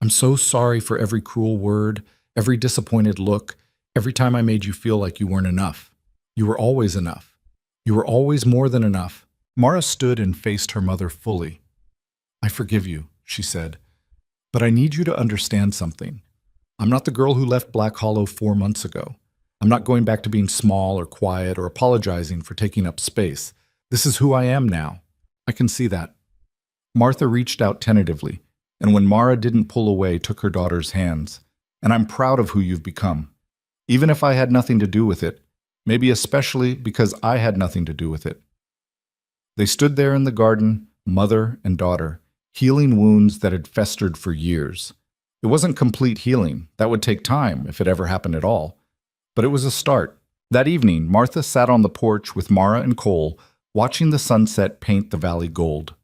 "I'm so sorry for every cruel word, every disappointed look, every time I made you feel like you weren't enough. You were always enough. You were always more than enough." Mara stood and faced her mother fully. "I forgive you," she said, "but I need you to understand something. I'm not the girl who left Black Hollow 4 months ago. I'm not going back to being small or quiet or apologizing for taking up space. This is who I am now. I can see that." Martha reached out tentatively, and when Mara didn't pull away, took her daughter's hands. "And I'm proud of who you've become. Even if I had nothing to do with it, maybe especially because I had nothing to do with it." They stood there in the garden, mother and daughter, healing wounds that had festered for years. It wasn't complete healing. That would take time, if it ever happened at all. But it was a start. That evening, Martha sat on the porch with Mara and Cole, watching the sunset paint the valley gold.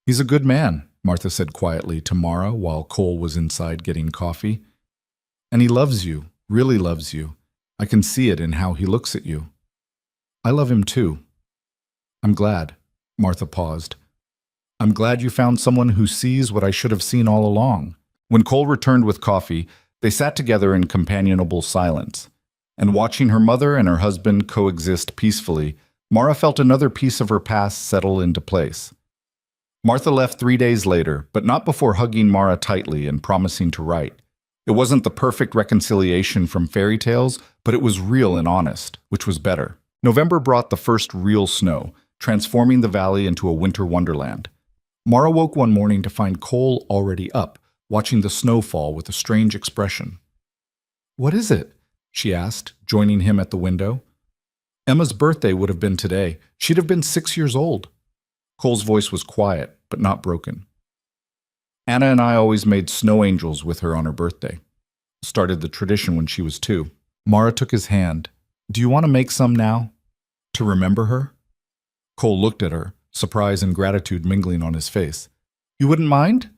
"He's a good man," Martha said quietly to Mara while Cole was inside getting coffee. "And he loves you, really loves you. I can see it in how he looks at you." "I love him too." "I'm glad." Martha paused. "I'm glad you found someone who sees what I should have seen all along." When Cole returned with coffee, they sat together in companionable silence. And watching her mother and her husband coexist peacefully, Mara felt another piece of her past settle into place. Martha left 3 days later, but not before hugging Mara tightly and promising to write. It wasn't the perfect reconciliation from fairy tales, but it was real and honest, which was better. November brought the first real snow, transforming the valley into a winter wonderland. Mara woke one morning to find Cole already up, watching the snow fall with a strange expression. "What is it?" she asked, joining him at the window. "Emma's birthday would have been today. She'd have been 6 years old." Cole's voice was quiet, but not broken. "Anna and I always made snow angels with her on her birthday. Started the tradition when she was 2. Mara took his hand. "Do you want to make some now? To remember her?" Cole looked at her, surprise and gratitude mingling on his face. "You wouldn't mind?"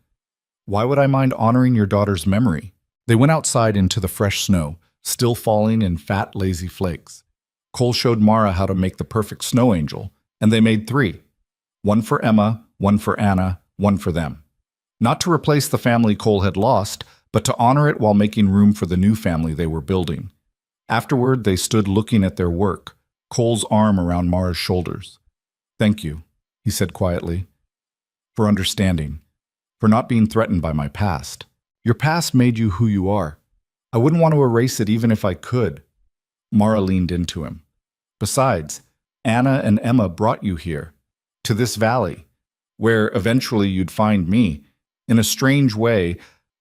"Why would I mind honoring your daughter's memory?" They went outside into the fresh snow, still falling in fat, lazy flakes. Cole showed Mara how to make the perfect snow angel, and they made 3. One for Emma, one for Anna, one for them. Not to replace the family Cole had lost, but to honor it while making room for the new family they were building. Afterward, they stood looking at their work, Cole's arm around Mara's shoulders. "Thank you," he said quietly, "for understanding, for not being threatened by my past. Your past made you who you are. I wouldn't want to erase it even if I could." Mara leaned into him. "Besides, Anna and Emma brought you here, to this valley, where eventually you'd find me. In a strange way,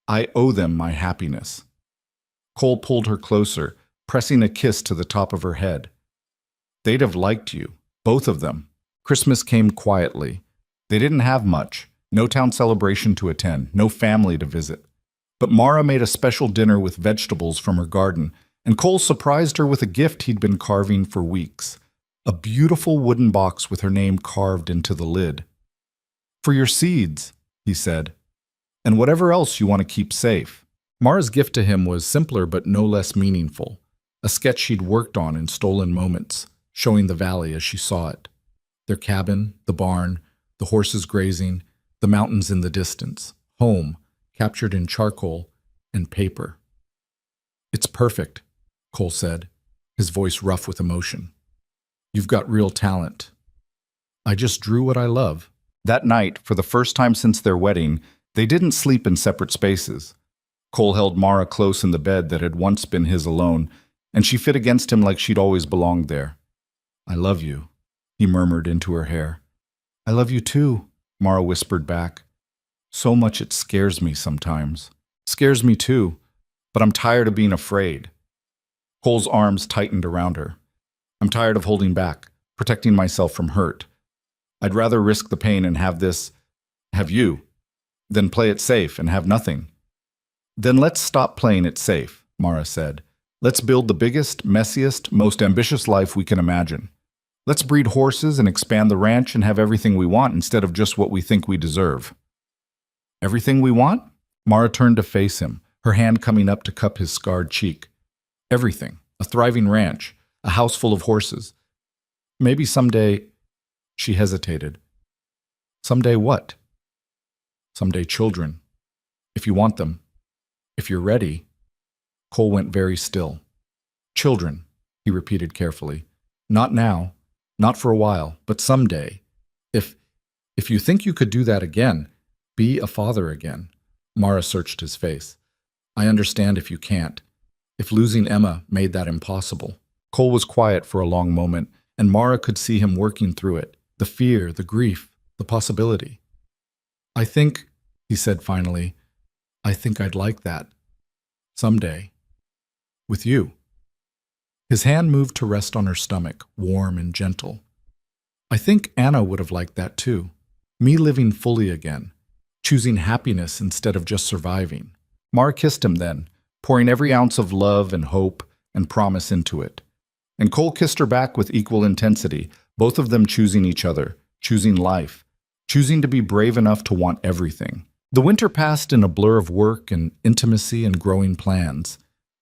I owe them my happiness." Cole pulled her closer, pressing a kiss to the top of her head. "They'd have liked you, both of them." Christmas came quietly. They didn't have much, no town celebration to attend, no family to visit. But Mara made a special dinner with vegetables from her garden, and Cole surprised her with a gift he'd been carving for weeks, a beautiful wooden box with her name carved into the lid. For your seeds, he said, and whatever else you want to keep safe. Mara's gift to him was simpler but no less meaningful, a sketch she'd worked on in stolen moments, showing the valley as she saw it. Their cabin, the barn, the horses grazing, the mountains in the distance, home, captured in charcoal and paper. It's perfect, Cole said, his voice rough with emotion. You've got real talent. I just drew what I love. That night, for the first time since their wedding, they didn't sleep in separate spaces. Cole held Mara close in the bed that had once been his alone, and she fit against him like she'd always belonged there. I love you, he murmured into her hair. I love you too, Mara whispered back. So much it scares me sometimes. Scares me too, but I'm tired of being afraid. Cole's arms tightened around her. I'm tired of holding back, protecting myself from hurt. I'd rather risk the pain and have you, than play it safe and have nothing. Then let's stop playing it safe, Mara said. Let's build the biggest, messiest, most ambitious life we can imagine. Let's breed horses and expand the ranch and have everything we want instead of just what we think we deserve. Everything we want? Mara turned to face him, her hand coming up to cup his scarred cheek. Everything. A thriving ranch, a house full of horses. Maybe someday... She hesitated. Someday what? Someday children. If you want them. If you're ready. Cole went very still. Children, he repeated carefully. Not now, not for a while, but someday. If you think you could do that again, be a father again. Mara searched his face. I understand if you can't. If losing Emma made that impossible. Cole was quiet for a long moment, and Mara could see him working through it. The fear, the grief, the possibility. I think, he said finally, I think I'd like that. Someday. With you. His hand moved to rest on her stomach, warm and gentle. I think Anna would have liked that too. Me living fully again, choosing happiness instead of just surviving. Mara kissed him then, pouring every ounce of love and hope and promise into it. And Cole kissed her back with equal intensity, both of them choosing each other, choosing life, choosing to be brave enough to want everything. The winter passed in a blur of work and intimacy and growing plans.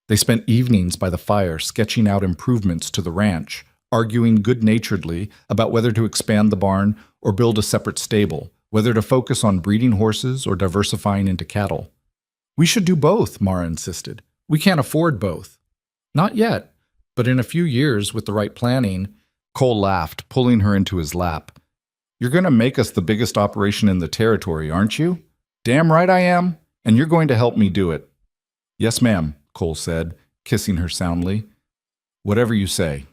They spent evenings by the fire sketching out improvements to the ranch, arguing good-naturedly about whether to expand the barn or build a separate stable, whether to focus on breeding horses or diversifying into cattle. We should do both, Mara insisted. We can't afford both. Not yet, but in a few years with the right planning. Cole laughed, pulling her into his lap. You're going to make us the biggest operation in the territory, aren't you? Damn right I am, and you're going to help me do it. Yes, ma'am, Cole said, kissing her soundly. Whatever you say.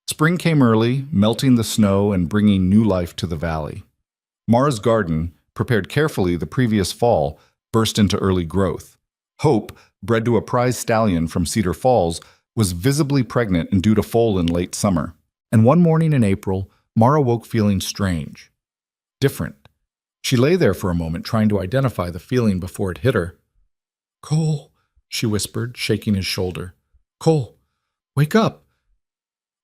Spring came early, melting the snow and bringing new life to the valley. Mara's garden, prepared carefully the previous fall, burst into early growth. Hope, bred to a prize stallion from Cedar Falls, was visibly pregnant and due to foal in late summer. And one morning in April, Mara woke feeling strange. Different. She lay there for a moment trying to identify the feeling before it hit her. Cole, she whispered, shaking his shoulder. Cole, wake up.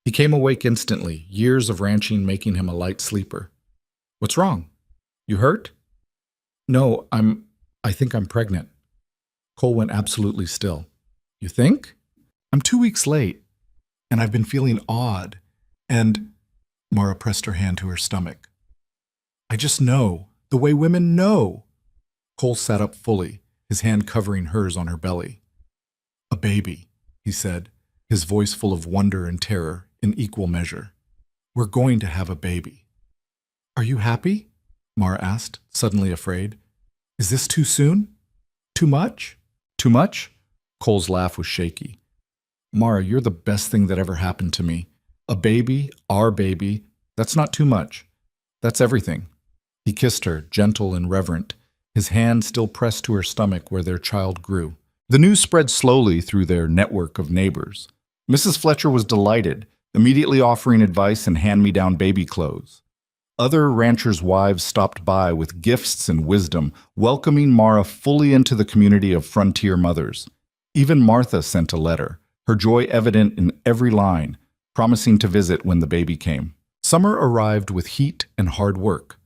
He came awake instantly, years of ranching making him a light sleeper. What's wrong? You hurt? No, I think I'm pregnant. Cole went absolutely still. You think? I'm 2 weeks late, and I've been feeling odd. And Mara pressed her hand to her stomach. I just know, the way women know. Cole sat up fully, his hand covering hers on her belly. A baby, he said, his voice full of wonder and terror in equal measure. We're going to have a baby. Are you happy? Mara asked, suddenly afraid. Is this too soon? Too much? Too much? Cole's laugh was shaky. Mara, you're the best thing that ever happened to me. A baby, our baby, that's not too much. That's everything. He kissed her, gentle and reverent, his hand still pressed to her stomach where their child grew. The news spread slowly through their network of neighbors. Mrs. Fletcher was delighted, immediately offering advice and hand-me-down baby clothes. Other ranchers' wives stopped by with gifts and wisdom, welcoming Mara fully into the community of frontier mothers. Even Martha sent a letter, her joy evident in every line, promising to visit when the baby came. Summer arrived with heat and hard work.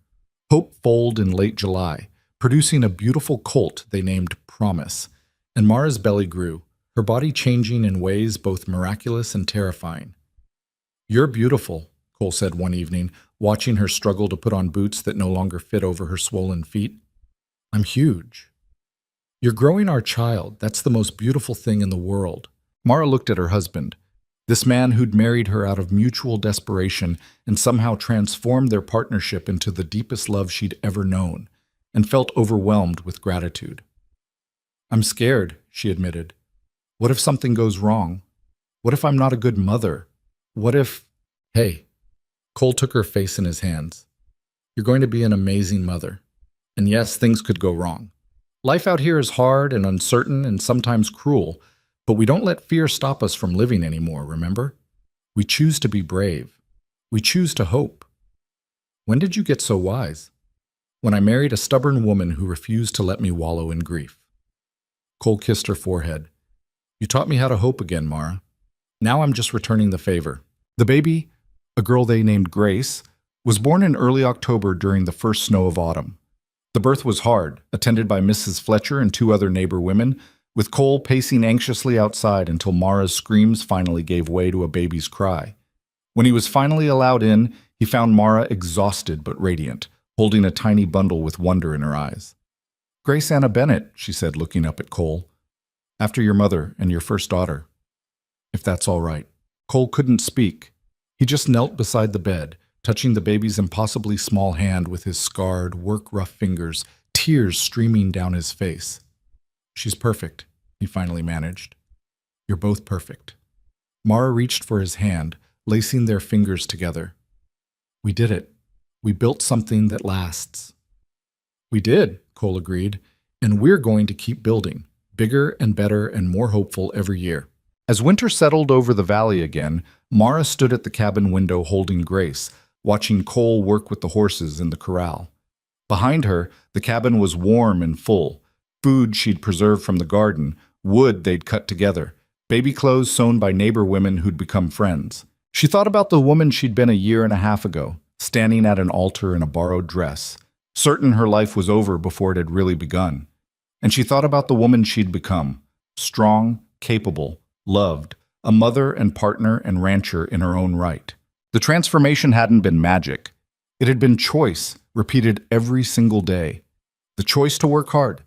Hope foaled in late July, producing a beautiful colt they named Promise, and Mara's belly grew, her body changing in ways both miraculous and terrifying. "You're beautiful," Cole said one evening, watching her struggle to put on boots that no longer fit over her swollen feet. "I'm huge." "You're growing our child. That's the most beautiful thing in the world." Mara looked at her husband, this man who'd married her out of mutual desperation and somehow transformed their partnership into the deepest love she'd ever known, and felt overwhelmed with gratitude. "I'm scared," she admitted. "What if something goes wrong? What if I'm not a good mother? What if—" "Hey," Cole took her face in his hands. "You're going to be an amazing mother. And yes, things could go wrong. Life out here is hard and uncertain and sometimes cruel, but we don't let fear stop us from living anymore, remember? We choose to be brave. We choose to hope." "When did you get so wise?" "When I married a stubborn woman who refused to let me wallow in grief." Cole kissed her forehead. "You taught me how to hope again, Mara. Now I'm just returning the favor." The baby, a girl they named Grace, was born in early October during the first snow of autumn. The birth was hard, attended by Mrs. Fletcher and two other neighbor women, with Cole pacing anxiously outside until Mara's screams finally gave way to a baby's cry. When he was finally allowed in, he found Mara exhausted but radiant, holding a tiny bundle with wonder in her eyes. "Grace Anna Bennett," she said, looking up at Cole. "After your mother and your first daughter. If that's all right." Cole couldn't speak. He just knelt beside the bed, touching the baby's impossibly small hand with his scarred, work-rough fingers, tears streaming down his face. "She's perfect," he finally managed. "You're both perfect." Mara reached for his hand, lacing their fingers together. "We did it. We built something that lasts." "We did," Cole agreed, "and we're going to keep building, bigger and better and more hopeful every year." As winter settled over the valley again, Mara stood at the cabin window holding Grace, watching Cole work with the horses in the corral. Behind her, the cabin was warm and full, food she'd preserved from the garden, wood they'd cut together, baby clothes sewn by neighbor women who'd become friends. She thought about the woman she'd been a year and a half ago, standing at an altar in a borrowed dress, certain her life was over before it had really begun. And she thought about the woman she'd become, strong, capable, loved, a mother and partner and rancher in her own right. The transformation hadn't been magic. It had been choice, repeated every single day. The choice to work hard,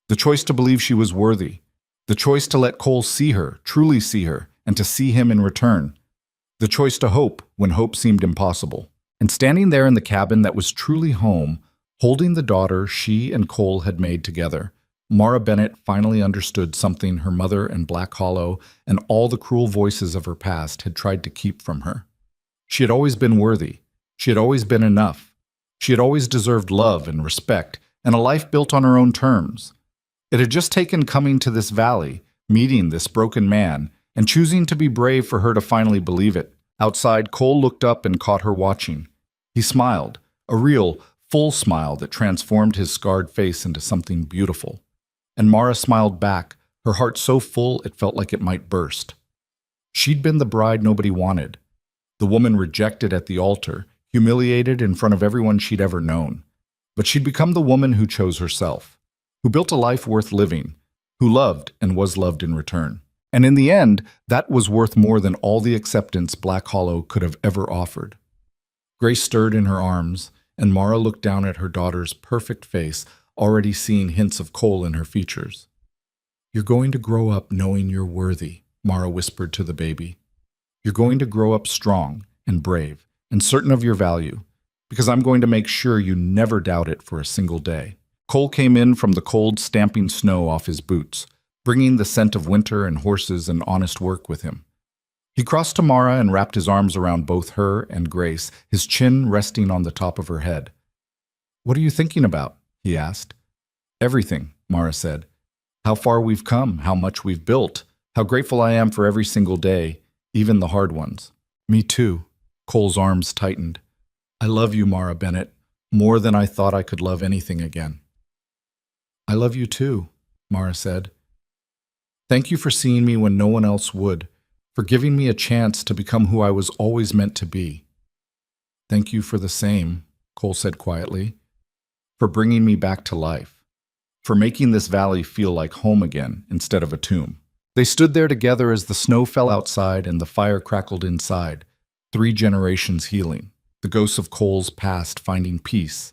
the choice to believe she was worthy, the choice to let Cole see her, truly see her, and to see him in return. The choice to hope when hope seemed impossible. And standing there in the cabin that was truly home, holding the daughter she and Cole had made together, Mara Bennett finally understood something her mother and Black Hollow and all the cruel voices of her past had tried to keep from her. She had always been worthy. She had always been enough. She had always deserved love and respect and a life built on her own terms. It had just taken coming to this valley, meeting this broken man, and choosing to be brave for her to finally believe it. Outside, Cole looked up and caught her watching. He smiled, a real, full smile that transformed his scarred face into something beautiful. And Mara smiled back, her heart so full it felt like it might burst. She'd been the bride nobody wanted, the woman rejected at the altar, humiliated in front of everyone she'd ever known. But she'd become the woman who chose herself, who built a life worth living, who loved and was loved in return. And in the end, that was worth more than all the acceptance Black Hollow could have ever offered. Grace stirred in her arms, and Mara looked down at her daughter's perfect face, already seeing hints of Cole in her features. "You're going to grow up knowing you're worthy," Mara whispered to the baby. "You're going to grow up strong and brave and certain of your value, because I'm going to make sure you never doubt it for a single day." Cole came in from the cold, stamping snow off his boots, bringing the scent of winter and horses and honest work with him. He crossed to Mara and wrapped his arms around both her and Grace, his chin resting on the top of her head. "What are you thinking about?" he asked. "Everything," Mara said. "How far we've come, how much we've built, how grateful I am for every single day, even the hard ones." "Me too." Cole's arms tightened. "I love you, Mara Bennett, more than I thought I could love anything again." "I love you too," Mara said. "Thank you for seeing me when no one else would, for giving me a chance to become who I was always meant to be." "Thank you for the same," Cole said quietly. for bringing me back to life, for making this valley feel like home again instead of a tomb. They stood there together as the snow fell outside and the fire crackled inside, 3 generations healing, the ghosts of Cole's past finding peace,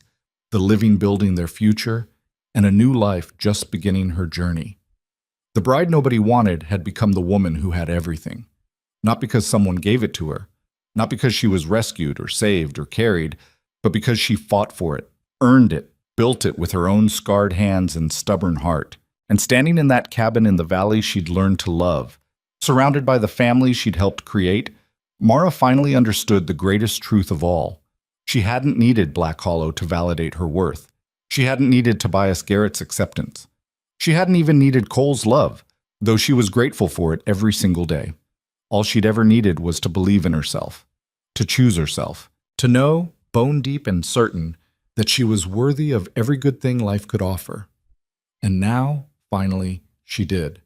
the living building their future, and a new life just beginning her journey. The bride nobody wanted had become the woman who had everything. Not because someone gave it to her, not because she was rescued or saved or carried, but because she fought for it, earned it, built it with her own scarred hands and stubborn heart. And standing in that cabin in the valley she'd learned to love, surrounded by the family she'd helped create, Mara finally understood the greatest truth of all. She hadn't needed Black Hollow to validate her worth. She hadn't needed Tobias Garrett's acceptance. She hadn't even needed Cole's love, though she was grateful for it every single day. All she'd ever needed was to believe in herself, to choose herself, to know, bone deep and certain, that she was worthy of every good thing life could offer. And now, finally, she did.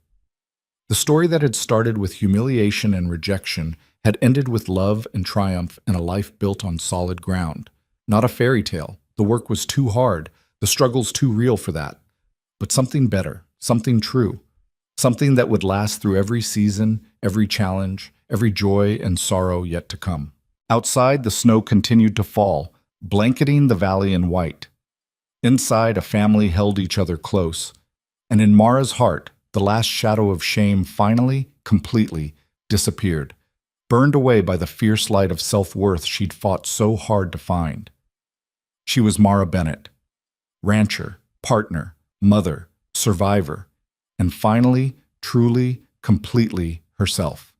The story that had started with humiliation and rejection had ended with love and triumph and a life built on solid ground. Not a fairy tale. The work was too hard, the struggles too real for that. But something better, something true, something that would last through every season, every challenge, every joy and sorrow yet to come. Outside, the snow continued to fall, blanketing the valley in white. Inside, a family held each other close. And in Mara's heart, the last shadow of shame finally, completely, disappeared, burned away by the fierce light of self-worth she'd fought so hard to find. She was Mara Bennett, rancher, partner, mother, survivor, and finally, truly, completely herself.